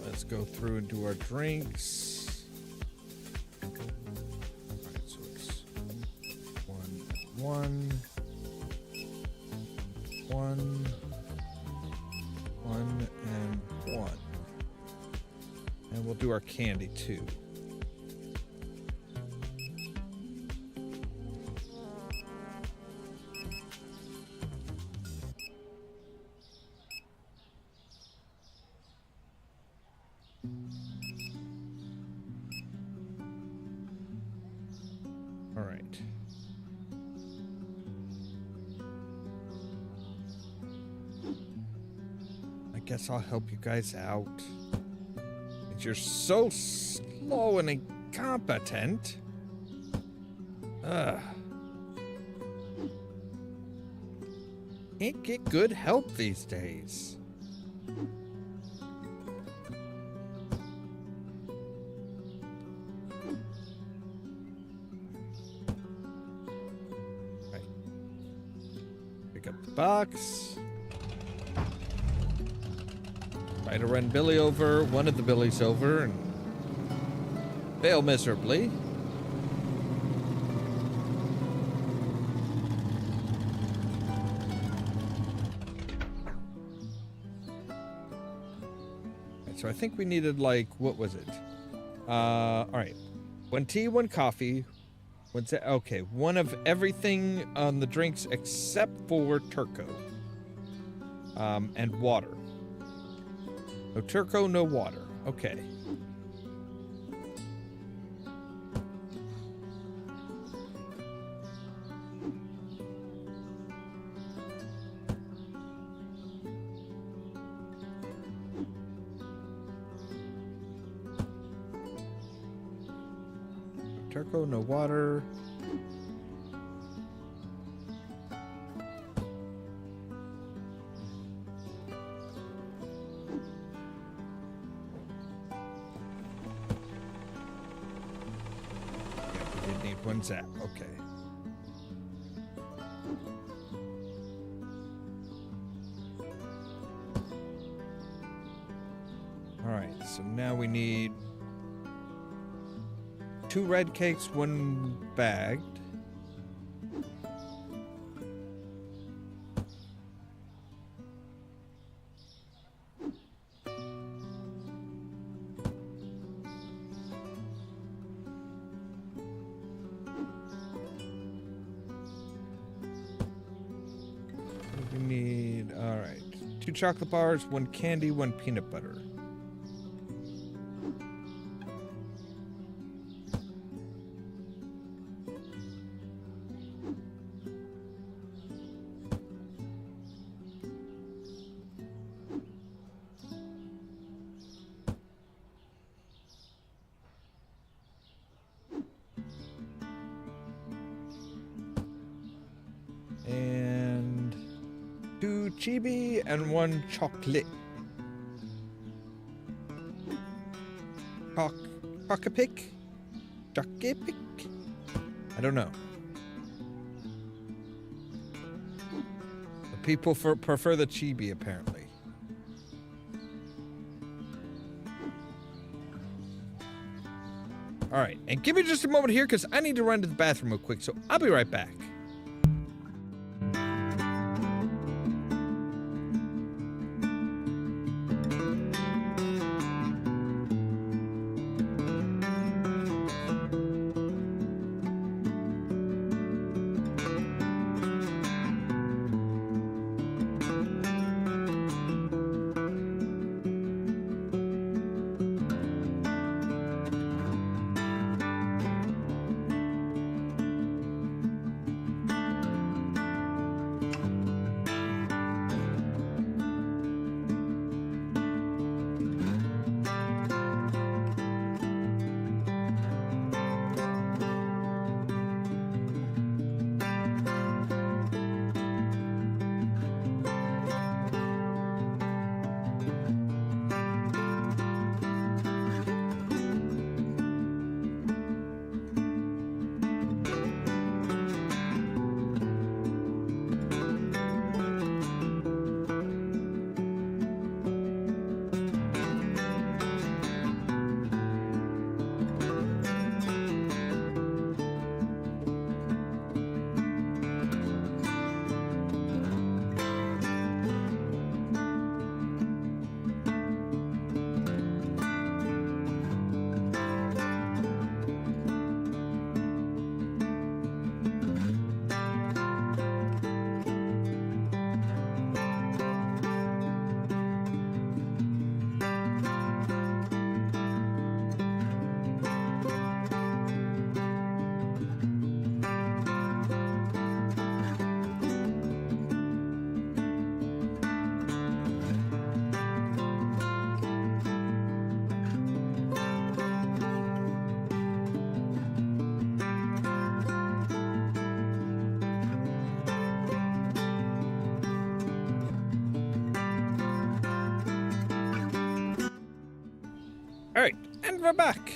S1: Let's go through and do our drinks. Alright, so it's 1, 1. And we'll do our candy too. All right. I guess I'll help you guys out. Since you're so slow and incompetent. Can't get good help these days. Box. Try to run Billy over. One of the Billies over and fail miserably. Right, so I think we needed like, what was it? All right. 1 tea, 1 coffee. What's that? Okay, 1 of everything on the drinks except for Turco. And water. No Turco, no water. Okay. Turco, no water. Yeah, we did need 1 zap. Okay. All right, so now we need 2 red cakes, 1 bagged. We need, all right, 2 chocolate bars, 1 candy, 1 peanut butter. And 2 chibi and 1 chocolate. Chocapic? Chocapic? I don't know. The people prefer the chibi, apparently. All right, and give me just a moment here because I need to run to the bathroom real quick, so I'll be right back. All right, and we're back.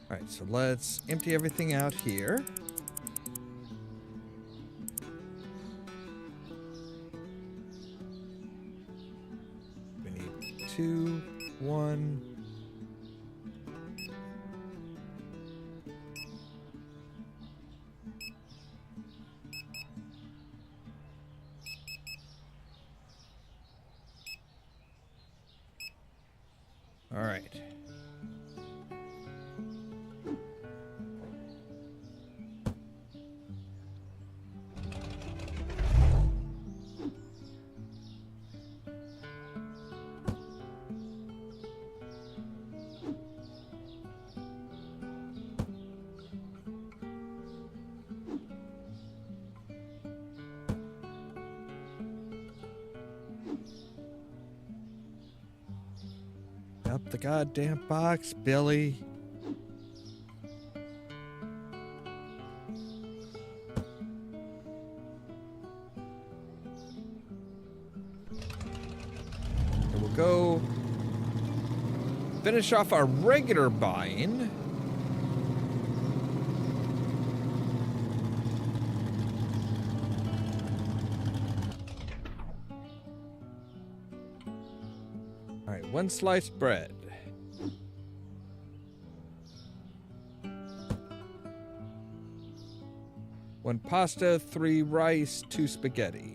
S1: All right, so let's empty everything out here. We need 2, 1. All right. Up the goddamn box, Billy. So we'll go finish off our regular buying. All right, 1 sliced bread. One pasta, 3 rice, 2 spaghetti.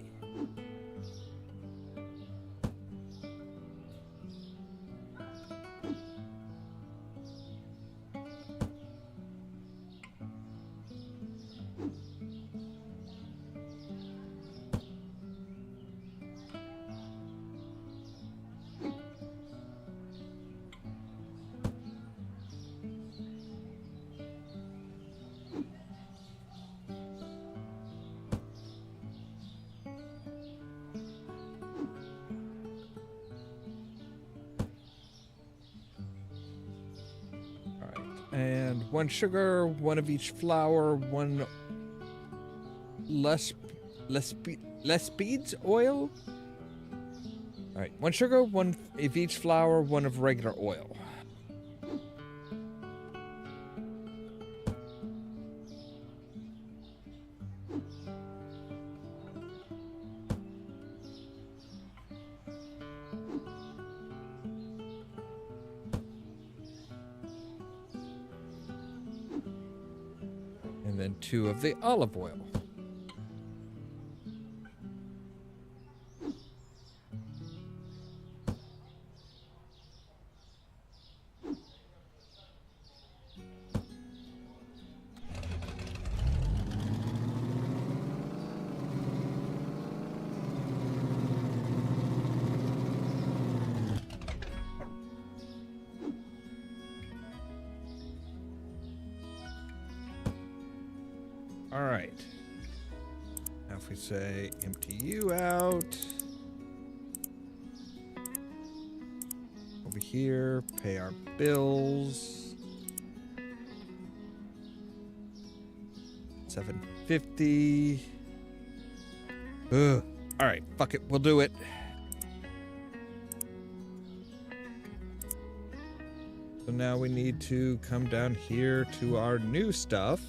S1: And 1 sugar, 1 of each flour, 1 less beads oil. All right, 1 sugar, 1 of each flour, 1 of regular oil. And then 2 of the olive oil. All right. Now if we say empty you out. Over here, pay our bills. $7.50. Ugh. All right, fuck it, we'll do it. So now we need to come down here to our new stuff.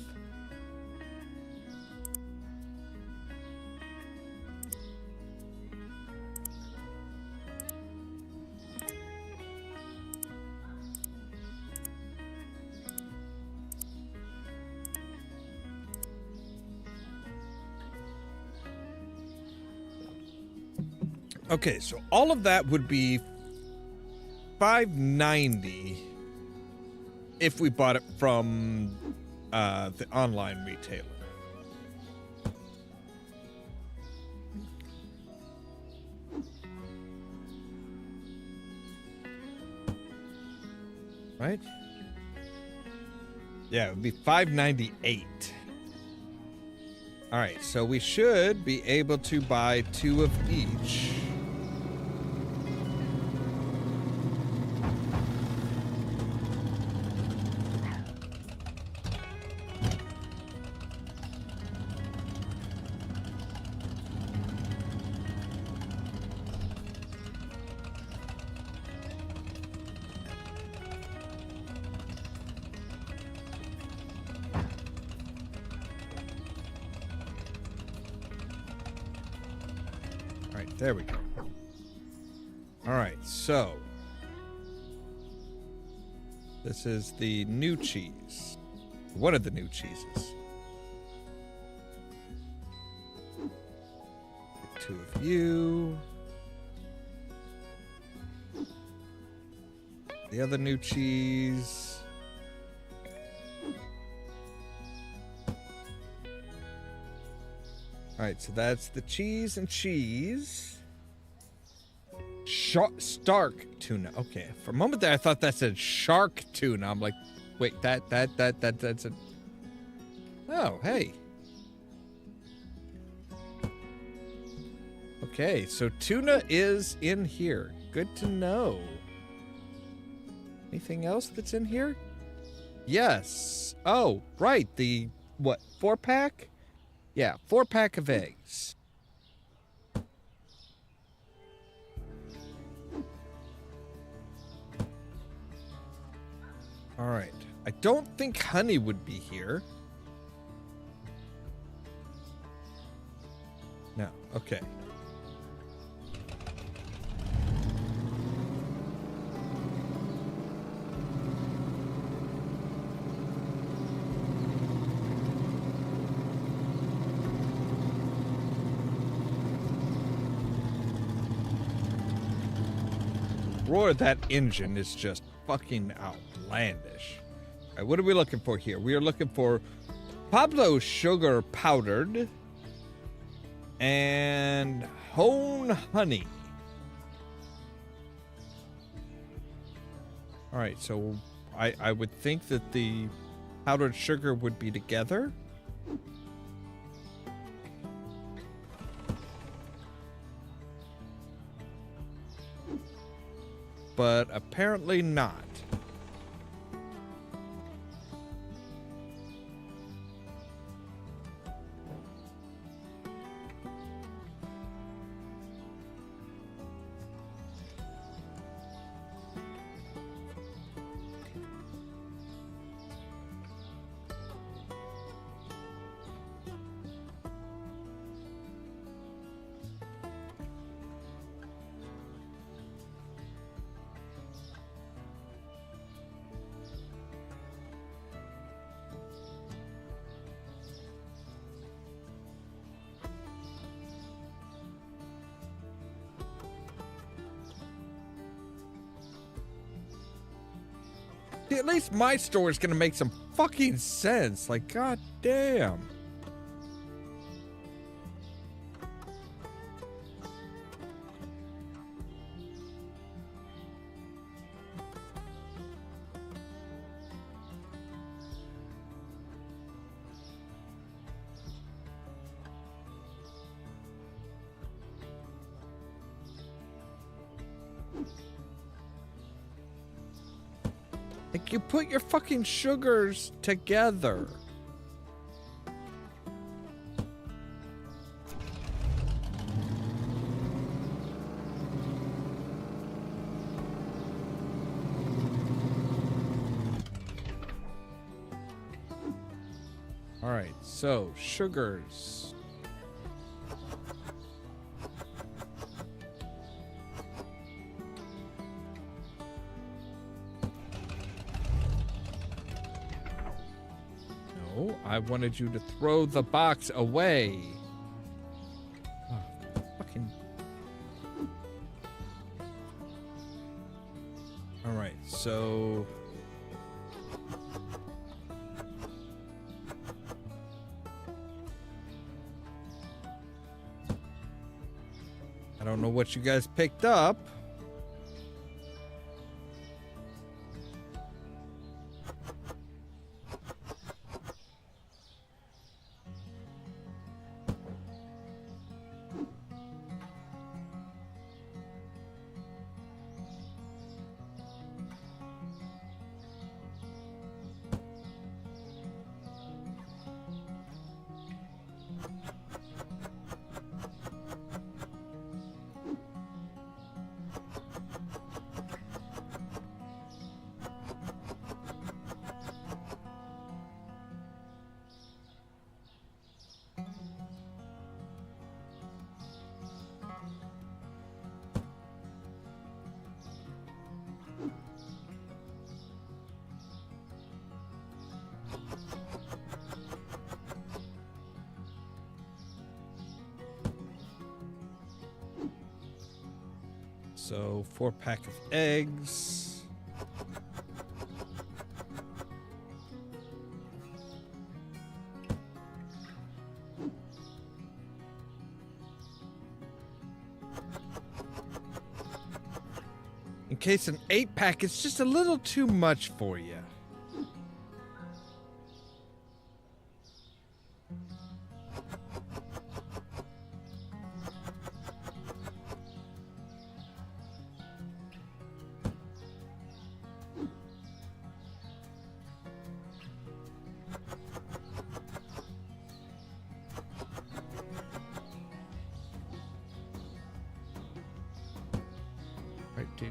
S1: Okay, so all of that would be $5.90 if we bought it from the online retailer. Right? Yeah, it would be $5.98. All right, so we should be able to buy 2 of each. There we go. All right, so this is the new cheese. One of the new cheeses. Get 2 of you. The other new cheese. All right, so that's the cheese and cheese. Stark tuna. Okay, for a moment there, I thought that said shark tuna. I'm like, wait, that's a. Oh, hey. Okay, so tuna is in here. Good to know. Anything else that's in here? Yes. Oh, right. The what? 4-pack? Yeah, 4-pack of eggs. All right. I don't think honey would be here. No. Okay. Roar of that engine is just fucking outlandish. All right, what are we looking for here? We are looking for Pablo sugar powdered and hone honey. All right, so I would think that the powdered sugar would be together. But apparently not. At least my store is gonna make some fucking sense. Like, god damn. Like, you put your fucking sugars together. All right, so sugars. I wanted you to throw the box away. Oh, fucking. All right, so. I don't know what you guys picked up. So 4-pack of eggs. In case an 8-pack is just a little too much for you.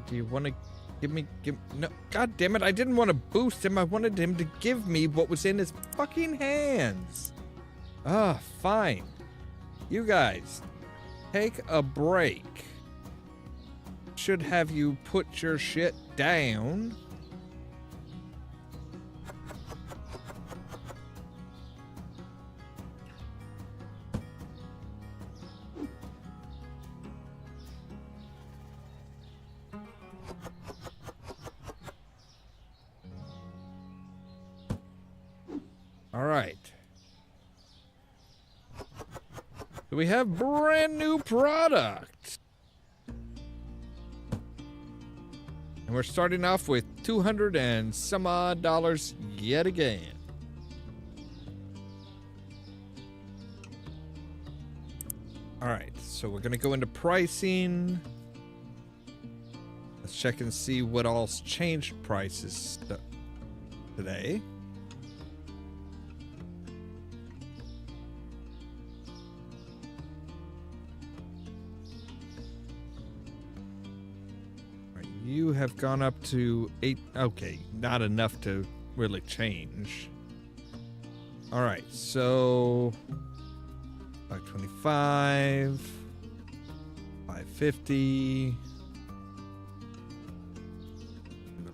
S1: Do you want to give no, god damn it, I didn't want to boost him. I wanted him to give me what was in his fucking hands. Fine. You guys, take a break. Should have you put your shit down. All right. So we have brand new product. And we're starting off with $200 and some odd yet again. All right, so we're gonna go into pricing. Let's check and see what all's changed prices today. You have gone up to 8. Okay, not enough to really change. All right, so $5.25, $5.50,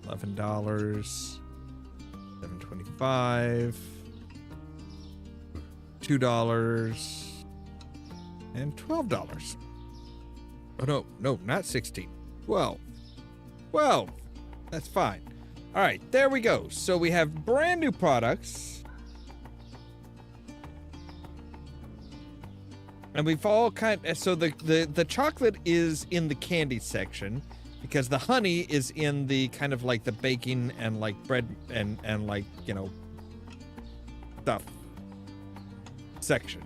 S1: $11, $7.25, $2, and $12. Oh no, not 16. 12. Well, that's fine. All right, there we go. So we have brand new products. And we've all so the chocolate is in the candy section because the honey is in the kind of like the baking and like bread and like, you know, stuff section.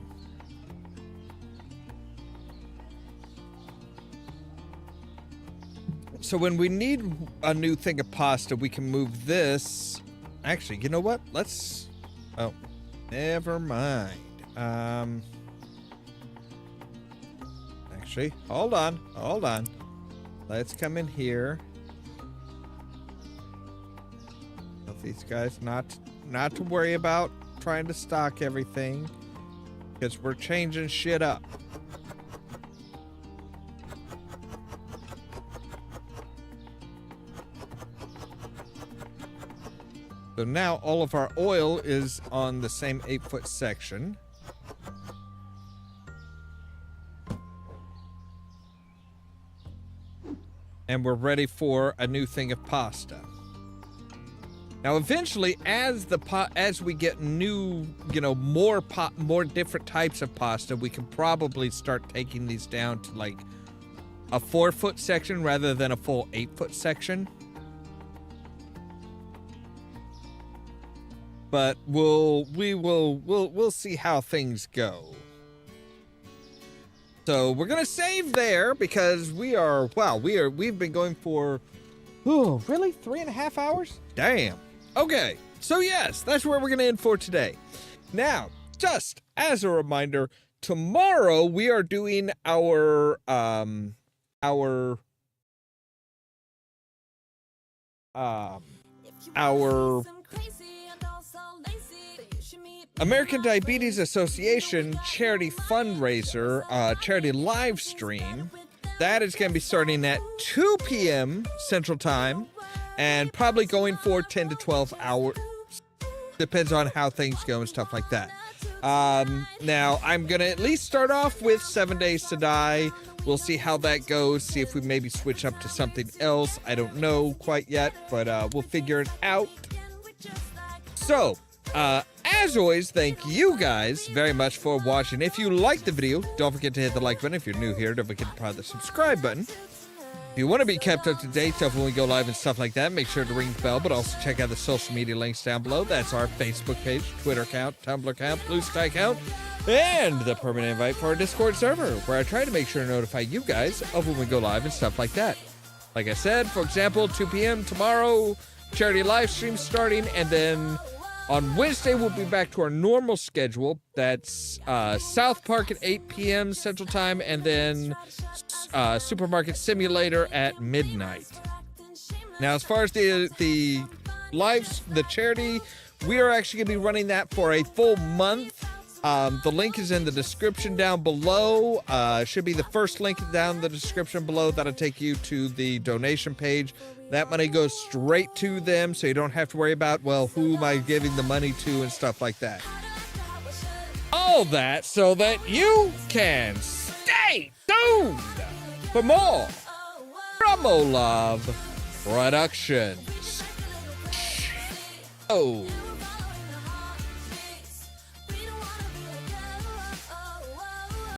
S1: So when we need a new thing of pasta, we can move this. Actually, you know what? Let's... Oh, never mind. Actually, hold on. Let's come in here. Tell these guys not to worry about trying to stock everything, because we're changing shit up. So now all of our oil is on the same 8-foot section. And we're ready for a new thing of pasta. Now eventually, as we get new, you know, more different types of pasta, we can probably start taking these down to like a 4-foot section rather than a full 8-foot section. But we'll see how things go. So we're gonna save there because we've been going for, oh, really? 3.5 hours? Damn. Okay. So yes, that's where we're gonna end for today. Now, just as a reminder, tomorrow we are doing our American Diabetes Association charity fundraiser, charity live stream. That is going to be starting at 2 p.m. Central Time and probably going for 10 to 12 hours. Depends on how things go and stuff like that. Now, I'm going to at least start off with 7 Days to Die, We'll see how that goes. See if we maybe switch up to something else. I don't know quite yet, but we'll figure it out. So, as always, thank you guys very much for watching. If you liked the video, don't forget to hit the like button. If you're new here, don't forget to hit the subscribe button. If you want to be kept up to date stuff when we go live and stuff like that, make sure to ring the bell, but also check out the social media links down below. That's our Facebook page, Twitter account, Tumblr account, Blue Sky account, and the permanent invite for our Discord server, where I try to make sure to notify you guys of when we go live and stuff like that. Like I said, for example, 2 p.m. tomorrow, charity live stream starting, and then on Wednesday, we'll be back to our normal schedule. That's South Park at 8 p.m. Central Time, and then Supermarket Simulator at midnight. Now, as far as the charity, we are actually going to be running that for a full month. The link is in the description down below. Should be the first link down in the description below. That'll take you to the donation page. That money goes straight to them, so you don't have to worry about, well, who am I giving the money to and stuff like that. All that so that you can stay tuned for more from Ollamh Productions. Oh.